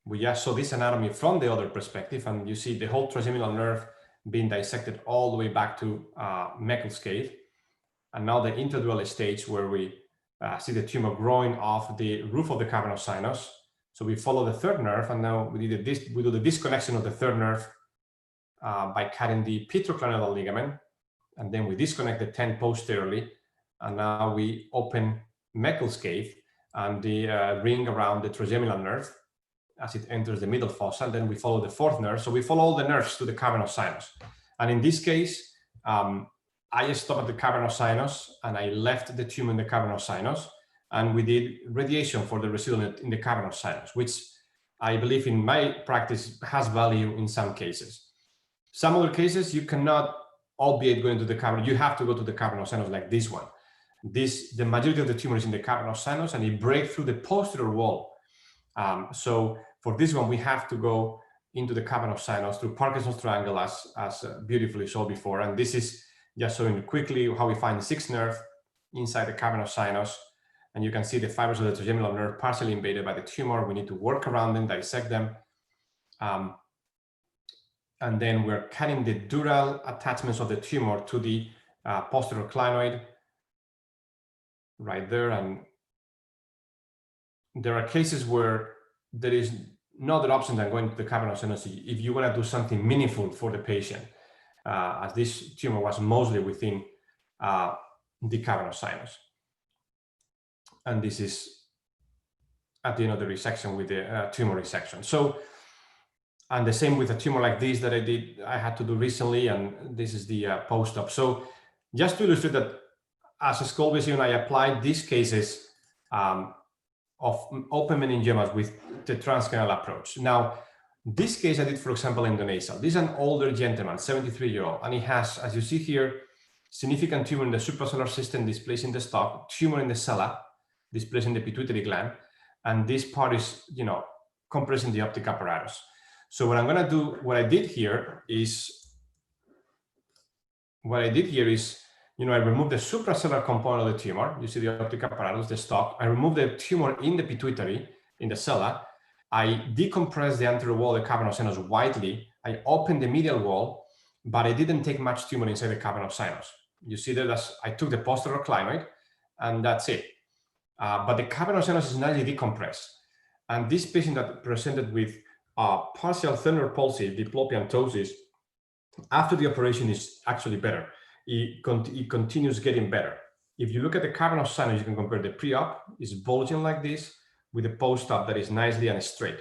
We just saw this anatomy from the other perspective, and you see the whole trigeminal nerve being dissected all the way back to Meckel's cave. And now the interdural stage where we see the tumor growing off the roof of the cavernous sinus. So we follow the third nerve, and now we do the disconnection of the third nerve by cutting the petroclinoidal ligament, and then we disconnect the 10 posteriorly, and now we open Meckel's cave and the ring around the trigeminal nerve as it enters the middle fossa, and then we follow the fourth nerve. So we follow all the nerves to the cavernous sinus. And in this case, I stopped at the cavernous sinus and I left the tumor in the cavernous sinus, and we did radiation for the residual in the cavernous sinus, which I believe in my practice has value in some cases. Some other cases, you cannot obviate going to the cavernous. You have to go to the cavernous sinus like this one. the majority of the tumor is in the cavernous sinus, and it breaks through the posterior wall. So for this one, we have to go into the cavernous sinus through Parkinson's triangle, as beautifully shown before. And this is just showing you quickly how we find the sixth nerve inside the cavernous sinus. And you can see the fibers of the trigeminal nerve partially invaded by the tumor. We need to work around them, dissect them. And then we're cutting the dural attachments of the tumor to the posterior clinoid right there. And there are cases where there is no other option than going to the cavernous sinus if you want to do something meaningful for the patient, as this tumor was mostly within the cavernous sinus. And this is at the end of the resection with the tumor resection. So, and the same with a tumor like this that I had to do recently, and this is the post-op. So just to illustrate that as a skull vision, I applied these cases of open meningiomas with the transcranial approach. Now, this case I did, for example, endonasal. This is an older gentleman, 73-year-old, and he has, as you see here, significant tumor in the suprasellar system displacing the stalk, tumor in the sella, displacing the pituitary gland, and this part is, compressing the optic apparatus. So what I'm going to do, what I did here is, I removed the suprasellar component of the tumor. You see the optic apparatus, the stalk. I removed the tumor in the pituitary, in the sella. I decompressed the anterior wall of the cavernous sinus widely. I opened the medial wall, but I didn't take much tumor inside the cavernous sinus. You see that I took the posterior clinoid, and that's it. But the cavernous sinus is nicely decompressed. And this patient that presented with partial thenar palsy, diplopia ptosis, after the operation is actually better. It continues getting better. If you look at the cavernous sinus, you can compare the pre-op is bulging like this with the post-op that is nicely and straight.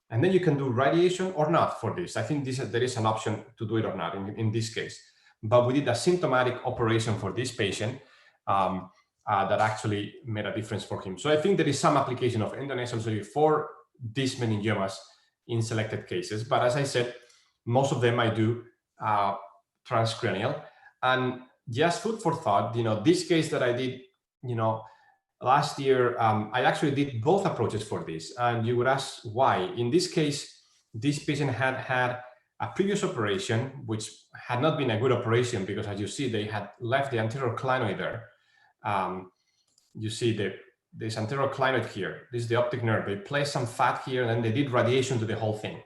And then you can do radiation or not for this. I think there is an option to do it or not in this case. But we did a symptomatic operation for this patient that actually made a difference for him. So I think there is some application of endonasal surgery for these meningiomas in selected cases. But as I said, most of them I do transcranial. And just food for thought, this case that I did, last year, I actually did both approaches for this. And you would ask why. In this case, this patient had a previous operation, which had not been a good operation because, as you see, they had left the anterior clinoid there. You see this anterior clinoid here. This is the optic nerve. They placed some fat here, and then they did radiation to the whole thing.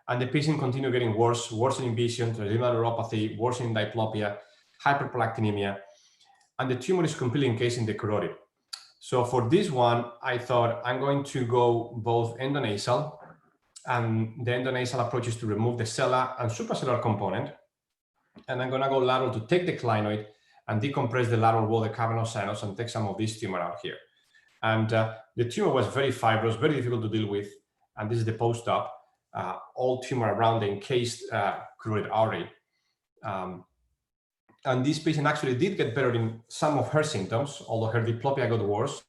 And the patient continued getting worse, worsening vision, trigeminal neuropathy, worsening diplopia, hyperprolactinemia, and the tumor is completely encased in the carotid. So for this one, I thought I'm going to go both endonasal, and the endonasal approach is to remove the sella and suprasellar component, and I'm going to go lateral to take the clinoid and decompress the lateral wall of the cavernous sinus and take some of this tumor out here. And the tumor was very fibrous, very difficult to deal with, and this is the post-op. All tumor around the encased carotid artery. And this patient actually did get better in some of her symptoms, although her diplopia got worse,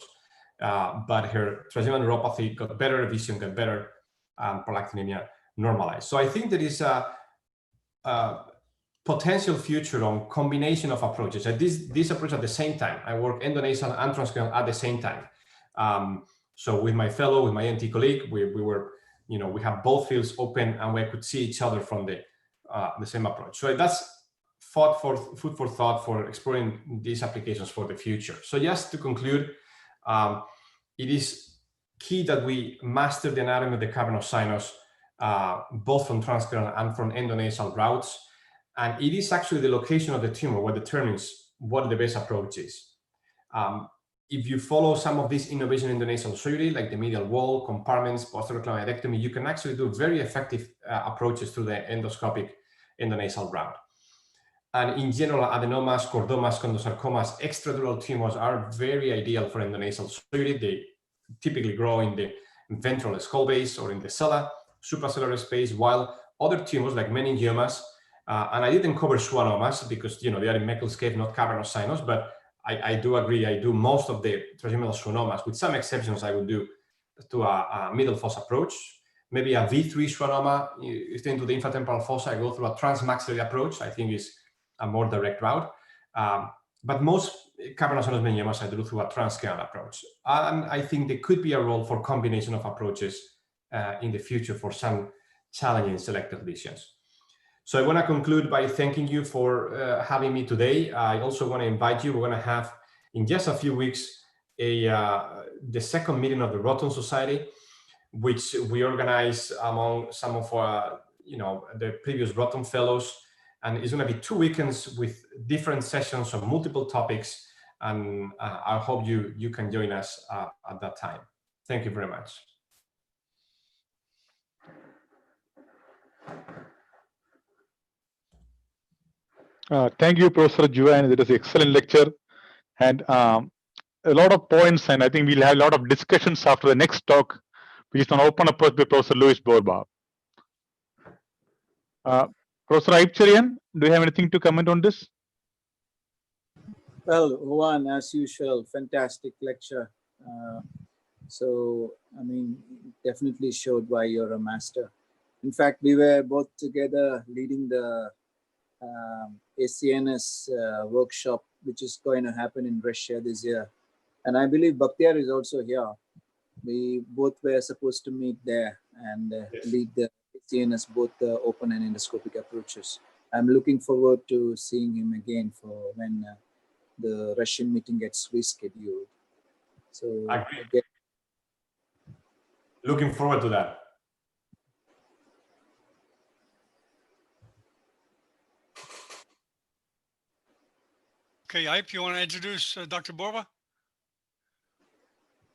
but her trigeminal neuropathy got better, vision got better, prolactinemia normalized. So I think there is a potential future on combination of approaches. This approach at the same time, I work endonasal and transcranial at the same time. So with my fellow, with my NT colleague, we were, we have both fields open and we could see each other from the same approach. So that's food for thought for exploring these applications for the future. So just to conclude, it is key that we master the anatomy of the cavernous sinus, both from transcranial and from endonasal routes. And it is actually the location of the tumor what determines what the best approach is. If you follow some of this innovation in endonasal surgery, like the medial wall, compartments, posterior clinoidectomy, you can actually do very effective approaches through the endoscopic endonasal route. And in general, adenomas, chordomas, chondrosarcomas, extradural tumors are very ideal for endonasal surgery. They typically grow in the ventral skull base or in the sella, suprasellar space, while other tumors like meningiomas, and I didn't cover schwannomas because they are in Meckel's cave, not cavernous sinus, but I do agree, I do most of the trigeminal schwannomas. With some exceptions, I would do to a middle fossa approach. Maybe a V3 schwannoma, into the infratemporal fossa, I go through a transmaxillary approach, I think is a more direct route. But most cavernous sinus mengiomas I do through a transcranial approach. And I think there could be a role for combination of approaches in the future for some challenging selected lesions. So I want to conclude by thanking you for having me today. I also want to invite you. We're going to have in just a few weeks the second meeting of the Roton Society, which we organize among some of our, the previous Roton fellows. And it's going to be 2 weekends with different sessions on multiple topics. And I hope you can join us at that time. Thank you very much. Thank you, Professor Juan. It was an excellent lecture and a lot of points. And I think we'll have a lot of discussions after the next talk, which is on open approach by Professor Luis Borba. Professor Aipcharian, do you have anything to comment on this? Well, Juan, as usual, fantastic lecture. So, I mean, definitely showed why you're a master. In fact, we were both together leading the ACNS workshop, which is going to happen in Russia this year. And I believe Bakhtiar is also here. We both were supposed to meet there and lead the ACNS, both the open and endoscopic approaches. I'm looking forward to seeing him again for when the Russian meeting gets rescheduled. So again, looking forward to that. Okay, Ipe, you want to introduce Dr. Borba?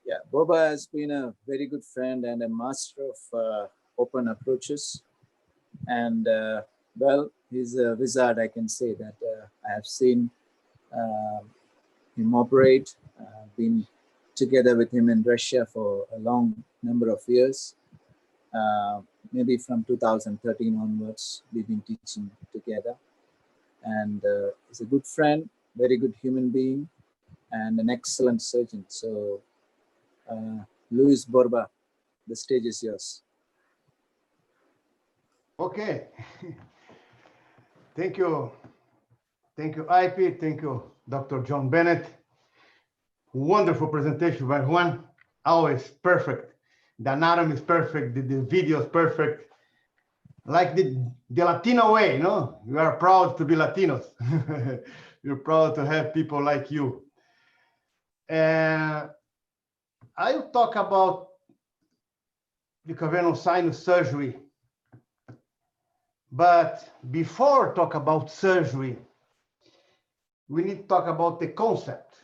Yeah, Borba has been a very good friend and a master of open approaches. And well, he's a wizard, I can say that. I have seen him operate, been together with him in Russia for a long number of years. Maybe from 2013 onwards, we've been teaching together. And he's a good friend, very good human being, and an excellent surgeon. So, Luis Borba, the stage is yours. Okay. Thank you. Thank you, Ipe. Thank you, Dr. John Bennett. Wonderful presentation by Juan. Always perfect. The anatomy is perfect. The video is perfect. Like the Latino way, you know? We are proud to be Latinos. We're proud to have people like you. I'll talk about the cavernous sinus surgery. But before talk about surgery, we need to talk about the concept.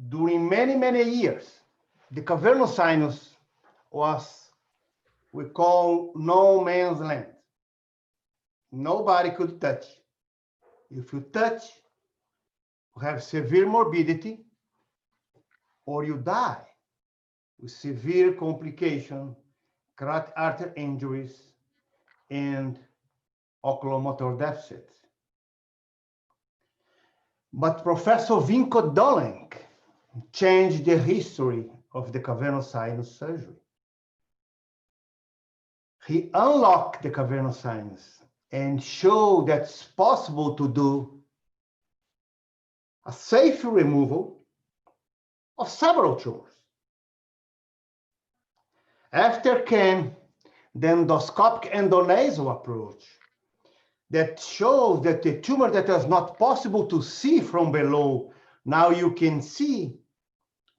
During many, many years, the cavernous sinus was, we call, no man's land. Nobody could touch. If you touch, you have severe morbidity or you die with severe complication, carotid artery injuries, and oculomotor deficit. But Professor Vinko Dolenk changed the history of the cavernous sinus surgery. He unlocked the cavernous sinus and showed that it's possible to do a safe removal of several tumors. After came the endoscopic endonasal approach that shows that the tumor that was not possible to see from below, now you can see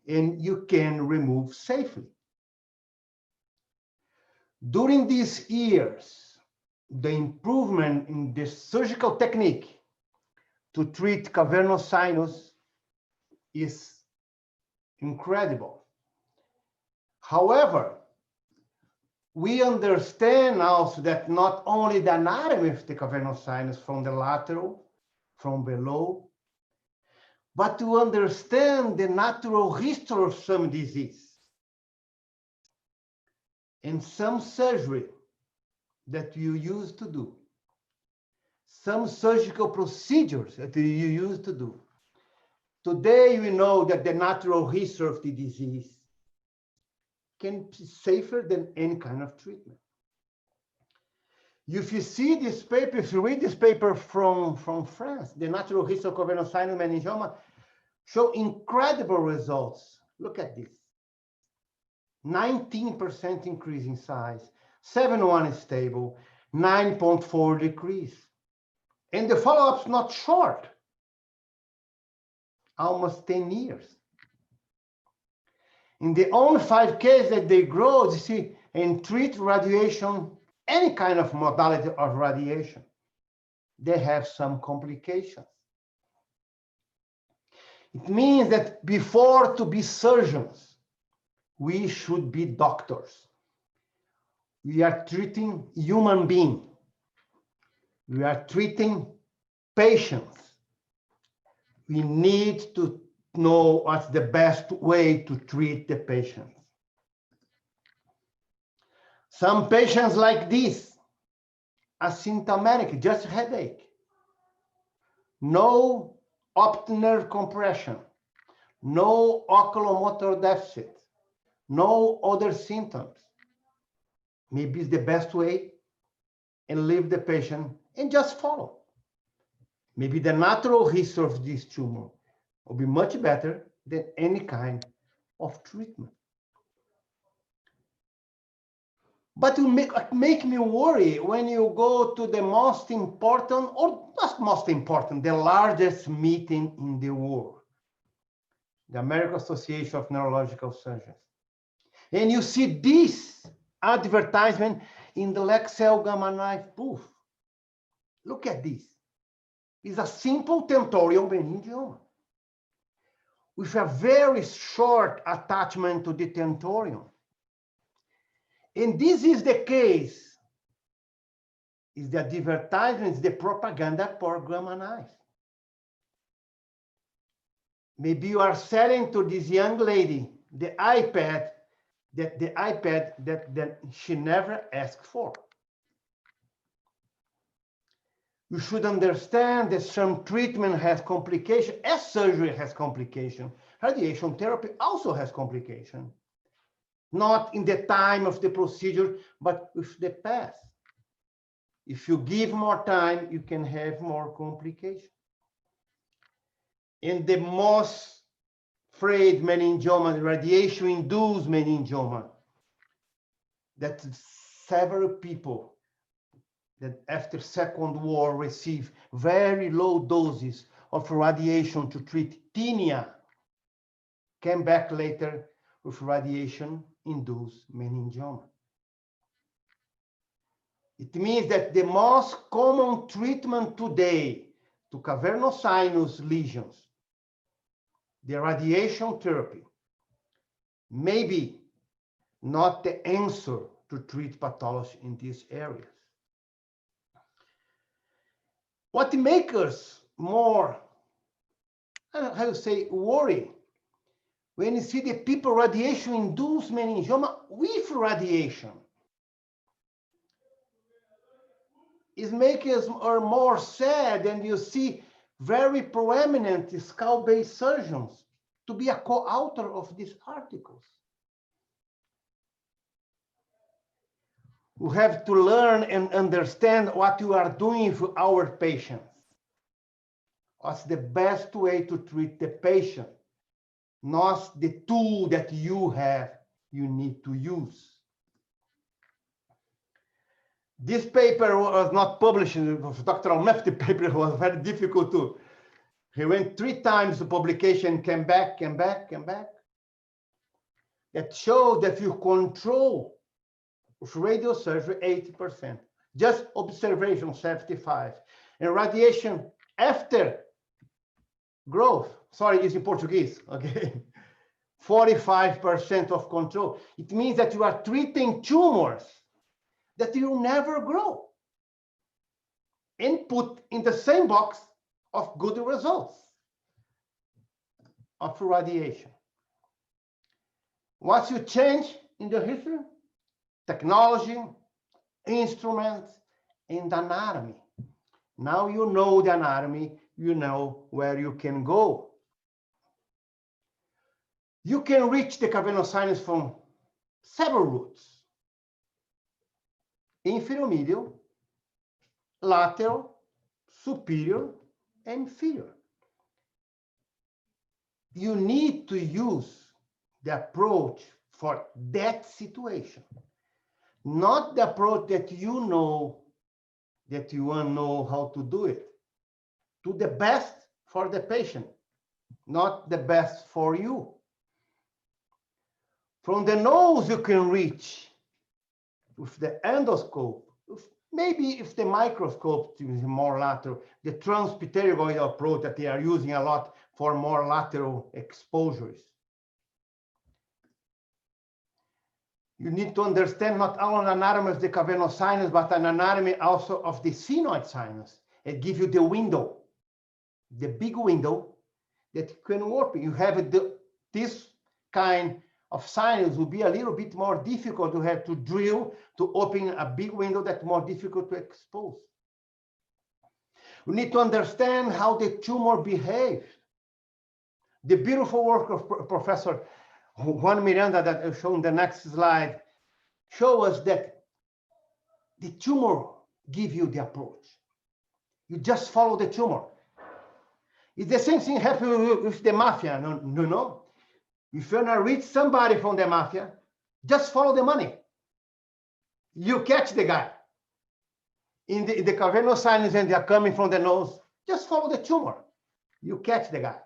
and you can remove safely. During these years, the improvement in the surgical technique to treat cavernous sinus is incredible. However, we understand also that not only the anatomy of the cavernous sinus from the lateral, from below, but to understand the natural history of some disease and some surgery that you used to do, some surgical procedures that you used to do. Today, we know that the natural history of the disease can be safer than any kind of treatment. If you see this paper, if you read this paper from France, the natural history of cavernosinus meningioma, show incredible results. Look at this. 19% increase in size, 7.1 is stable, 9.4 decrease. And the follow-up's not short, almost 10 years. In the only 5 cases that they grow, you see, and treat radiation, any kind of modality of radiation, they have some complications. It means that before to be surgeons, we should be doctors. We are treating human beings. We are treating patients. We need to know what's the best way to treat the patients. Some patients like this, asymptomatic, just headache. No optic nerve compression, no oculomotor deficit, no other symptoms. Maybe it's the best way, and leave the patient and just follow. Maybe the natural history of this tumor will be much better than any kind of treatment. But you make me worry when you go to the most important, or not most important, the largest meeting in the world, the American Association of Neurological Surgeons. And you see this advertisement in the Lexel Gamma Knife booth. Look at this. It's a simple tentorial meningioma with a very short attachment to the tentorium. And this is the case, is the advertisement, is the propaganda for Gamma Knife. Maybe you are selling to this young lady the iPad that she never asked for. You should understand that some treatment has complication, as surgery has complication. Radiation therapy also has complication. Not in the time of the procedure, but with the path. If you give more time, you can have more complication. And the most afraid meningioma, radiation-induced meningioma, that several people that after Second War receive very low doses of radiation to treat tinea, came back later with radiation-induced meningioma. It means that the most common treatment today to cavernosinus lesions, the radiation therapy, may be not the answer to treat pathology in these areas. What makes us more, how to say, worry, when you see the people radiation-induced meningioma with radiation, it makes us more sad, and you see very prominent skull-based surgeons to be a co-author of these articles. We have to learn and understand what you are doing for our patients. What's the best way to treat the patient, not the tool that you have, you need to use. This paper was not published, it was Dr. Almefti paper, was very difficult to, he went 3 times to publication, came back. That showed that you control with radiosurgery 80%, just observation 75%, and radiation after growth, sorry, it's in Portuguese, okay, 45% of control. It means that you are treating tumors that will never grow and put in the same box of good results of radiation. What you change in the history? Technology, instruments, and anatomy. Now you know the anatomy, you know where you can go. You can reach the cavernosinus from several routes. Inferior medial, lateral, superior, and inferior. You need to use the approach for that situation, not the approach that you know that you want to know how to do it. Do the best for the patient, not the best for you. From the nose, you can reach with the endoscope. Maybe if the microscope is more lateral, the transpterygoid approach that they are using a lot for more lateral exposures. You need to understand not only an anatomy of the cavernous sinus, but an anatomy also of the sphenoid sinus. It gives you the window, the big window that you can work. You have this kind of sinus will be a little bit more difficult to have to drill to open a big window that's more difficult to expose. We need to understand how the tumor behaves. The beautiful work of Professor Juan Miranda that I'll show in the next slide show us that the tumor gives you the approach. You just follow the tumor. It's the same thing happening with the mafia. No. If you want to reach somebody from the mafia, just follow the money. You catch the guy. In the cavernous sinus and they are coming from the nose, just follow the tumor. You catch the guy.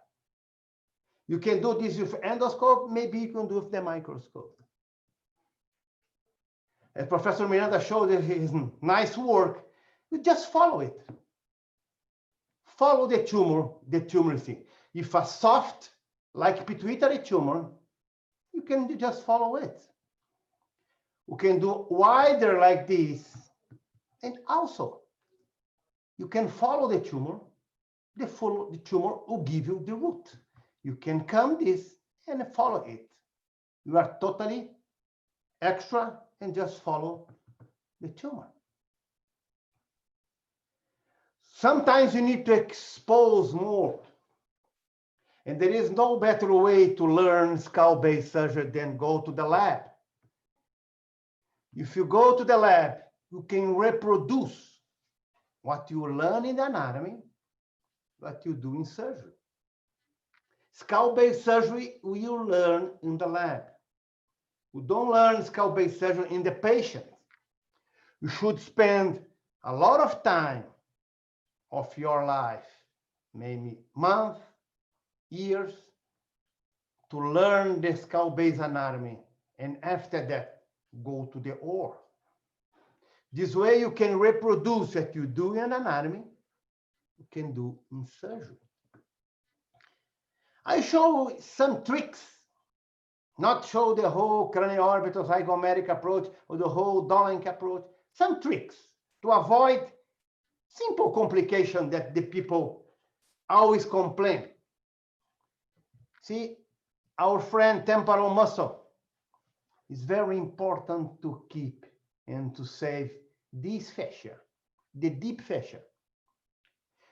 You can do this with endoscope, maybe you can do with the microscope. As Professor Miranda showed in his nice work, you just follow it. Follow the tumor thing. If a soft, like pituitary tumor, you can just follow it. You can do wider like this. And also, you can follow the tumor. The tumor will give you the root. You can come this and follow it. You are totally extra and just follow the tumor. Sometimes you need to expose more. And there is no better way to learn skull-based surgery than go to the lab. If you go to the lab, you can reproduce what you learn in the anatomy, what you do in surgery. Skull-based surgery, you learn in the lab. You don't learn skull-based surgery in the patient. You should spend a lot of time of your life, maybe months, years, to learn the skull-based anatomy, and after that, go to the OR. This way you can reproduce what you do in anatomy, you can do in surgery. I show some tricks, not show the whole cranio-orbital zygomeric approach or the whole Dolenk approach, some tricks to avoid simple complications that the people always complain. See, our friend temporal muscle is very important to keep and to save this fascia, the deep fascia.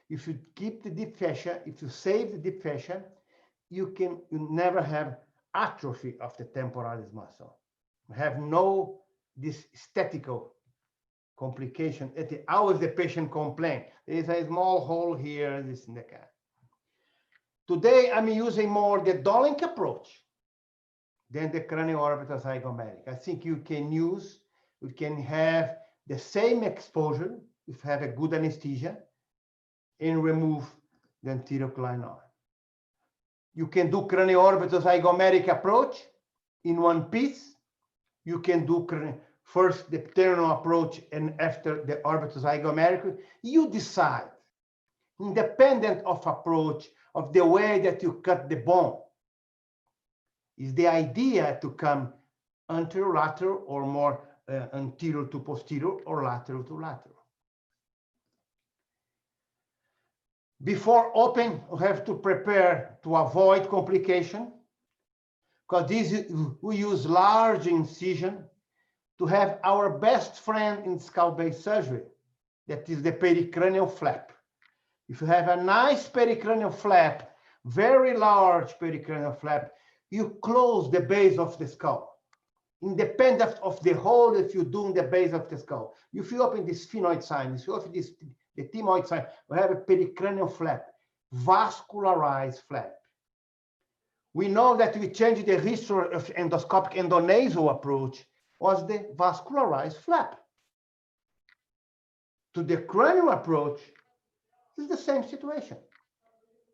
If you keep the deep fascia, if you save the deep fascia, you never have atrophy of the temporalis muscle. You have no this statical complication. Always the patient complain. There is a small hole here, this and that. Today, I'm using more the Dolenk approach than the cranio-orbital zygomeric. I think you can have the same exposure if you have a good anesthesia and remove the anterior clinoid. You can do cranio-orbital zygomeric approach in one piece. You can do first the pteryno approach and after the orbital zygomeric. You decide, independent of approach, of the way that you cut the bone. Is the idea to come anterolateral or more anterior to posterior or lateral to lateral. Before open, you have to prepare to avoid complication, because we use large incision to have our best friend in skull-based surgery, that is the pericranial flap. If you have a nice pericranial flap, very large pericranial flap, you close the base of the skull. independent of the hole that you do in the base of the skull. If you open this sphenoid sinus, if you open this, the ethmoid sinus, we have a pericranial flap, vascularized flap. We know that we changed the history of endoscopic endonasal approach was the vascularized flap. To the cranial approach is the same situation.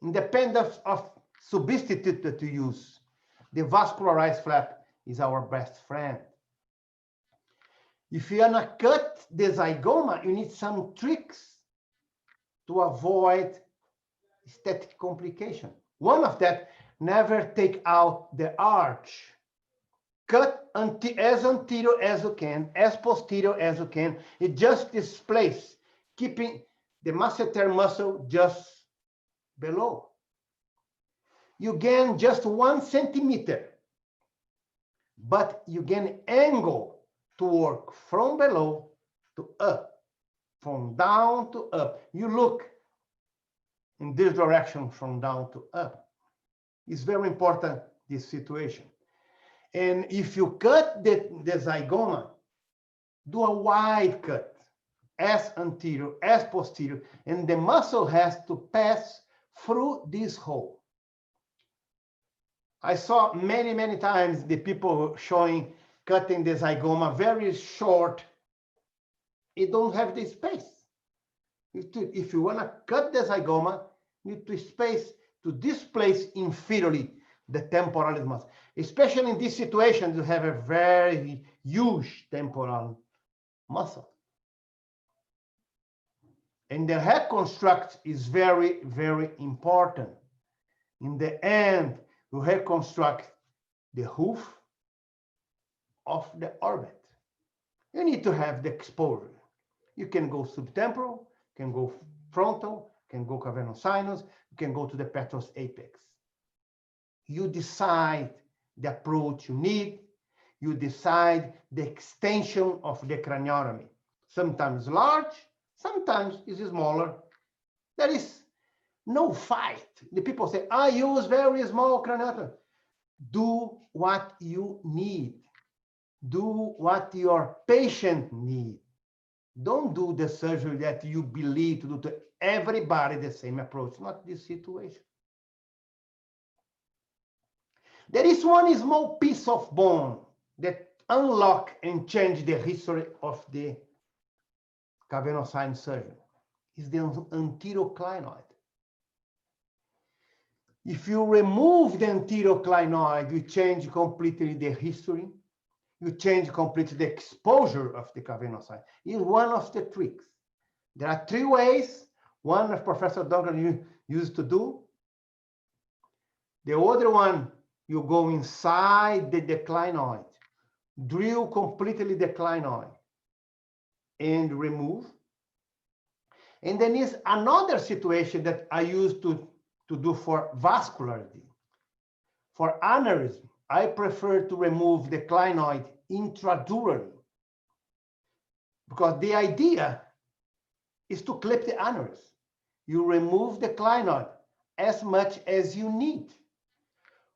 Independent of substitute that you use, the vascularized flap is our best friend. If you want to cut the zygoma, you need some tricks to avoid aesthetic complication. One of that, never take out the arch. Cut as anterior as you can, as posterior as you can. It just displace, keeping the masseter muscle just below. You gain just 1 centimeter, but you gain angle to work from below to up, from down to up. You look in this direction from down to up. It's very important, this situation. And if you cut the zygoma, do a wide cut, as anterior, as posterior, and the muscle has to pass through this hole. I saw many, many times the people showing cutting the zygoma very short. It don't have the space. If you want to cut the zygoma, you need to space to displace inferiorly the temporalis muscle. Especially in this situation, you have a very huge temporal muscle. And the reconstruct is very, very important. In the end, you reconstruct the hoof of the orbit. You need to have the exposure. You can go subtemporal, you can go frontal, you can go cavernosinus, you can go to the petrous apex. You decide the approach you need. You decide the extension of the craniotomy. Sometimes large, sometimes it's smaller. There is no fight. The people say, I use very small craniotomy. Do what you need. Do what your patient needs. Don't do the surgery that you believe to do to everybody the same approach, not this situation. There is one small piece of bone that unlock and change the history of the cavernosinus surgery. It's the anteroclinoid. If you remove the anteroclinoid, you change completely the history. You change completely the exposure of the cavernosinus. It's one of the tricks. There are 3 ways. One of Professor Duncan used to do. The other one, you go inside the clinoid, drill completely the clinoid, and remove. And then is another situation that I used to do for vascularity. For aneurysm, I prefer to remove the clinoid intradurally, because the idea is to clip the aneurysm. You remove the clinoid as much as you need.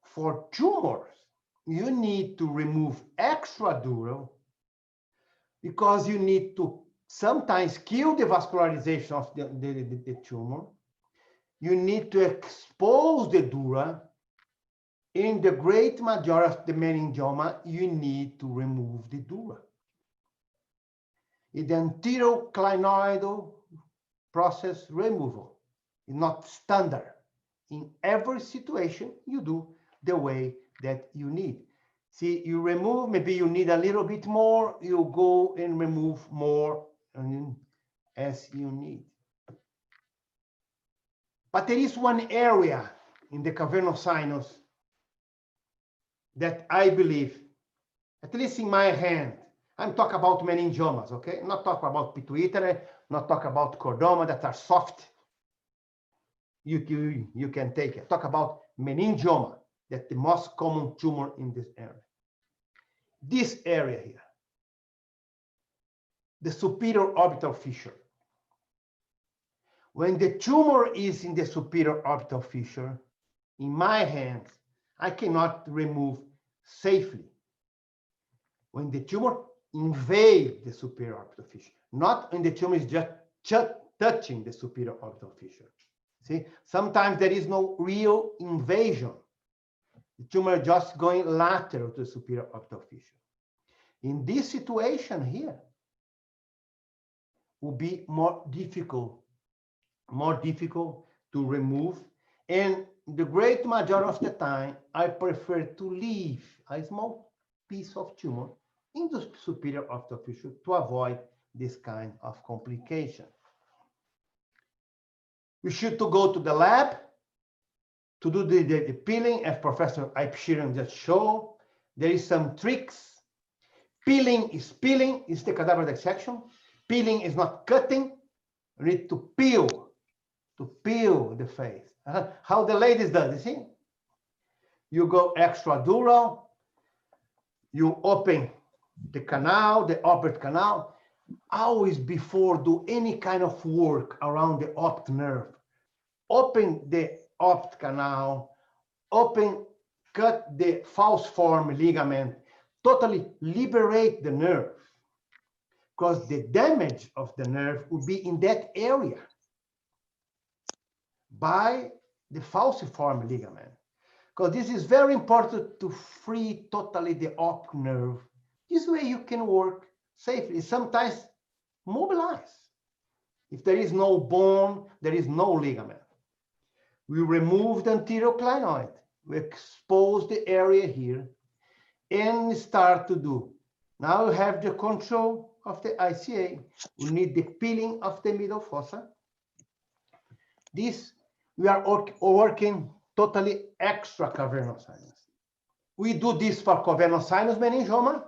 For tumors, you need to remove extradural because you need to sometimes kill the vascularization of the tumor. You need to expose the dura. In the great majority of the meningioma, you need to remove the dura. In the anteroclinoidal process removal is not standard. In every situation, you do the way that you need. See, you remove, maybe you need a little bit more, you go and remove more as you need. But there is one area in the cavernosinus that I believe, at least in my hand, I'm talking about meningiomas, okay? I'm not talking about pituitary, not talking about chordoma that are soft. You can take it. Talk about meningioma, that's the most common tumor in this area. This area here, the superior orbital fissure. When the tumor is in the superior orbital fissure, in my hands, I cannot remove safely. when the tumor invades the superior orbital fissure, not when the tumor is just touching the superior orbital fissure. See, sometimes there is no real invasion. The tumor is just going lateral to the superior orbital fissure. In this situation here, will be more difficult to remove. And the great majority of the time, I prefer to leave a small piece of tumor in the superior orbital fissure to avoid this kind of complication. We should to go to the lab to do the peeling, as Professor Aipshiran just showed. There is some tricks. Peeling is the cadaver dissection. Peeling is not cutting. You need to peel the face. How the ladies do, you see? You go extradural, you open the canal, the optic canal. Always before do any kind of work around the optic nerve. Open the optic canal, cut the falciform ligament, totally liberate the nerve, because the damage of the nerve will be in that area by the falciform ligament. Because this is very important to free totally the optic nerve. This way you can work safely, sometimes mobilize. If there is no bone, there is no ligament. We remove the anterior clinoid. We expose the area here and start to do. Now you have the control of the ICA. We need the peeling of the middle fossa. This, we are working totally extra cavernous sinus. We do this for cavernous sinus meningioma.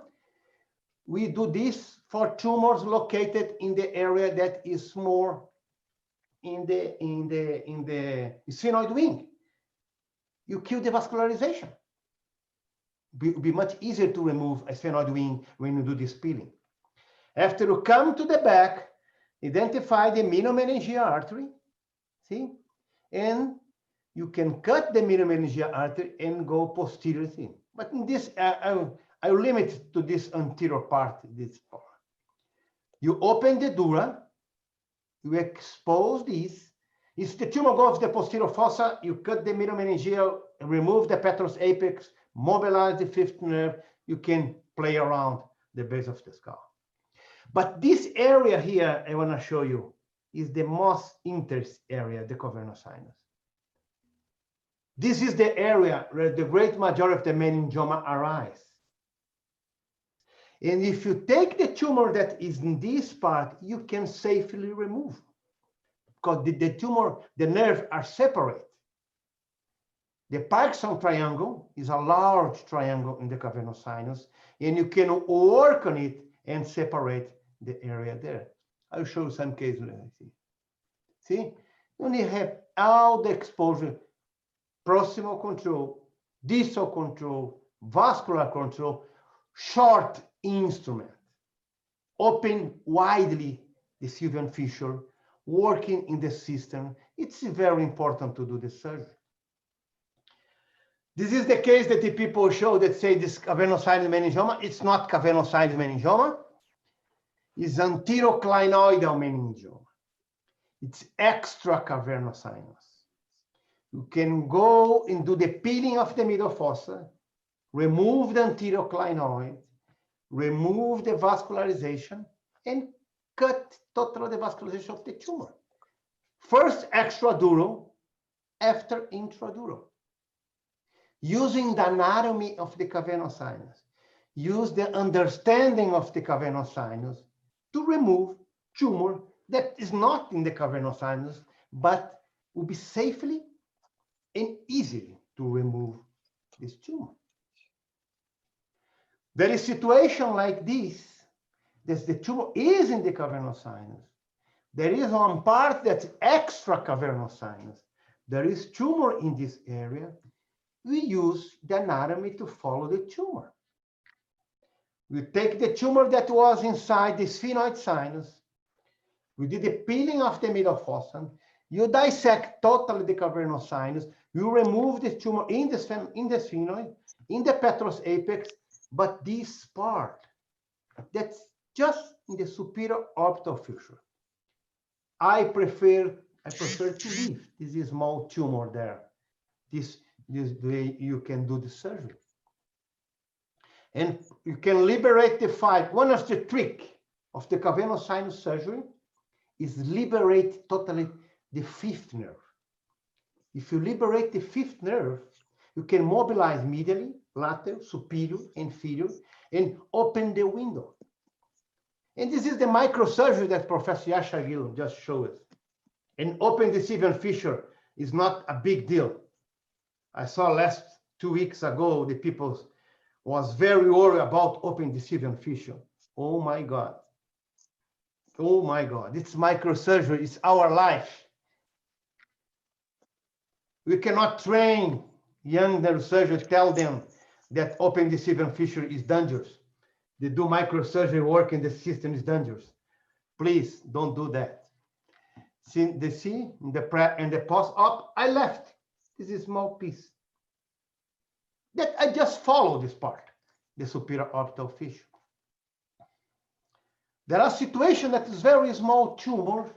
We do this for tumors located in the area that is more in the sphenoid wing. You kill the vascularization. It will be much easier to remove a sphenoid wing when you do this peeling. After you come to the back, identify the middle meningeal artery, see? And you can cut the middle meningeal artery and go posteriorly. But in this, I limit to this anterior part, this part. You open the dura, you expose this. If the tumor goes to the posterior fossa, you cut the middle meningeal, remove the petrous apex, mobilize the fifth nerve, you can play around the base of the skull. But this area here, I want to show you, is the most interest area, the cavernous sinus. This is the area where the great majority of the meningioma arise. And if you take the tumor that is in this part, you can safely remove. Because the tumor, the nerves are separate. The Parkinson triangle is a large triangle in the cavernous sinus, and you can work on it and separate the area there. I'll show you some cases. See, you only have all the exposure, proximal control, distal control, vascular control, short instrument, open widely the sylvian fissure, working in the system. It's very important to do the surgery. This is the case that the people show that say this cavernous sinus meningioma. It's not cavernous sinus meningioma. It's anteroclinoidal meningioma. It's extra cavernous sinus. You can go and do the peeling of the middle fossa, remove the anteroclinoid, remove the vascularization, and cut totally the vascularization of the tumor. First extradural, after intradural. Using the anatomy of the cavernous sinus, use the understanding of the cavernous sinus to remove tumor that is not in the cavernous sinus, but will be safely and easily to remove this tumor. There is a situation like this, that the tumor is in the cavernous sinus. There is one part that's extra cavernous sinus. There is tumor in this area. We use the anatomy to follow the tumor. We take the tumor that was inside the sphenoid sinus. We did the peeling of the middle fossa. You dissect totally the cavernous sinus. You remove the tumor in the sphenoid, in the petrous apex, but this part That's just in the superior orbital fissure. I prefer to leave this small tumor there. This way you can do the surgery. And you can liberate the fight. One of the tricks of the cavernous sinus surgery is liberate totally the fifth nerve. If you liberate the fifth nerve, you can mobilize medially, lateral, superior, inferior, and open the window. And this is the microsurgery that Professor Yashagil just showed us. And open deceiver fissure is not a big deal. I saw last 2 weeks ago, the people was very worried about open deceiver fissure. Oh my God. Oh my God, it's microsurgery, it's our life. We cannot train young neurosurgeons, tell them that open deceiver fissure is dangerous. They do microsurgery work in the system is dangerous. Please don't do that. See in the pre and the post-op, I left. This is a small piece. That I just follow this part, the superior orbital fissure. There are situations that is very small tumor.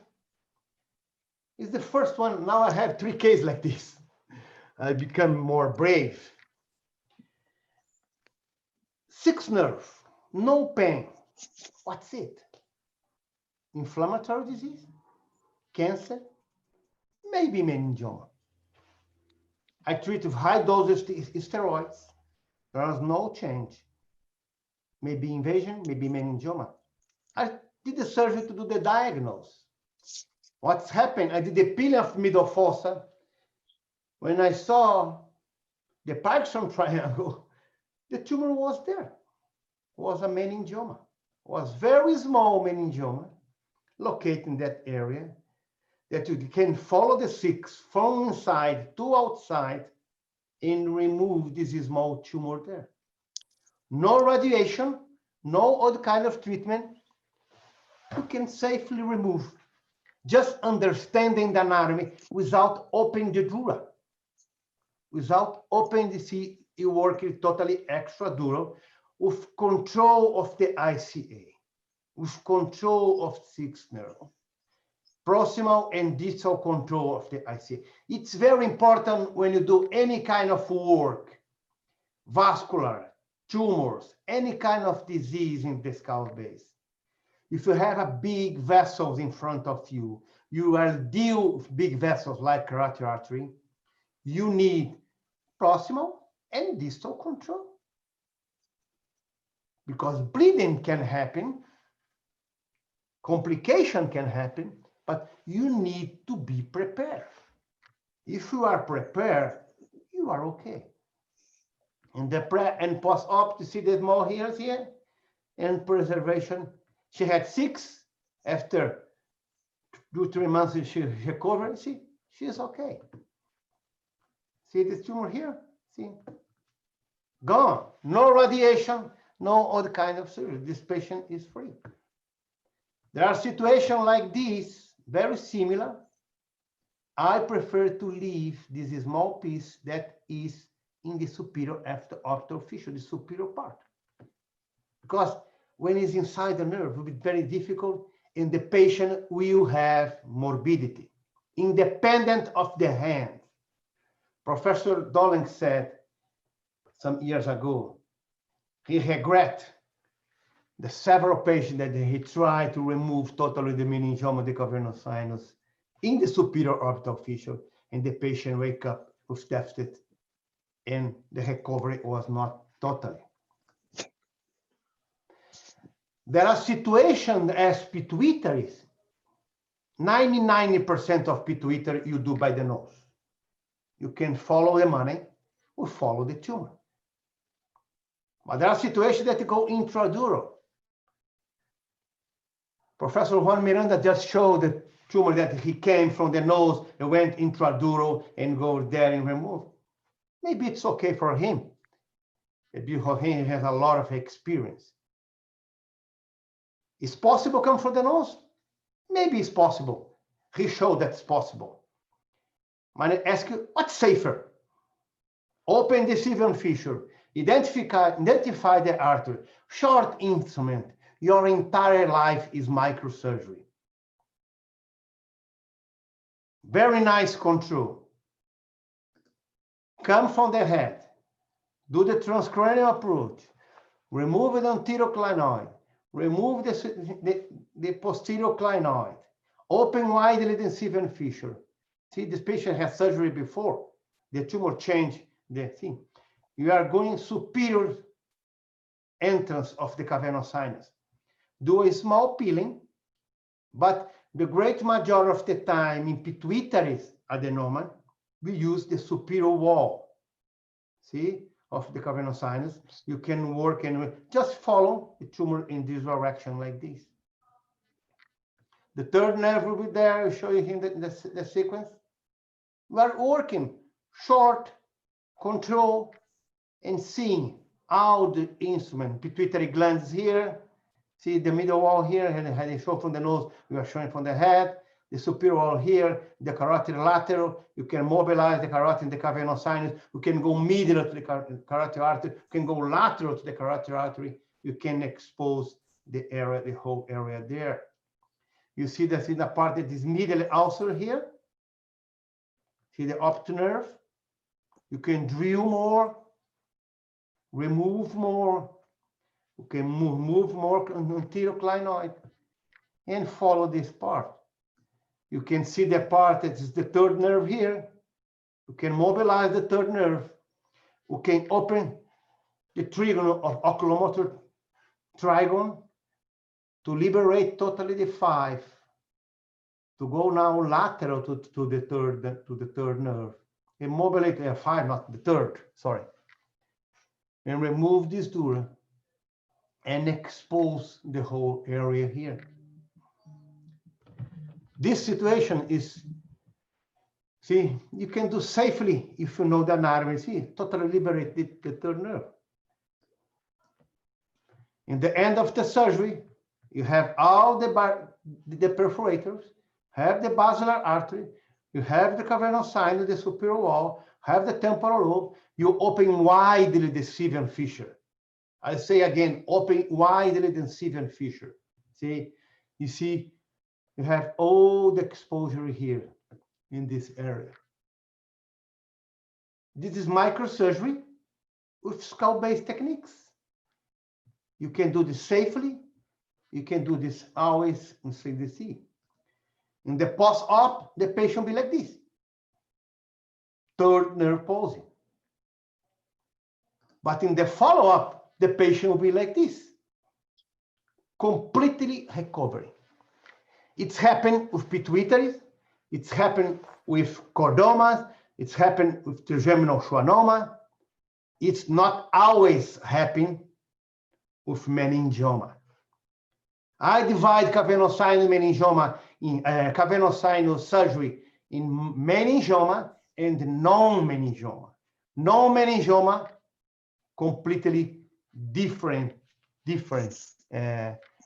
Is the first one. Now I have 3 cases like this. I become more brave. 6th nerve, no pain. What's it? Inflammatory disease? Cancer? Maybe meningioma. I treat with high doses steroids. There is no change. Maybe invasion, maybe meningioma. I did the surgery to do the diagnosis. What's happened? I did the peeling of middle fossa. When I saw the Parkinson triangle, the tumor was there. It was a meningioma. It was very small meningioma located in that area that you can follow the 6 from inside to outside and remove this small tumor there. No radiation, no other kind of treatment. You can safely remove. Just understanding the anatomy without opening the dura. Without opening the C, you work it totally extradural with control of the ICA, with control of 6th nerve, proximal and distal control of the ICA. It's very important when you do any kind of work, vascular, tumors, any kind of disease in the skull base. If you have a big vessels in front of you, you are deal with big vessels like carotid artery, you need proximal and distal control. Because bleeding can happen, complication can happen, but you need to be prepared. If you are prepared, you are okay. In the pre and post-op, you see the small hairs here, and preservation. She had 6. After 2-3 months, she recovered. See, she is okay. See this tumor here? See? Gone. No radiation, no other kind of surgery. This patient is free. There are situations like this, very similar. I prefer to leave this small piece that is in the superior orbital fissure, the superior part. Because when it's inside the nerve, it will be very difficult, and the patient will have morbidity, independent of the hand. Professor Dolan said some years ago, he regret the several patients that he tried to remove totally the meningioma, the cavernous sinus in the superior orbital fissure, and the patient wake up with deficit, and the recovery was not total. There are situations as pituitaries. 99% of pituitary you do by the nose. You can follow the money or follow the tumor. But there are situations that go intradural. Professor Juan Miranda just showed the tumor that he came from the nose and went intradural and go there and remove. Maybe it's okay for him. Maybe he has a lot of experience. It's possible to come from the nose? Maybe it's possible. He showed that's possible. I ask you, what's safer? Open the deceiver fissure, identify the artery, short instrument. your entire life is microsurgery. Very nice control. Come from the head, do the transcranial approach, remove the anterior clinoid, remove the posterior clinoid, open widely the Sevian fissure. See, this patient had surgery before. The tumor changed the thing. You are going superior entrance of the cavernous sinus. Do a small peeling, but the great majority of the time in pituitary adenoma, we use the superior wall, see, of the cavernous sinus. You can work and just follow the tumor in this direction like this. The third nerve will be there. I'll show you in the sequence. We are working short, control, and seeing all the instrument. Pituitary glands here. See the middle wall here, and had it shown from the nose, we are showing from the head. The superior wall here, the carotid lateral. You can mobilize the carotid and the cavernous sinus. You can go medial to the carotid artery. You can go lateral to the carotid artery. You can expose the area, the whole area there. You see that in the part that is medial also here. See the optic nerve. You can drill more, remove more. You can move more anterior clinoid and follow this part. You can see the part that is the third nerve here. You can mobilize the third nerve. You can open the trigon of oculomotor trigon to liberate totally the 5. To go now lateral to the third nerve. And mobilate the 5, not the third, sorry. And remove this dura and expose the whole area here. This situation is, see, you can do safely if you know the anatomy. See, totally liberate the third nerve. In the end of the surgery, you have all the perforators, have the basilar artery, you have the cavernous sinus, the superior wall, have the temporal lobe, you open widely the Sevian fissure. I say again, open widely the Sevian fissure. See, you see, you have all the exposure here in this area. This is microsurgery with skull-based techniques. You can do this safely. You can do this always in CDC. In the post-op, the patient will be like this. Third nerve palsy. But in the follow-up, the patient will be like this. Completely recovery. It's happened with pituitaries. It's happened with chordomas. It's happened with trigeminal schwannoma. It's not always happening with meningioma. I divide cavernous sinus meningioma in cavernous sinus surgery in meningioma and non-meningioma. Non-meningioma, completely different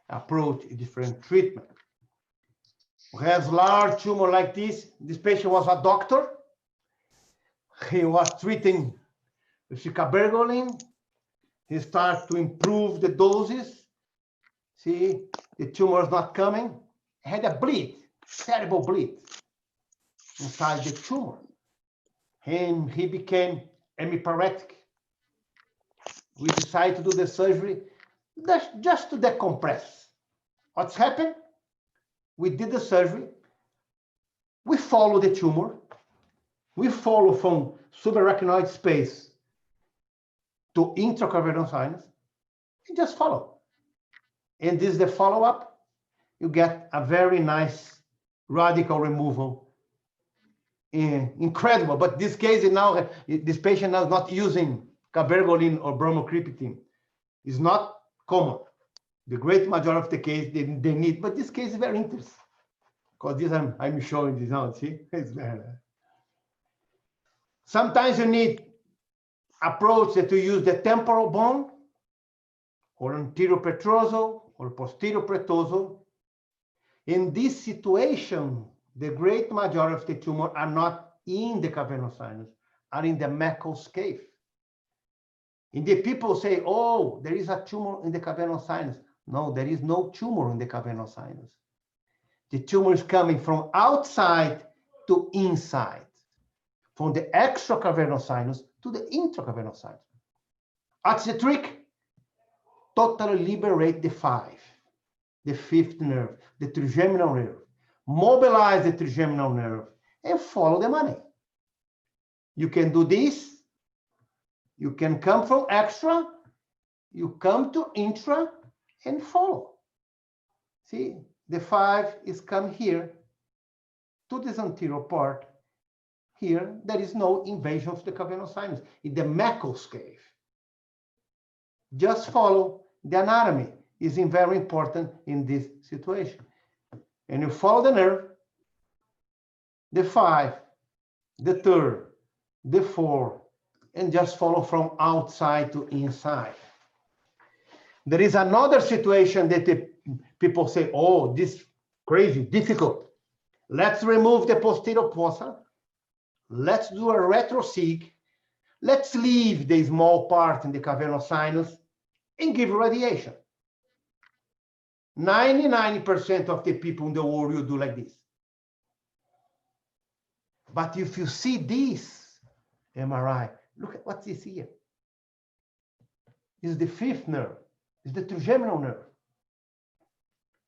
approach, different treatment. Who has large tumor like this. This patient was a doctor. He was treating with cabergoline. He started to improve the doses. See, the tumor is not coming. He had a bleed, terrible bleed inside the tumor. And he became hemiparetic. We decided to do the surgery just to decompress. What's happened? We did the surgery. We follow the tumor. We follow from subarachnoid space to intracavernous sinus. You just follow. And this is the follow-up. You get a very nice radical removal. Incredible. But this case is now, this patient is not using cabergoline or bromocriptine. It's not common. The great majority of the case they need, but this case is very interesting because this I'm showing this now. See, it's very. Sometimes you need approach that you use the temporal bone or anterior petrosal or posterior petrosal. In this situation, the great majority of the tumor are not in the cavernous sinus, are in the Meckel's cave. And the people say, oh, there is a tumor in the cavernous sinus. No, there is no tumor in the cavernous sinus. The tumor is coming from outside to inside, from the extracavernous sinus to the intracavernous sinus. What's the trick? Totally liberate the fifth nerve, the trigeminal nerve. Mobilize the trigeminal nerve and follow the money. You can do this. You can come from extra, you come to intra and follow. See, the 5 is come here to this anterior part. Here, there is no invasion of the cavernous sinus in the Meckel's cave. Just follow the anatomy. Is very important in this situation. And you follow the nerve, the 5, the 3rd, the 4, and just follow from outside to inside. There is another situation that the people say, oh, this crazy, difficult. Let's remove the posterior fossa. Let's do a retrosig. Let's leave the small part in the cavernous sinus and give radiation. 99% of the people in the world will do like this. But if you see this MRI, look at what's this here. This is the 5th nerve. It's the trigeminal nerve.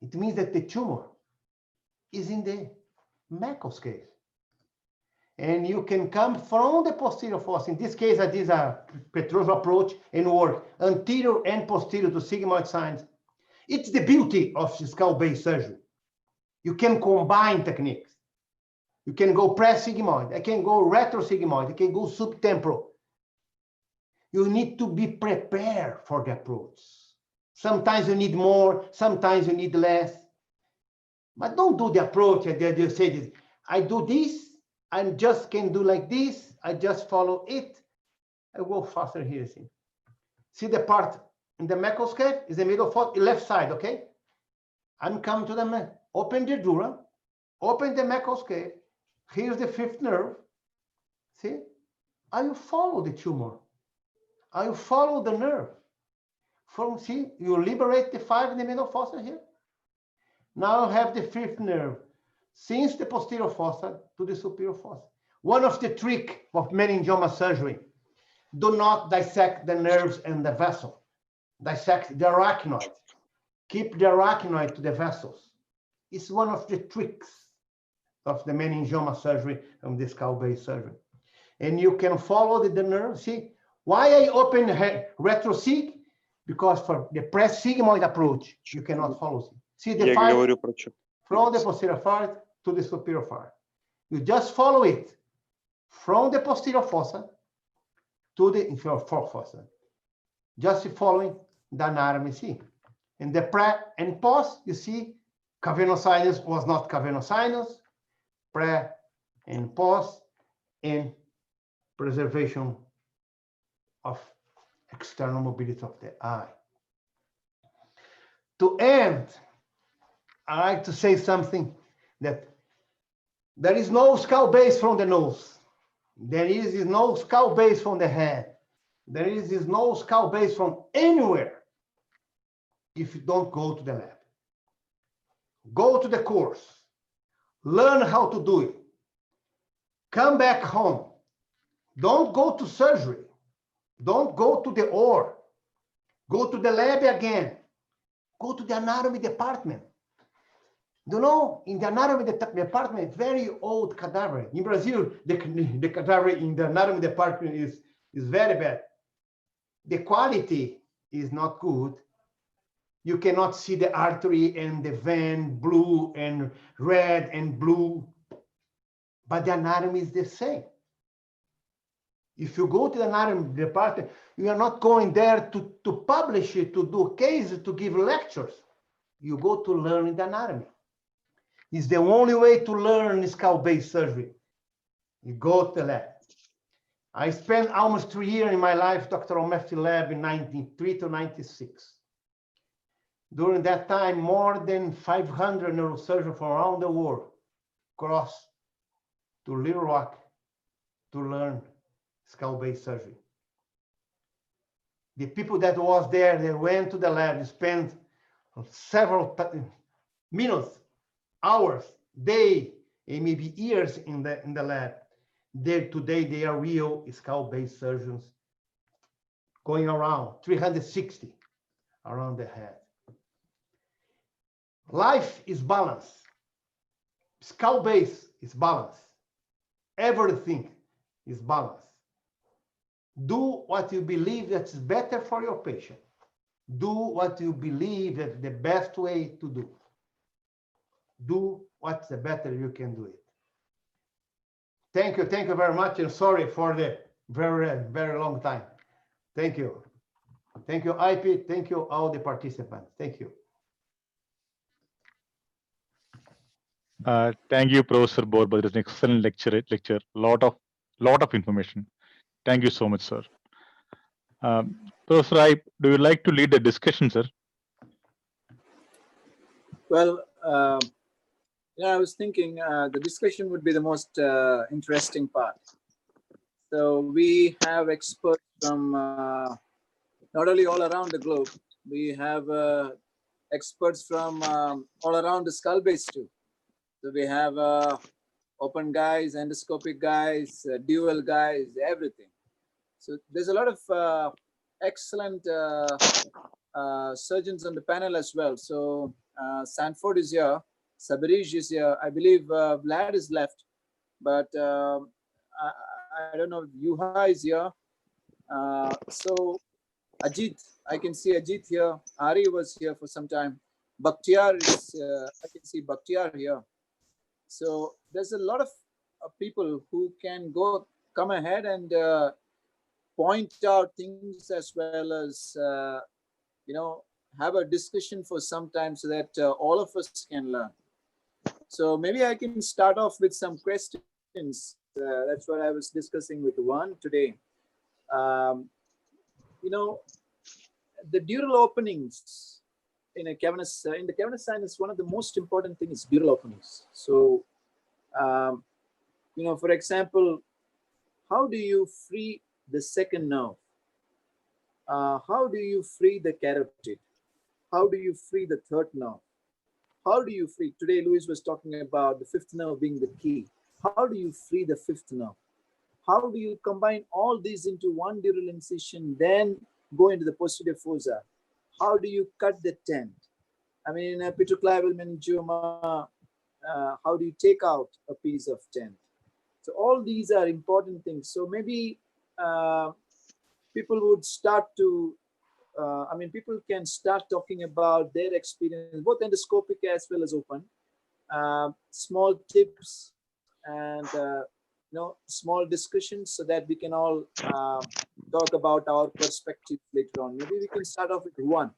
It means that the tumor is in the Meckel's cave. And you can come from the posterior fossa. In this case, I did a Petros's approach and work anterior and posterior to sigmoid sinus. It's the beauty of skull-based surgery. You can combine techniques. You can go pre-sigmoid. I can go retrosigmoid. I can go subtemporal. You need to be prepared for the approach. Sometimes you need more, sometimes you need less. But don't do the approach and then you say this. I do this, I just can do like this. I just follow it. I go faster here. See the part in the Meckel's cave is the middle foot, left side, okay? I'm coming to the open the dura, open the Meckel's cave. Here's the 5th nerve. See? I will follow the tumor. I will follow the nerve. From, see, you liberate the 5 in the middle fossa here. Now I have the 5th nerve, since the posterior fossa to the superior fossa. One of the tricks of meningioma surgery, do not dissect the nerves and the vessel. Dissect the arachnoid. Keep the arachnoid to the vessels. It's one of the tricks of the meningioma surgery and the skull-based surgery. And you can follow the nerve. See, why I open retrosig? Because for the pre-sigmoid approach, you cannot follow. See the 5 from the posterior part to the superior part. You just follow it from the posterior fossa to the inferior fossa. Just following the anatomy, see. In the pre and post, you see, cavernous sinus was not cavernous sinus, pre and post, and preservation of external mobility of the eye. To end, I like to say something that there is no skull base from the nose. There is no skull base from the head. There is no skull base from anywhere if you don't go to the lab. Go to the course. Learn how to do it. Come back home. Don't go to surgery. Don't go to the OR. Go to the lab again. Go to the anatomy department. You know, in the anatomy department, very old cadaver. In Brazil, the cadaver in the anatomy department is very bad. The quality is not good. You cannot see the artery and the vein, blue and red and blue. But the anatomy is the same. If you go to the anatomy department, you are not going there to publish it, to do cases, to give lectures. You go to learn the anatomy. It's the only way to learn skull-based surgery. You go to the lab. I spent almost 3 years in my life, Dr. O'Murphy lab in 93 to 96. During that time, more than 500 neurosurgeons from around the world crossed to Little Rock to learn skull-based surgery. The people that was there, they went to the lab, spent several minutes, hours, day, and maybe years in the lab. Today they are real skull-based surgeons going around 360 around the head. Life is balance. Skull-based is balance. Everything is balance. Do what you believe that's better for your patient. Do what you believe that's the best way to do. Do what's the better you can do it. Thank you very much, and sorry for the very long time. Thank you. Thank you, IP. Thank you, all the participants. Thank you. Thank you, Professor Borba. It was an excellent lecture. Lot of information. Thank you so much, sir. Professor Ipe, do you like to lead the discussion, sir? Well, yeah, I was thinking the discussion would be the most interesting part. So we have experts from not only all around the globe, we have experts from all around the skull base too. So we have open guys, endoscopic guys, dual guys, everything. So there's a lot of excellent surgeons on the panel as well. So Sanford is here, Sabarish is here. I believe Vlad is left, but I don't know if Yuha is here. So Ajit, I can see Ajit here. Ari was here for some time. Bakhtiar is, I can see Bakhtiar here. So there's a lot of people who can come ahead and point out things as well as, you know, have a discussion for some time so that all of us can learn. So maybe I can start off with some questions. That's what I was discussing with Juan today. You know, the dural openings in a cavernous, in the cavernous sinus, one of the most important things is dural openings. So, you know, for example, how do you free the second nerve? How do you free the carotid? How do you free the third nerve? How do you free? Today, Luis was talking about the fifth nerve being the key. How do you free the fifth nerve? How do you combine all these into one dural incision, then go into the posterior fossa? How do you cut the tent? I mean, in a petroclival meningioma, how do you take out a piece of tent? So all these are important things. So maybe people would start to, I mean, people can start talking about their experience, both endoscopic as well as open, small tips and, you know, small discussions so that we can all talk about our perspective later on. Maybe we can start off with one.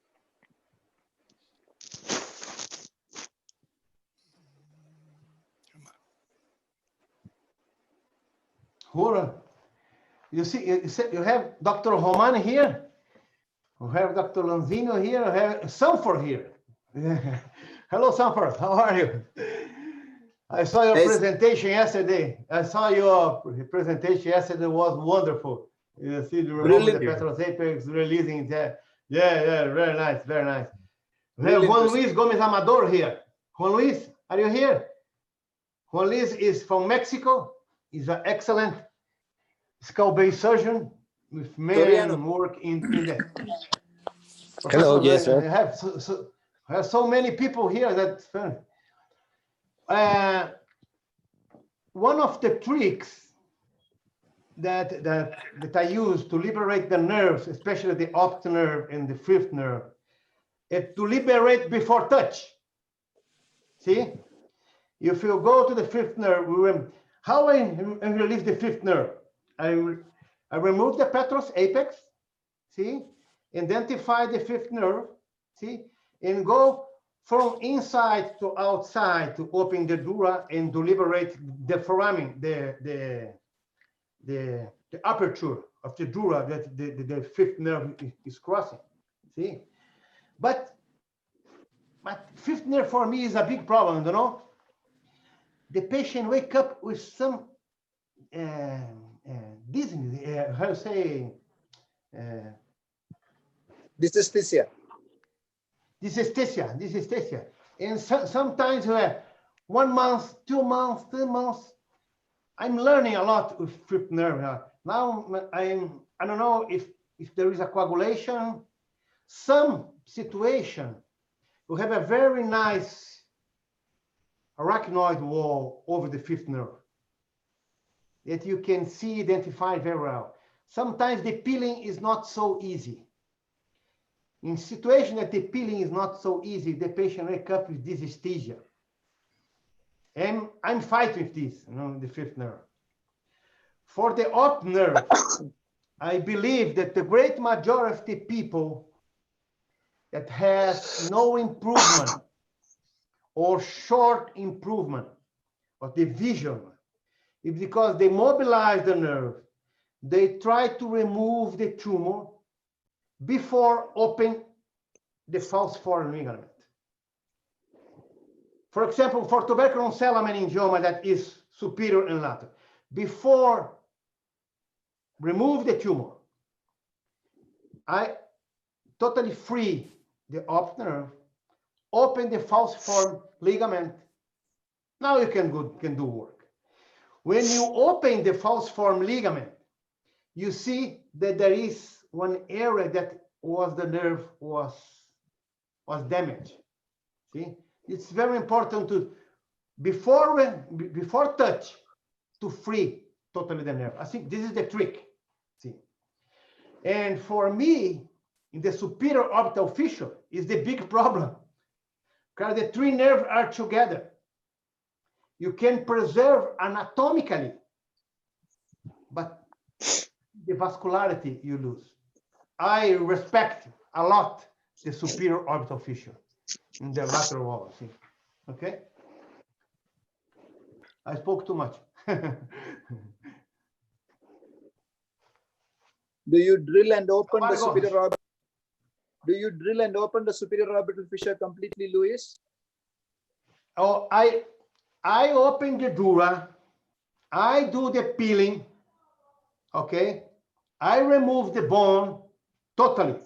Hold on. You see, you have Dr. Roman here. We have Dr. Lanzino here. We have Sanford here. Hello, Sanford. How are you? I saw your presentation yesterday. I saw your presentation yesterday. It was wonderful. You see the removal of the Petros apex releasing that. Yeah, very nice, very nice. We have Juan Luis Gomez Amador here. Juan Luis, are you here? Juan Luis is from Mexico. He's an excellent skull-based surgeon with many work in the. Hello, yes, sir. I have so many people here that. One of the tricks that I use to liberate the nerves, especially the optic nerve and the fifth nerve, is to liberate before touch. See, if you go to the fifth nerve, how I release the fifth nerve? I remove the Petros apex, see, identify the fifth nerve, see, and go from inside to outside to open the dura and to liberate the foramen, the aperture of the dura that the fifth nerve is crossing. See, but fifth nerve for me is a big problem. You know, the patient wake up with some dizziness. How to say? Dysesthesia. dysesthesia. And sometimes 1 month, 2 months, 3 months, I'm learning a lot with fifth nerve. Now I don't know if there is a coagulation. Some situation we have a very nice arachnoid wall over the fifth nerve that you can see, identify very well. Sometimes the peeling is not so easy. In situation that the peeling is not so easy, the patient wake up with dysesthesia. And I'm fighting with this, the fifth nerve. For the op nerve, I believe that the great majority of the people that has no improvement or short improvement of the vision is because they mobilize the nerve. They try to remove the tumor before opening the falciform ligament. For example, for tuberculous cell meningioma that is superior and lateral, before remove the tumor, I totally free the op nerve, open the falciform ligament. Now you can do work. When you open the falciform ligament, you see that there is one area that was the nerve was damaged. See, it's very important to before touch to free totally the nerve. I think this is the trick. See, and for me, in the superior orbital fissure is the big problem because the three nerves are together. You can preserve anatomically, but the vascularity you lose. I respect a lot the superior orbital fissure in the lateral wall. See? Okay? I spoke too much. Do you drill and open the superior orbital? Do you drill and open the superior orbital fissure completely, Luis? Oh, I open the dura. I do the peeling. Okay, I remove the bone totally,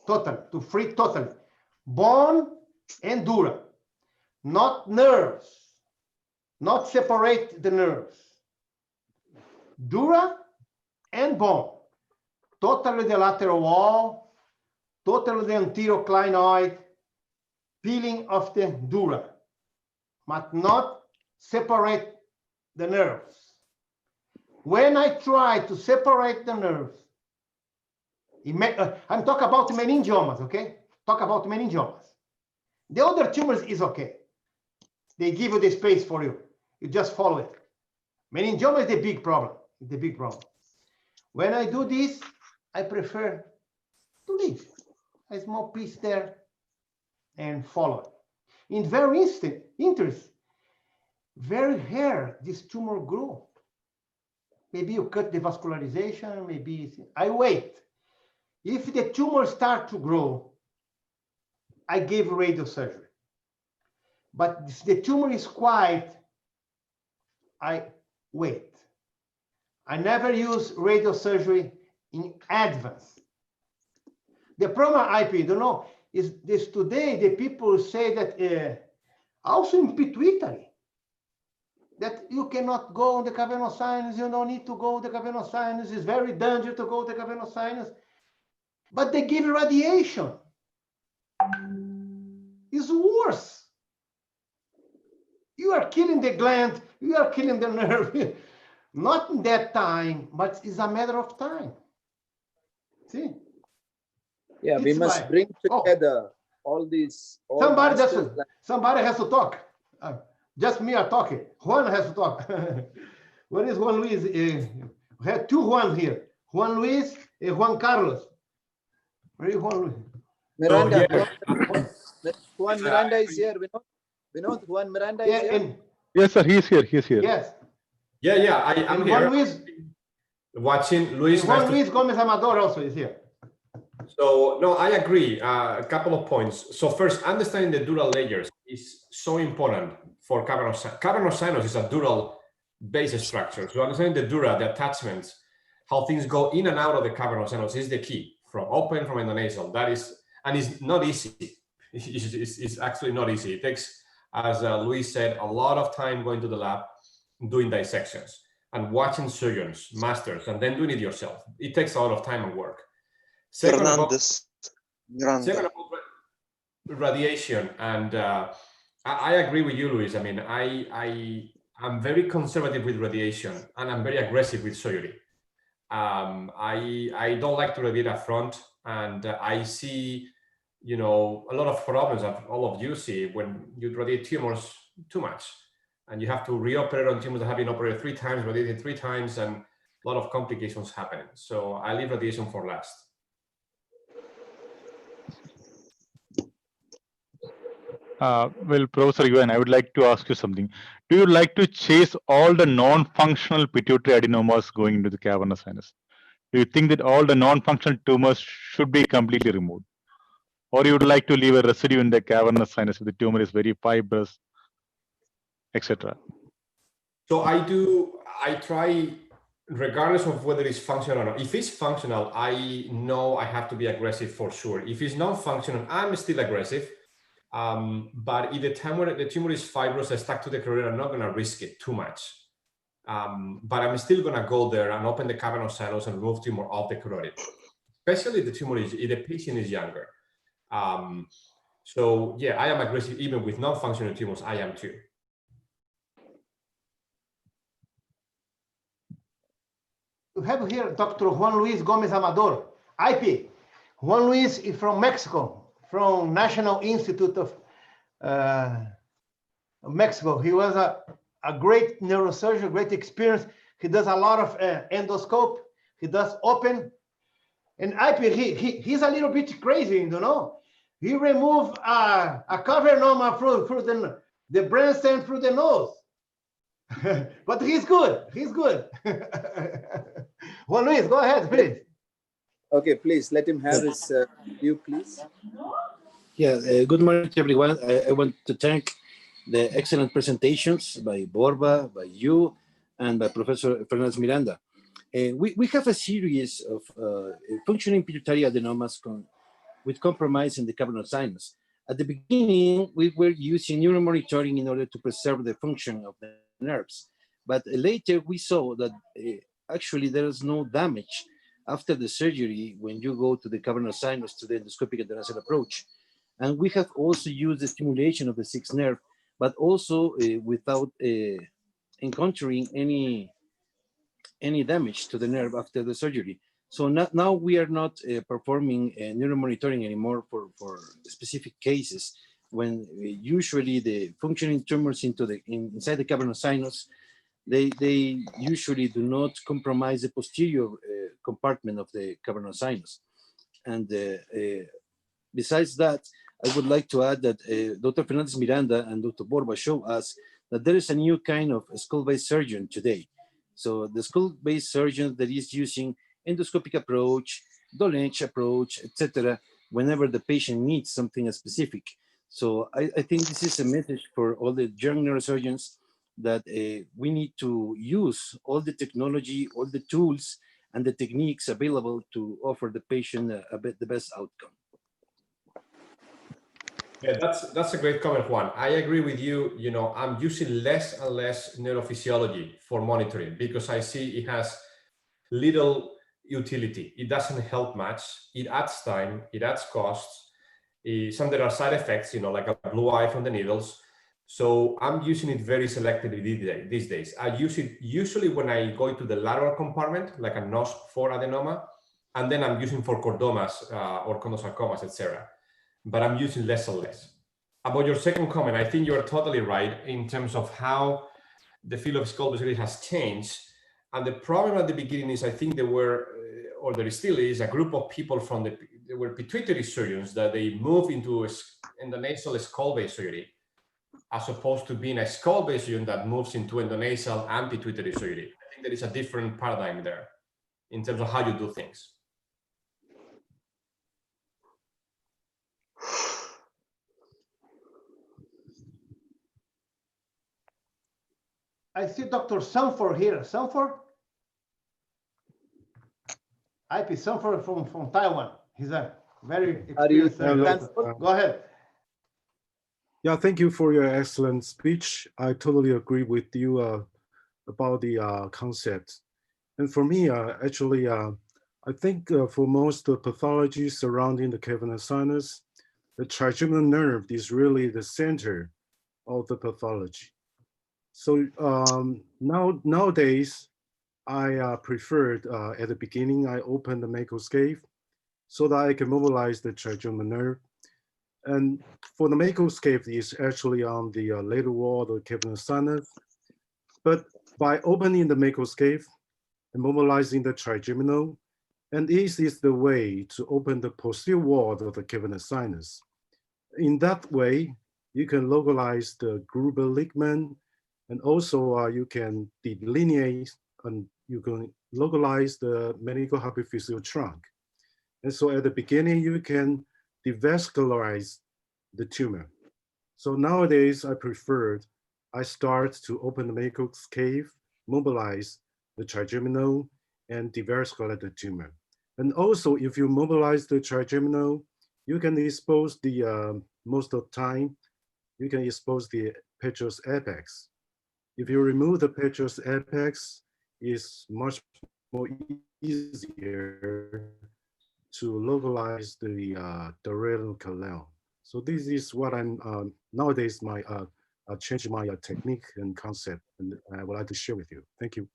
to free totally. Bone and dura, not nerves, not separate the nerves. Dura and bone, totally the lateral wall, totally the anterior clinoid, peeling of the dura, but not separate the nerves. When I try to separate the nerves, I'm talking about meningiomas, okay? Talk about meningiomas. The other tumors is okay. They give you the space for you. You just follow it. Meningioma is the big problem. The big problem. When I do this, I prefer to leave a small piece there and follow it. In very interest, very rare this tumor grow. Maybe you cut the vascularization, maybe I wait. If the tumor start to grow, I give radiosurgery. But if the tumor is quiet, I wait. I never use radiosurgery in advance. The problem I don't know is this today, the people say that also in pituitary, that you cannot go on the cavernous sinus, you don't need to go to the cavernous sinus, it's very dangerous to go to the cavernous sinus. But they give radiation. It's worse. You are killing the gland, you are killing the nerve. Not in that time, but it's a matter of time. See? Yeah, It's we must like, bring together all these. Somebody has to talk. Just me are talking. Juan has to talk. Where is Juan Luis? We have two Juan here. Juan Luis and Juan Carlos. Where is Juan Luis? Miranda. Juan Miranda is here. Vinod, Juan Miranda is here. Yes, sir. He's here. Yes. Yeah. I'm here. Juan Luis, watching Luis. Juan Luis Gomez Amador also is here. So no, I agree. A couple of points. So first, understanding the dural layers is so important for cavernous sinus. Cavernous sinus is a dural base structure. So understanding the dura, the attachments, how things go in and out of the cavernous sinus is the key. From open, from endonasal. That is, and it's not easy. is actually not easy. It takes, as Luis said, a lot of time going to the lab, doing dissections and watching surgeons, masters, and then doing it yourself. It takes a lot of time and work. Second about radiation, and I agree with you, Luis. I mean, I'm very conservative with radiation, and I'm very aggressive with surgery. I don't like to radiate up front, and I see, you know, a lot of problems that all of you see when you radiate tumors too much, and you have to reoperate on tumors that have been operated 3 times, radiated 3 times, and a lot of complications happening. So I leave radiation for last. Well, Professor Yuan, I would like to ask you something. Do you like to chase all the non-functional pituitary adenomas going into the cavernous sinus? Do you think that all the non-functional tumors should be completely removed? Or you would like to leave a residue in the cavernous sinus if the tumor is very fibrous, etc.? So I try, regardless of whether it's functional or not. If it's functional, I know I have to be aggressive for sure. If it's non-functional, I'm still aggressive. But if the tumor is fibrous and stuck to the carotid, I'm not going to risk it too much. But I'm still going to go there and open the cavernous sinus and remove tumor off the carotid, especially if the patient is younger. So yeah, I am aggressive even with non-functional tumors. I am too. We have here Dr. Juan Luis Gomez Amador, IP. Juan Luis is from Mexico, from National Institute of Mexico. He was a great neurosurgeon, great experience. He does a lot of endoscope. He does open. And IP, he's a little bit crazy, you know. He removed a cavernoma through the brainstem through the nose. But he's good. He's good. Juan Luis, go ahead, please. Okay, please let him have his view, please. Yeah, good morning to everyone. I want to thank the excellent presentations by Borba, by you, and by Professor Fernandez Miranda. We have a series of functioning pituitary adenomas with compromise in the cavernous sinus. At the beginning, we were using neuromonitoring in order to preserve the function of the nerves. But later we saw that actually there is no damage after the surgery when you go to the cavernous sinus to the endoscopic intranasal approach. And we have also used the stimulation of the sixth nerve, but also without encountering any damage to the nerve after the surgery. So now we are not performing neuromonitoring anymore for specific cases when usually the functioning tumors inside the cavernous sinus, they usually do not compromise the posterior compartment of the cavernous sinus. And besides that, I would like to add that Dr. Fernandez Miranda and Dr. Borba show us that there is a new kind of skull-based surgeon today. So the skull-based surgeon that is using endoscopic approach, Dolench approach, etc., whenever the patient needs something specific. So I think this is a message for all the young neurosurgeons that we need to use all the technology, all the tools, and the techniques available to offer the patient the best outcome. Yeah, that's a great comment, Juan. I agree with you. You know, I'm using less and less neurophysiology for monitoring because I see it has little utility. It doesn't help much. It adds time. It adds costs. Some there are side effects, you know, like a blue eye from the needles. So I'm using it very selectively these days. I use it usually when I go to the lateral compartment, like a NOS4 adenoma, and then I'm using for chordomas or chondrosarcomas, etc. But I'm using less and less. About your second comment, I think you're totally right in terms of how the field of skull surgery has changed. And the problem at the beginning is I think there were, or there still is, a group of people there were pituitary surgeons that they moved into endonasal skull-based surgery, as opposed to being a skull-based surgeon that moves into endonasal and pituitary surgery. I think there is a different paradigm there in terms of how you do things. I see Dr. Sanford here. Sanford? IP Sanford from Taiwan. He's a very experienced. Go ahead. Yeah, thank you for your excellent speech. I totally agree with you about the concept. And for me, actually, I think for most pathology surrounding the cavernous sinus, the trigeminal nerve is really the center of the pathology. So nowadays, I preferred at the beginning, I open the macroscope so that I can mobilize the trigeminal nerve. And for the macroscope, it's actually on the lateral wall of the cavernous sinus. But by opening the macroscope and mobilizing the trigeminal, and this is the way to open the posterior wall of the cavernous sinus. In that way, you can localize the Gruber ligament, and also you can delineate and you can localize the meningohypophyseal trunk. And so at the beginning, you can devascularize the tumor. So nowadays, I start to open the macroscope, mobilize the trigeminal, and devasculate the tumor. And also, if you mobilize the trigeminal, you can expose the, most of the time, you can expose the petrous apex. If you remove the petrous apex, it's much more easier to localize the dural canal. So this is what I'm, nowadays changing my technique and concept, and I would like to share with you. Thank you.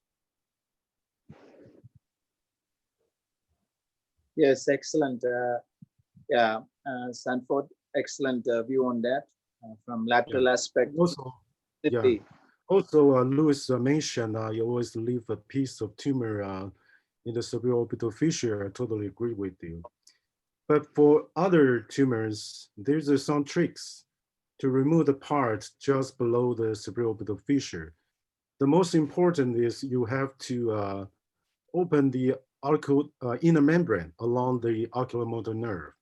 Yes, excellent. Yeah, Sanford, excellent view on that from lateral aspect. Also, yeah. Also, Louis mentioned you always leave a piece of tumor in the supraorbital fissure. I totally agree with you. But for other tumors, there's some tricks to remove the part just below the supraorbital fissure. The most important is you have to open the inner membrane along the oculomotor nerve.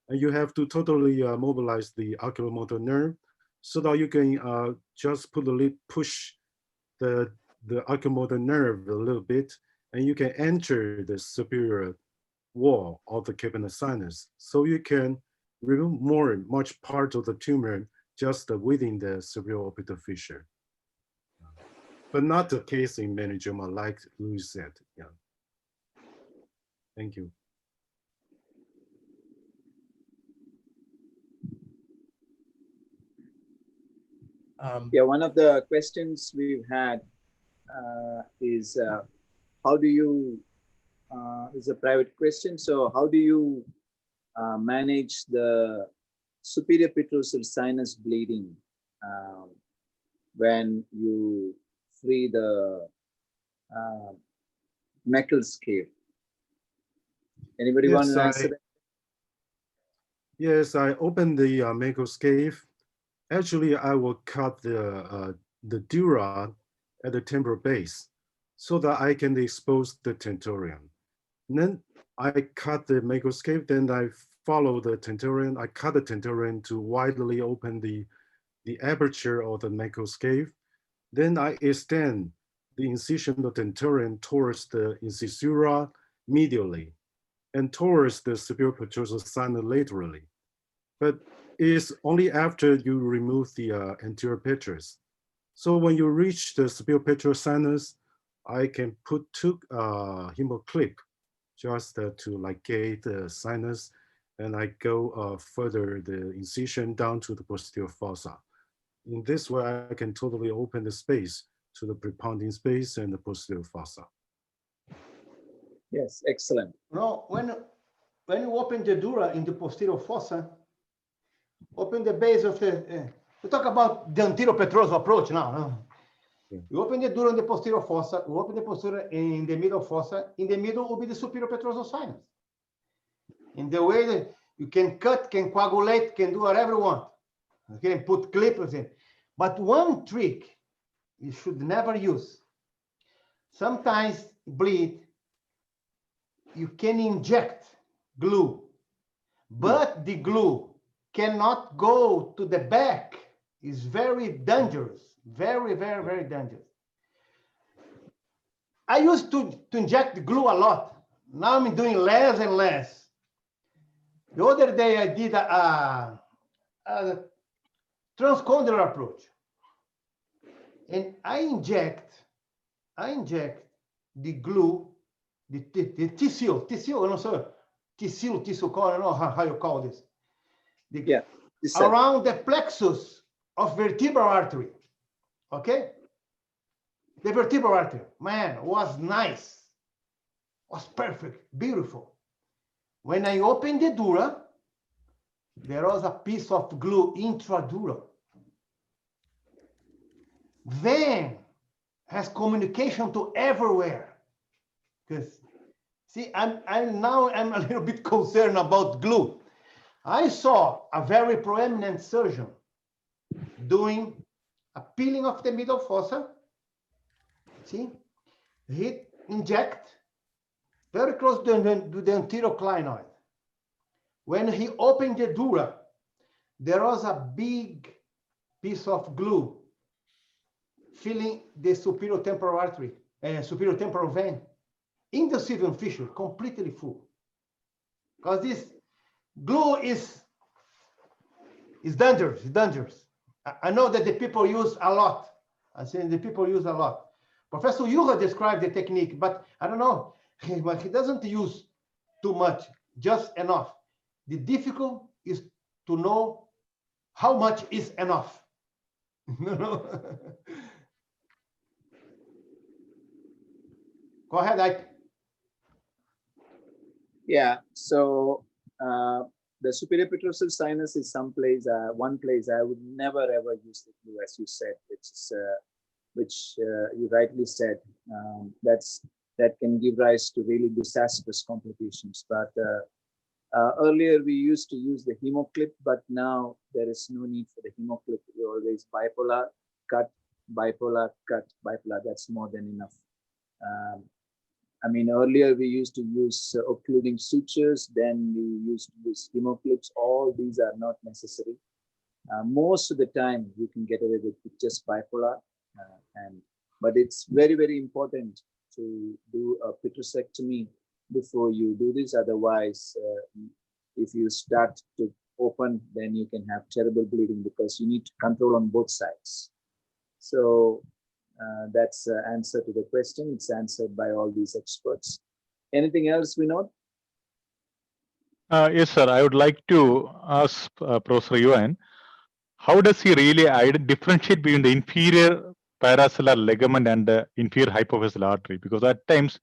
And you have to totally mobilize the oculomotor nerve so that you can just push the oculomotor nerve a little bit, and you can enter the superior wall of the cavernous sinus. So you can remove much part of the tumor just within the supraorbital fissure. But not the case in meningioma, like Louis said. Yeah. Thank you. Yeah, one of the questions we've had is how do you, is a private question, so how do you manage the superior petrosal sinus bleeding when you free the macroscope? Anybody want to answer that? Yes, I opened the macroscope. Actually, I will cut the dura at the temporal base so that I can expose the tentorium. And then I cut the macroscope, then I follow the tentorium. I cut the tentorium to widely open the aperture of the macroscope. Then I extend the incision of the tentorium towards the incisura medially and towards the superior petrosal sinus laterally. But it's only after you remove the anterior petrous. So when you reach the superior petrous sinus, I can put two hemoclip just to ligate the sinus, and I go further the incision down to the posterior fossa. In this way, I can totally open the space to the prepounding space and the posterior fossa. Yes, excellent. No, when you open the dura in the posterior fossa, open the base of the, we talk about the anterior petrosal approach now. No? Yeah. You open the dura in the posterior fossa, you open the posterior in the middle fossa, in the middle will be the superior petrosal sinus. In the way that you can cut, can coagulate, can do whatever you want. You can put clippers in. But one trick you should never use. Sometimes bleed, you can inject glue, but the glue cannot go to the back. It's very dangerous, very, very, very dangerous. I used to inject glue a lot. Now I'm doing less and less. The other day I did a transcondylar approach. And I inject the glue, the tissue, I don't know, tissue, I don't know how you call this. Around the plexus of vertebral artery, okay? The vertebral artery, man, was nice, was perfect, beautiful. When I opened the dura, there was a piece of glue intradural. Then has communication to everywhere. Because see, I'm a little bit concerned about glue. I saw a very prominent surgeon doing a peeling of the middle fossa. See, he inject very close to the anterior clinoid. When he opened the dura, there was a big piece of glue filling the superior temporal artery, superior temporal vein, in the sylvian fissure, completely full. Because this glue is dangerous, it's dangerous. I know that the people use a lot. I'm saying the people use a lot. Professor Yuha described the technique, but I don't know, but he doesn't use too much, just enough. The difficult is to know how much is enough. Go ahead, Ike. Yeah, so the superior petrosal sinus is one place I would never ever use the glue, as you said, which you rightly said. That can give rise to really disastrous complications. But earlier we used to use the hemoclip, but now there is no need for the hemoclip. We always bipolar cut, bipolar cut, bipolar. That's more than enough. I mean, earlier we used to use occluding sutures, then we used to use hemoclips. All these are not necessary. Most of the time you can get away with just bipolar, but it's very, very important to do a petrosectomy before you do this. Otherwise, if you start to open, then you can have terrible bleeding because you need to control on both sides. So that's the answer to the question. It's answered by all these experts. Anything else, Vinod? Yes, sir. I would like to ask Professor Yuan, how does he really differentiate between the inferior paracellular ligament and the inferior hypophyseal artery? Because at times,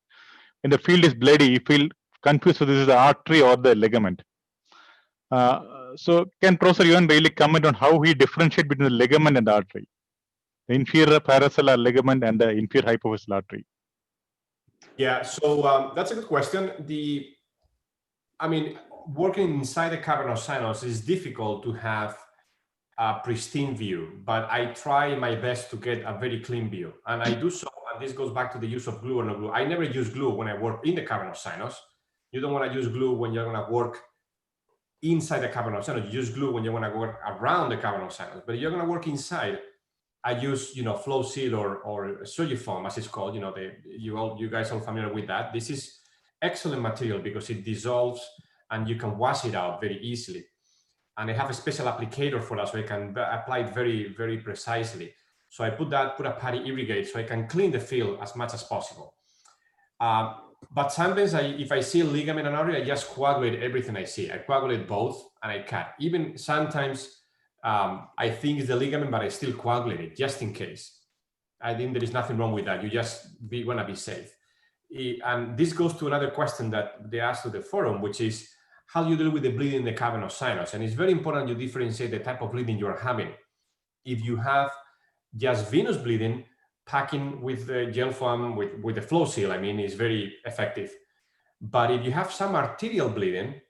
when the field is bloody, you feel confused whether this is the artery or the ligament. So can Professor Yuan really comment on how he differentiates between the ligament and the artery? The inferior paracellular ligament and the inferior hypophyseal artery. Yeah, so that's a good question. I mean, working inside the cavernous sinus is difficult to have a pristine view, but I try my best to get a very clean view. And I do so, and this goes back to the use of glue or no glue. I never use glue when I work in the cavernous sinus. You don't want to use glue when you're going to work inside the cavernous sinus. You use glue when you want to work around the cavernous sinus. But if you're going to work inside, I use, flow seal or surgifoam, as it's called. You guys are familiar with that. This is excellent material because it dissolves and you can wash it out very easily. And I have a special applicator for that, so I can apply it very, very precisely. So I put a patty irrigate so I can clean the field as much as possible. But sometimes if I see a ligament and artery, I just coagulate everything I see. I coagulate both and I cut. Even sometimes I think it's the ligament, but I still coagulate it just in case. I think there is nothing wrong with that. You just want to be safe. And this goes to another question that they asked to the forum, which is how do you deal with the bleeding in the cavernous sinus? And it's very important you differentiate the type of bleeding you're having. If you have just venous bleeding, packing with the gel foam, with the flow seal, is very effective. But if you have some arterial bleeding,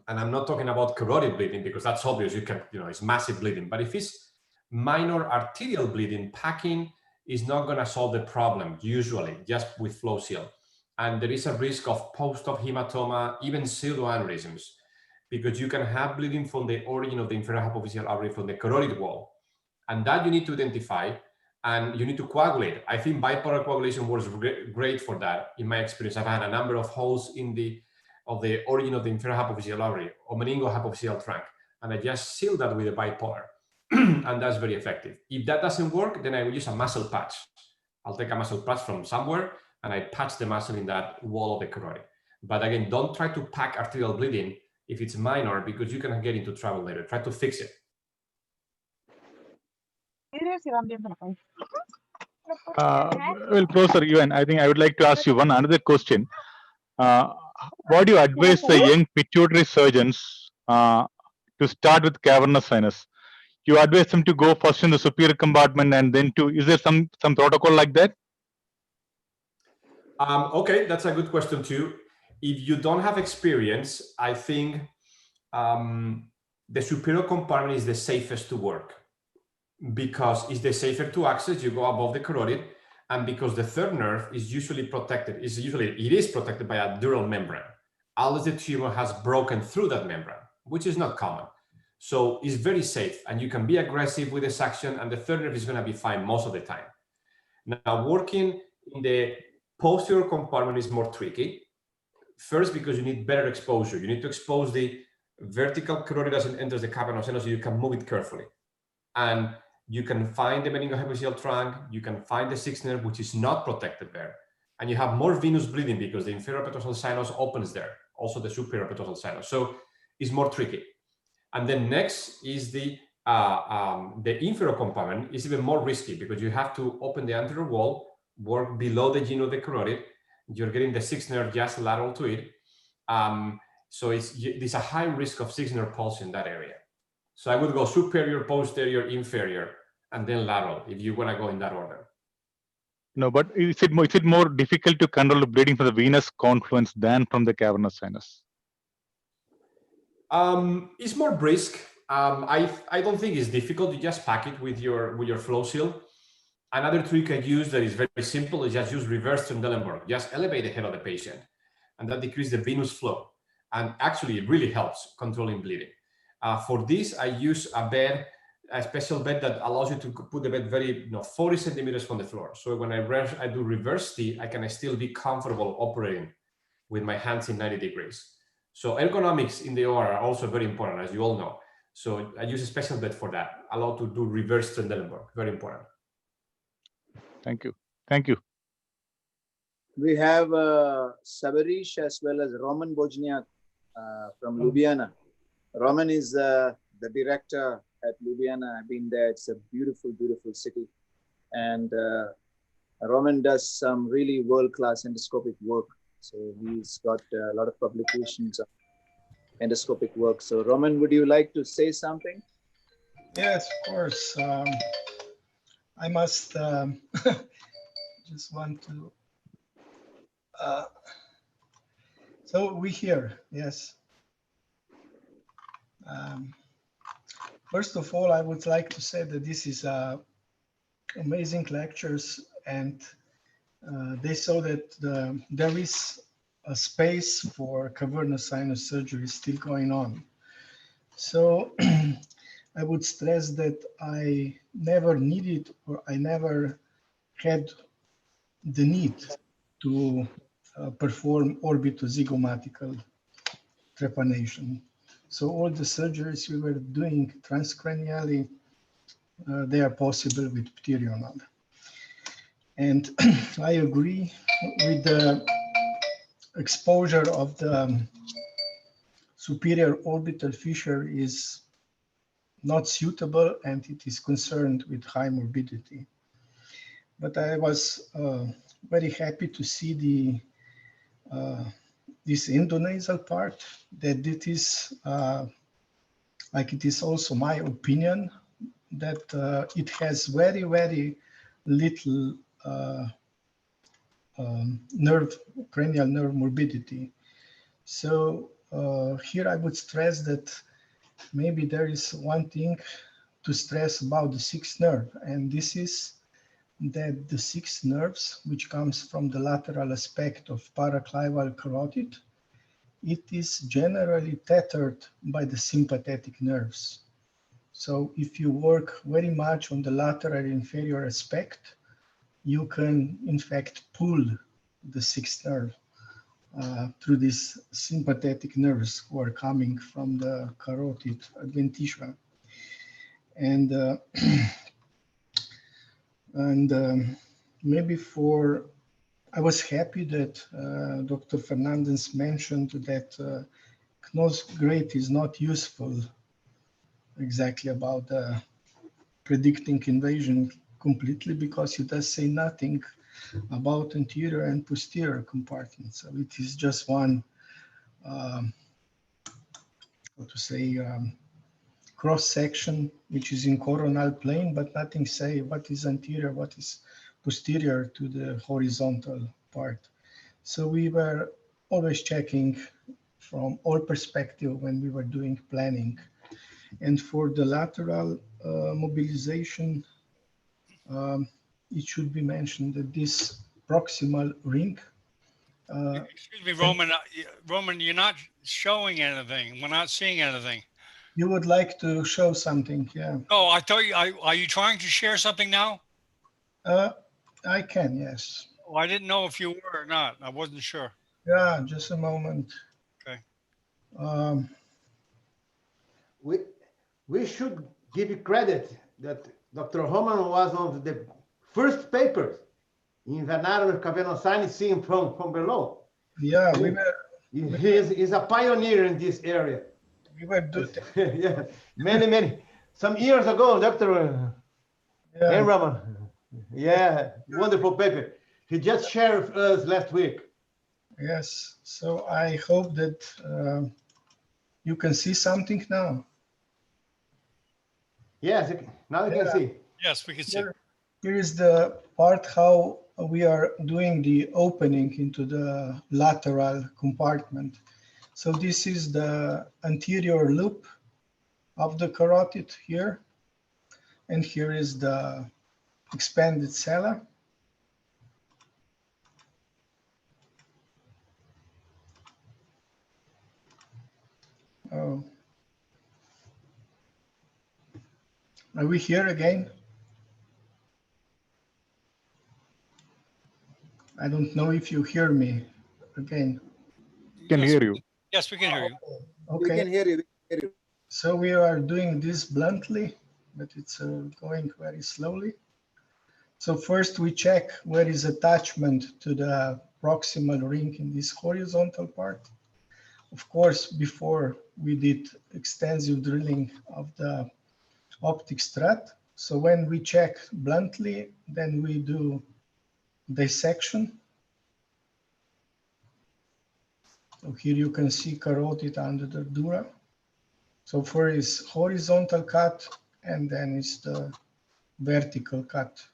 and I'm not talking about carotid bleeding because that's obvious, it's massive bleeding. But if it's minor arterial bleeding, packing is not going to solve the problem, usually, just with flow seal. And there is a risk of post-op hematoma, even pseudoaneurysms, because you can have bleeding from the origin of the inferior hypophyseal artery from the carotid wall. And that you need to identify, and you need to coagulate. I think bipolar coagulation works great for that. In my experience, I've had a number of holes in the origin of the inferior hypophyseal artery or meningohypophyseal trunk, and I just seal that with a bipolar. and that's very effective. If that doesn't work, then I will use a muscle patch. I'll take a muscle patch from somewhere and I patch the muscle in that wall of the carotid. But again, don't try to pack arterial bleeding if it's minor, because you can get into trouble later. Try to fix it. Well, Professor Yuan, I think I would like to ask you one another question. What do you advise the young pituitary surgeons to start with cavernous sinus? You advise them to go first in the superior compartment and then to, is there some protocol like that? Okay, that's a good question too. If you don't have experience, I think the superior compartment is the safest to work, because it's the safer to access. You go above the carotid, and because the third nerve is usually protected, it is protected by a dural membrane, unless the tumor has broken through that membrane, which is not common. So it's very safe, and you can be aggressive with the suction, and the third nerve is going to be fine most of the time. Now, working in the posterior compartment is more tricky. First, because you need better exposure. You need to expose the vertical carotid as it enters the cavernous sinus so you can move it carefully. And you can find the meningohypophyseal trunk, you can find the sixth nerve, which is not protected there. And you have more venous bleeding because the inferior petrosal sinus opens there, also the superior petrosal sinus. So it's more tricky. And then next is the inferior compartment is even more risky because you have to open the anterior wall, work below the gene of the carotid. You're getting the sixth nerve just lateral to it. So there's a high risk of sixth nerve pulse in that area. So I would go superior, posterior, inferior, and then lateral if you want to go in that order. No, but is it more difficult to control the bleeding from the venous confluence than from the cavernous sinus? It's more brisk. I don't think it's difficult. You just pack it with your flow seal. Another trick I use that is very simple is just use reverse Trendelenburg. Just elevate the head of the patient, and that decreases the venous flow. And actually, it really helps controlling bleeding. For this, I use a special bed that allows you to put the bed 40 centimeters from the floor. So when I do reverse T, I can still be comfortable operating with my hands in 90 degrees. So ergonomics in the OR are also very important, as you all know. So I use a special bed for that, allowed to do reverse Trendelenburg, very important. Thank you. Thank you. We have Savarish as well as Roman Bojniak from Ljubljana. Roman is the director at Ljubljana. I've been there. It's a beautiful, beautiful city. And Roman does some really world-class endoscopic work. So he's got a lot of publications on endoscopic work. So Roman, would you like to say something? Yes, of course. I must just want to. So we here, yes. First of all, I would like to say that this is amazing lectures, and they saw that there is a space for cavernous sinus surgery still going on. So I would stress that I never needed, or I never had the need to perform orbitozygomatical trepanation. So all the surgeries we were doing transcranially, they are possible with pterional. And I agree with the exposure of the superior orbital fissure is not suitable, and it is concerned with high morbidity. But I was very happy to see this endonasal part, that it is, like it is also my opinion, that it has very, very little cranial nerve morbidity. So here I would stress that maybe there is one thing to stress about the sixth nerve, and this is that the six nerves, which comes from the lateral aspect of paraclival carotid, it is generally tethered by the sympathetic nerves. So if you work very much on the lateral inferior aspect, you can in fact pull the sixth nerve through these sympathetic nerves who are coming from the carotid adventitia. And maybe I was happy that Dr. Fernandez mentioned that Know's grade is not useful exactly about predicting invasion completely, because it does say nothing about anterior and posterior compartments. So it is just one, how to say, cross section, which is in coronal plane, but nothing say what is anterior, what is posterior to the horizontal part. So we were always checking from all perspectives when we were doing planning. And for the lateral mobilization, it should be mentioned that this proximal ring. Excuse me, Roman. Roman, you're not showing anything. We're not seeing anything. You would like to show something, yeah? Oh, I thought you. Are you trying to share something now? I can, yes. Oh, I didn't know if you were or not. I wasn't sure. Yeah, just a moment. Okay. We should give you credit that Dr. Homan was one of the first papers in Venarian cavernosine seen from below. Yeah, he's a pioneer in this area. We were doing yeah, some years ago, Dr. Roman. Yeah, wonderful paper. He just shared with us last week. Yes, so I hope that you can see something now. Yes, now you can see. Yes, we can see. Here is the part how we are doing the opening into the lateral compartment. So this is the anterior loop of the carotid here. And here is the expanded sella. Oh. Are we here again? I don't know if you hear me again. Can hear you. Yes, we can hear you. Okay. We can hear you. So we are doing this bluntly, but it's going very slowly. So first we check where is attachment to the proximal ring in this horizontal part. Of course, before we did extensive drilling of the optic strut. So when we check bluntly, then we do dissection. So here you can see carotid under the dura. So first is horizontal cut, and then is the vertical cut.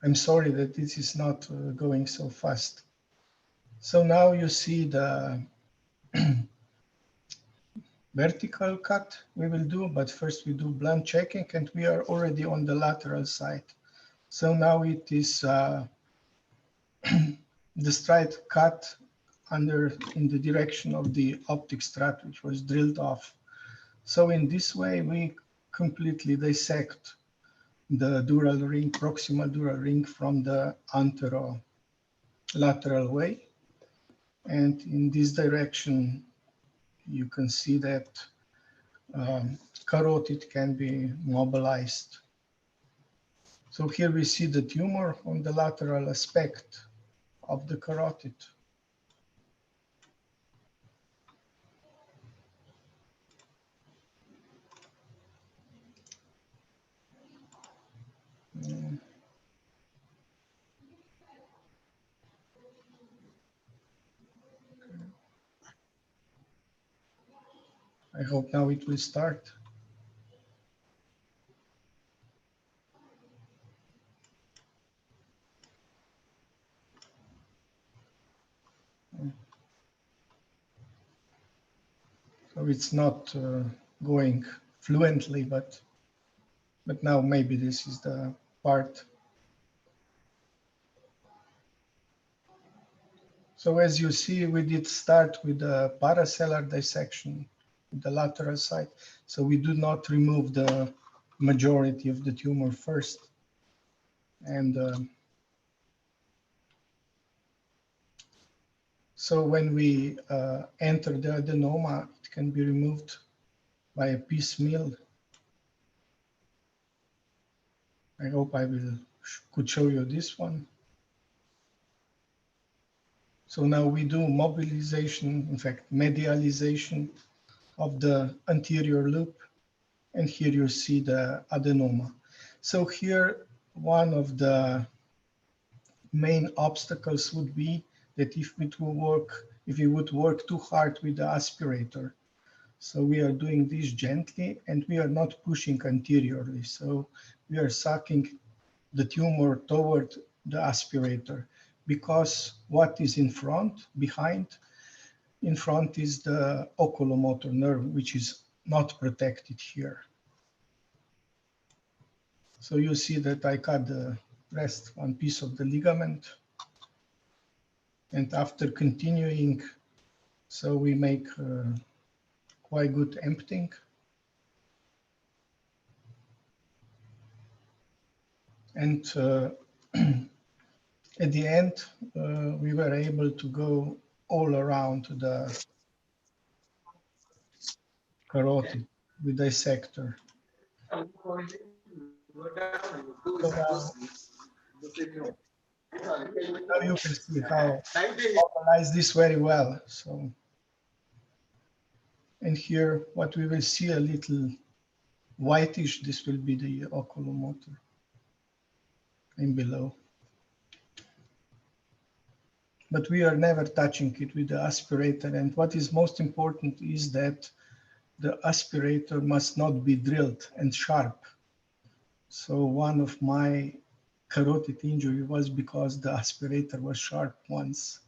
I'm sorry that this is not going so fast. So now you see the vertical cut we will do, but first we do blunt checking, and we are already on the lateral side. So now it is the straight cut in the direction of the optic strut, which was drilled off. So in this way, we completely dissect the dural ring, proximal dural ring, from the anterolateral way. And in this direction, you can see that carotid can be mobilized. So here we see the tumor on the lateral aspect of the carotid. I hope now it will start. So it's not going fluently, but now maybe this is the part. So as you see, we did start with the paracellular dissection, the lateral side. So we do not remove the majority of the tumor first. And So when we enter the adenoma, it can be removed by a piecemeal. I hope I could show you this one. So now we do mobilization, in fact, medialization of the anterior loop. And here you see the adenoma. So here, one of the main obstacles would be that if we would work too hard with the aspirator. So we are doing this gently and we are not pushing anteriorly. So we are sucking the tumor toward the aspirator, because what is in front is the oculomotor nerve, which is not protected here. So you see that I cut the rest, one piece of the ligament. And after continuing, so we make quite good emptying. And at the end, we were able to go all around the carotid with dissector. So now you can see how organize this very well. So, and here what we will see a little whitish, this will be the oculomotor and below. But we are never touching it with the aspirator. And what is most important is that the aspirator must not be drilled and sharp. So one of my carotid injury was because the aspirator was sharp once,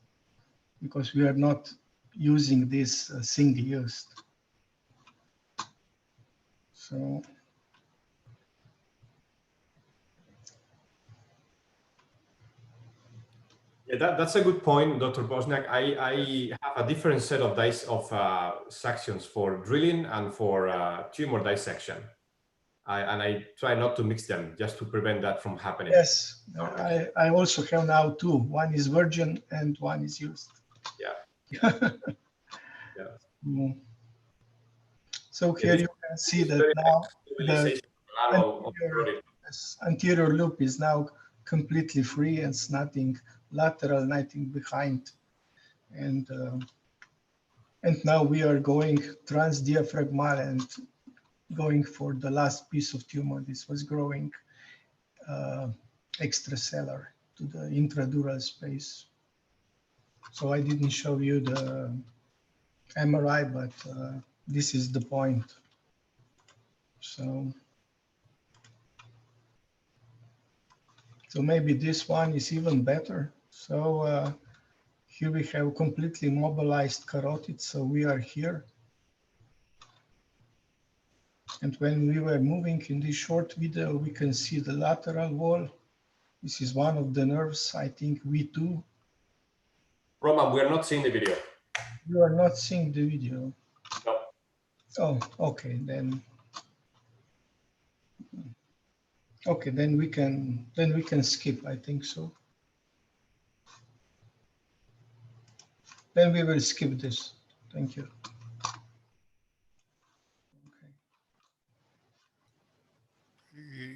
because we are not using this single-used. So yeah, that's a good point, Dr. Bosniak. I have a different set of sections for drilling and for tumor dissection. And I try not to mix them just to prevent that from happening. yes, I also have now two. One is virgin and one is used. Yeah. Yeah. So here you can see that now the anterior loop is now completely free and it's nothing lateral, nothing behind. And now we are going transdiaphragmal and going for the last piece of tumor. This was growing extracellular to the intradural space. So I didn't show you the MRI, but this is the point. So maybe this one is even better. So here we have completely mobilized carotid. So we are here. And when we were moving in this short video, we can see the lateral wall. This is one of the nerves, I think V2. Roman, we are not seeing the video. You are not seeing the video. No. Oh, okay, then. Okay, then we can skip, I think so. Then we will skip this. Thank you. Okay.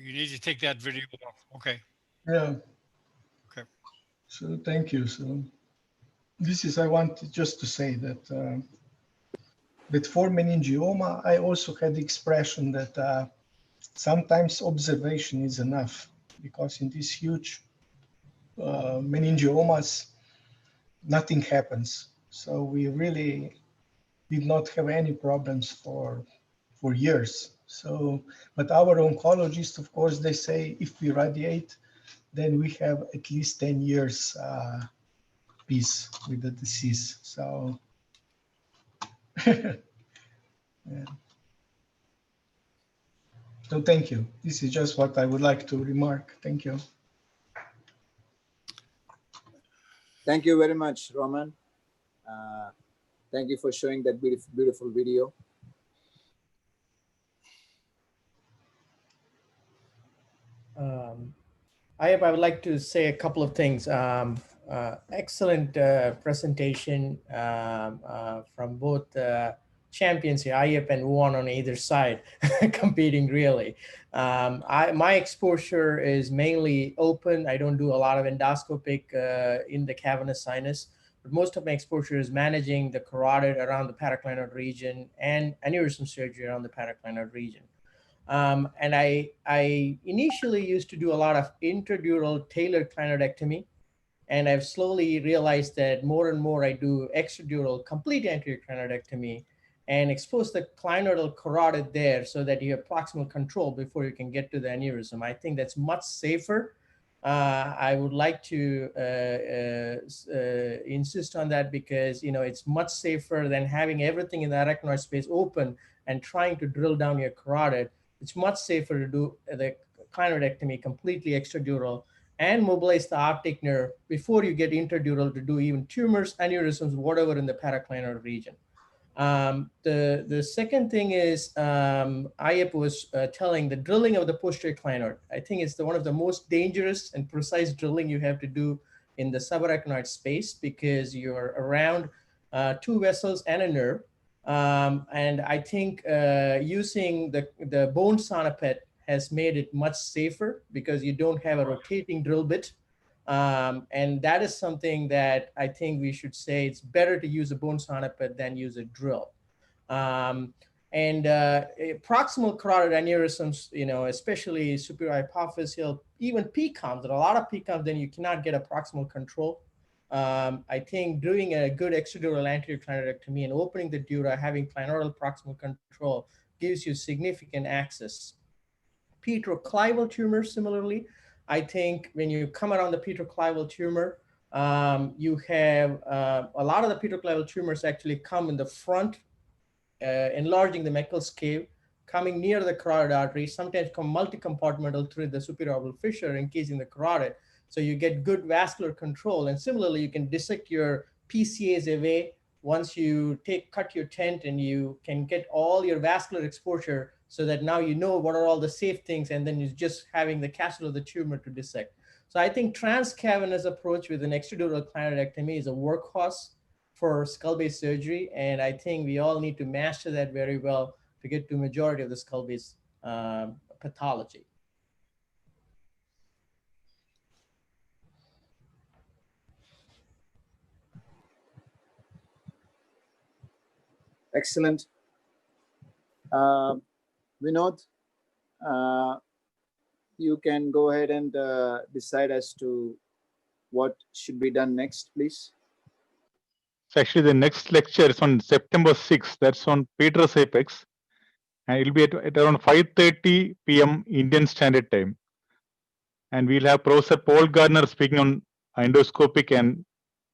You need to take that video off. Okay. Yeah. Okay. So thank you. So this is, I wanted just to say that that for meningioma, I also had the expression that sometimes observation is enough, because in these huge meningiomas, nothing happens. So we really did not have any problems for years. So, but our oncologists, of course, they say if we radiate, then we have at least 10 years peace with the disease. So, yeah. So thank you. This is just what I would like to remark. Thank you. Thank you very much, Roman. Thank you for showing that beautiful, beautiful video. I would like to say a couple of things. excellent presentation from both champions here, Ayep and Juan on either side, competing really. My exposure is mainly open. I don't do a lot of endoscopic in the cavernous sinus, but most of my exposure is managing the carotid around the paraclinoid region and aneurysm surgery around the paraclinoid region. And I initially used to do a lot of intradural tailored clinoidectomy. And I've slowly realized that more and more I do extradural complete anterior clinoidectomy and expose the clinoidal carotid there so that you have proximal control before you can get to the aneurysm. I think that's much safer. I would like to insist on that because, you know, it's much safer than having everything in the arachnoid space open and trying to drill down your carotid. It's much safer to do the clinoidectomy completely extradural and mobilize the optic nerve before you get intradural to do even tumors, aneurysms, whatever in the paraclinoid region. The second thing is Ayep was telling the drilling of the posterior clinoid. I think it's one of the most dangerous and precise drilling you have to do in the subarachnoid space because you're around two vessels and a nerve. And I think using the bone sonopet has made it much safer because you don't have a rotating drill bit. And that is something that I think we should say it's better to use a bone sonopet than use a drill. Proximal carotid aneurysms, you know, especially superior hypophyseal, even PCOMs, there are a lot of PCOMs, then you cannot get a proximal control. I think doing a good extradural anterior clinoidectomy and opening the dura, having clinoidal proximal control gives you significant access. Petroclival tumor, similarly, I think when you come around the petroclival tumor, you have a lot of the petroclival tumors actually come in the front, enlarging the Meckel's cave, coming near the carotid artery, sometimes come multi-compartmental through the superior orbital fissure, encasing the carotid. So you get good vascular control. And similarly, you can dissect your PCAs away once you cut your tent and you can get all your vascular exposure so that now you know what are all the safe things and then you're just having the castle of the tumor to dissect. So I think transcavernous approach with an extradural clinoidectomy is a workhorse for skull-base surgery. And I think we all need to master that very well to get to majority of the skull-base pathology. Excellent. Vinod, you can go ahead and decide as to what should be done next, please. So actually, the next lecture is on September 6th. That's on Petrus Apex. And it'll be at around 5:30 p.m. Indian Standard Time. And we'll have Professor Paul Gardner speaking on endoscopic and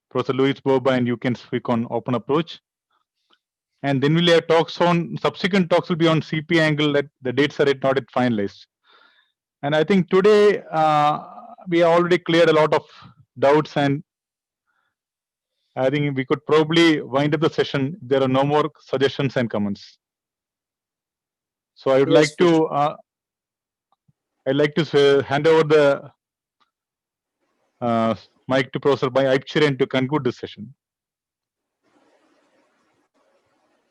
Professor Luis Boba, and you can speak on open approach. And then we'll have talks on, subsequent talks will be on CP angle, that the dates are not yet finalized. And I think today we already cleared a lot of doubts, and I think we could probably wind up the session if there are no more suggestions and comments. So I would like to I'd like to hand over the mic to Professor Aipchirian to conclude this session.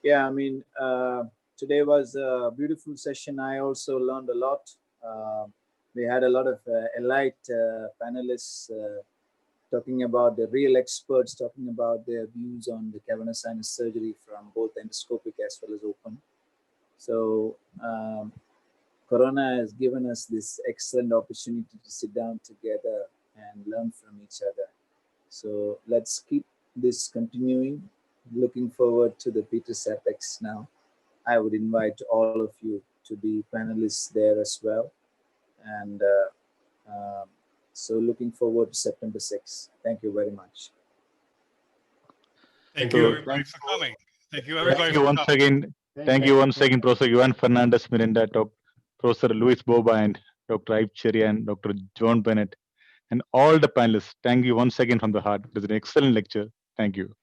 Yeah, I mean, today was a beautiful session. I also learned a lot. We had a lot of elite panelists talking about the real experts, talking about their views on the cavernous sinus surgery from both endoscopic as well as open. So Corona has given us this excellent opportunity to sit down together and learn from each other. So let's keep this continuing. Looking forward to the Petrus Apex now. I would invite all of you to be panelists there as well. And so looking forward to September 6th. Thank you very much. Thank you everybody for coming. Thank you everybody Thank you once again. Thank you once again, Professor Juan Fernandez Miranda, Professor Luis Boba, and Dr. Aipchirian, and Dr. John Bennett, and all the panelists. Thank you once again from the heart. It was an excellent lecture. Thank you.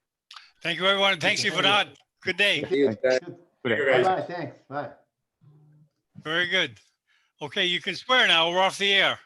Thank you, everyone. Thanks, Ivanad. Good day. Bye-bye. Thanks. Bye. Very good. Okay, you can swear now. We're off the air.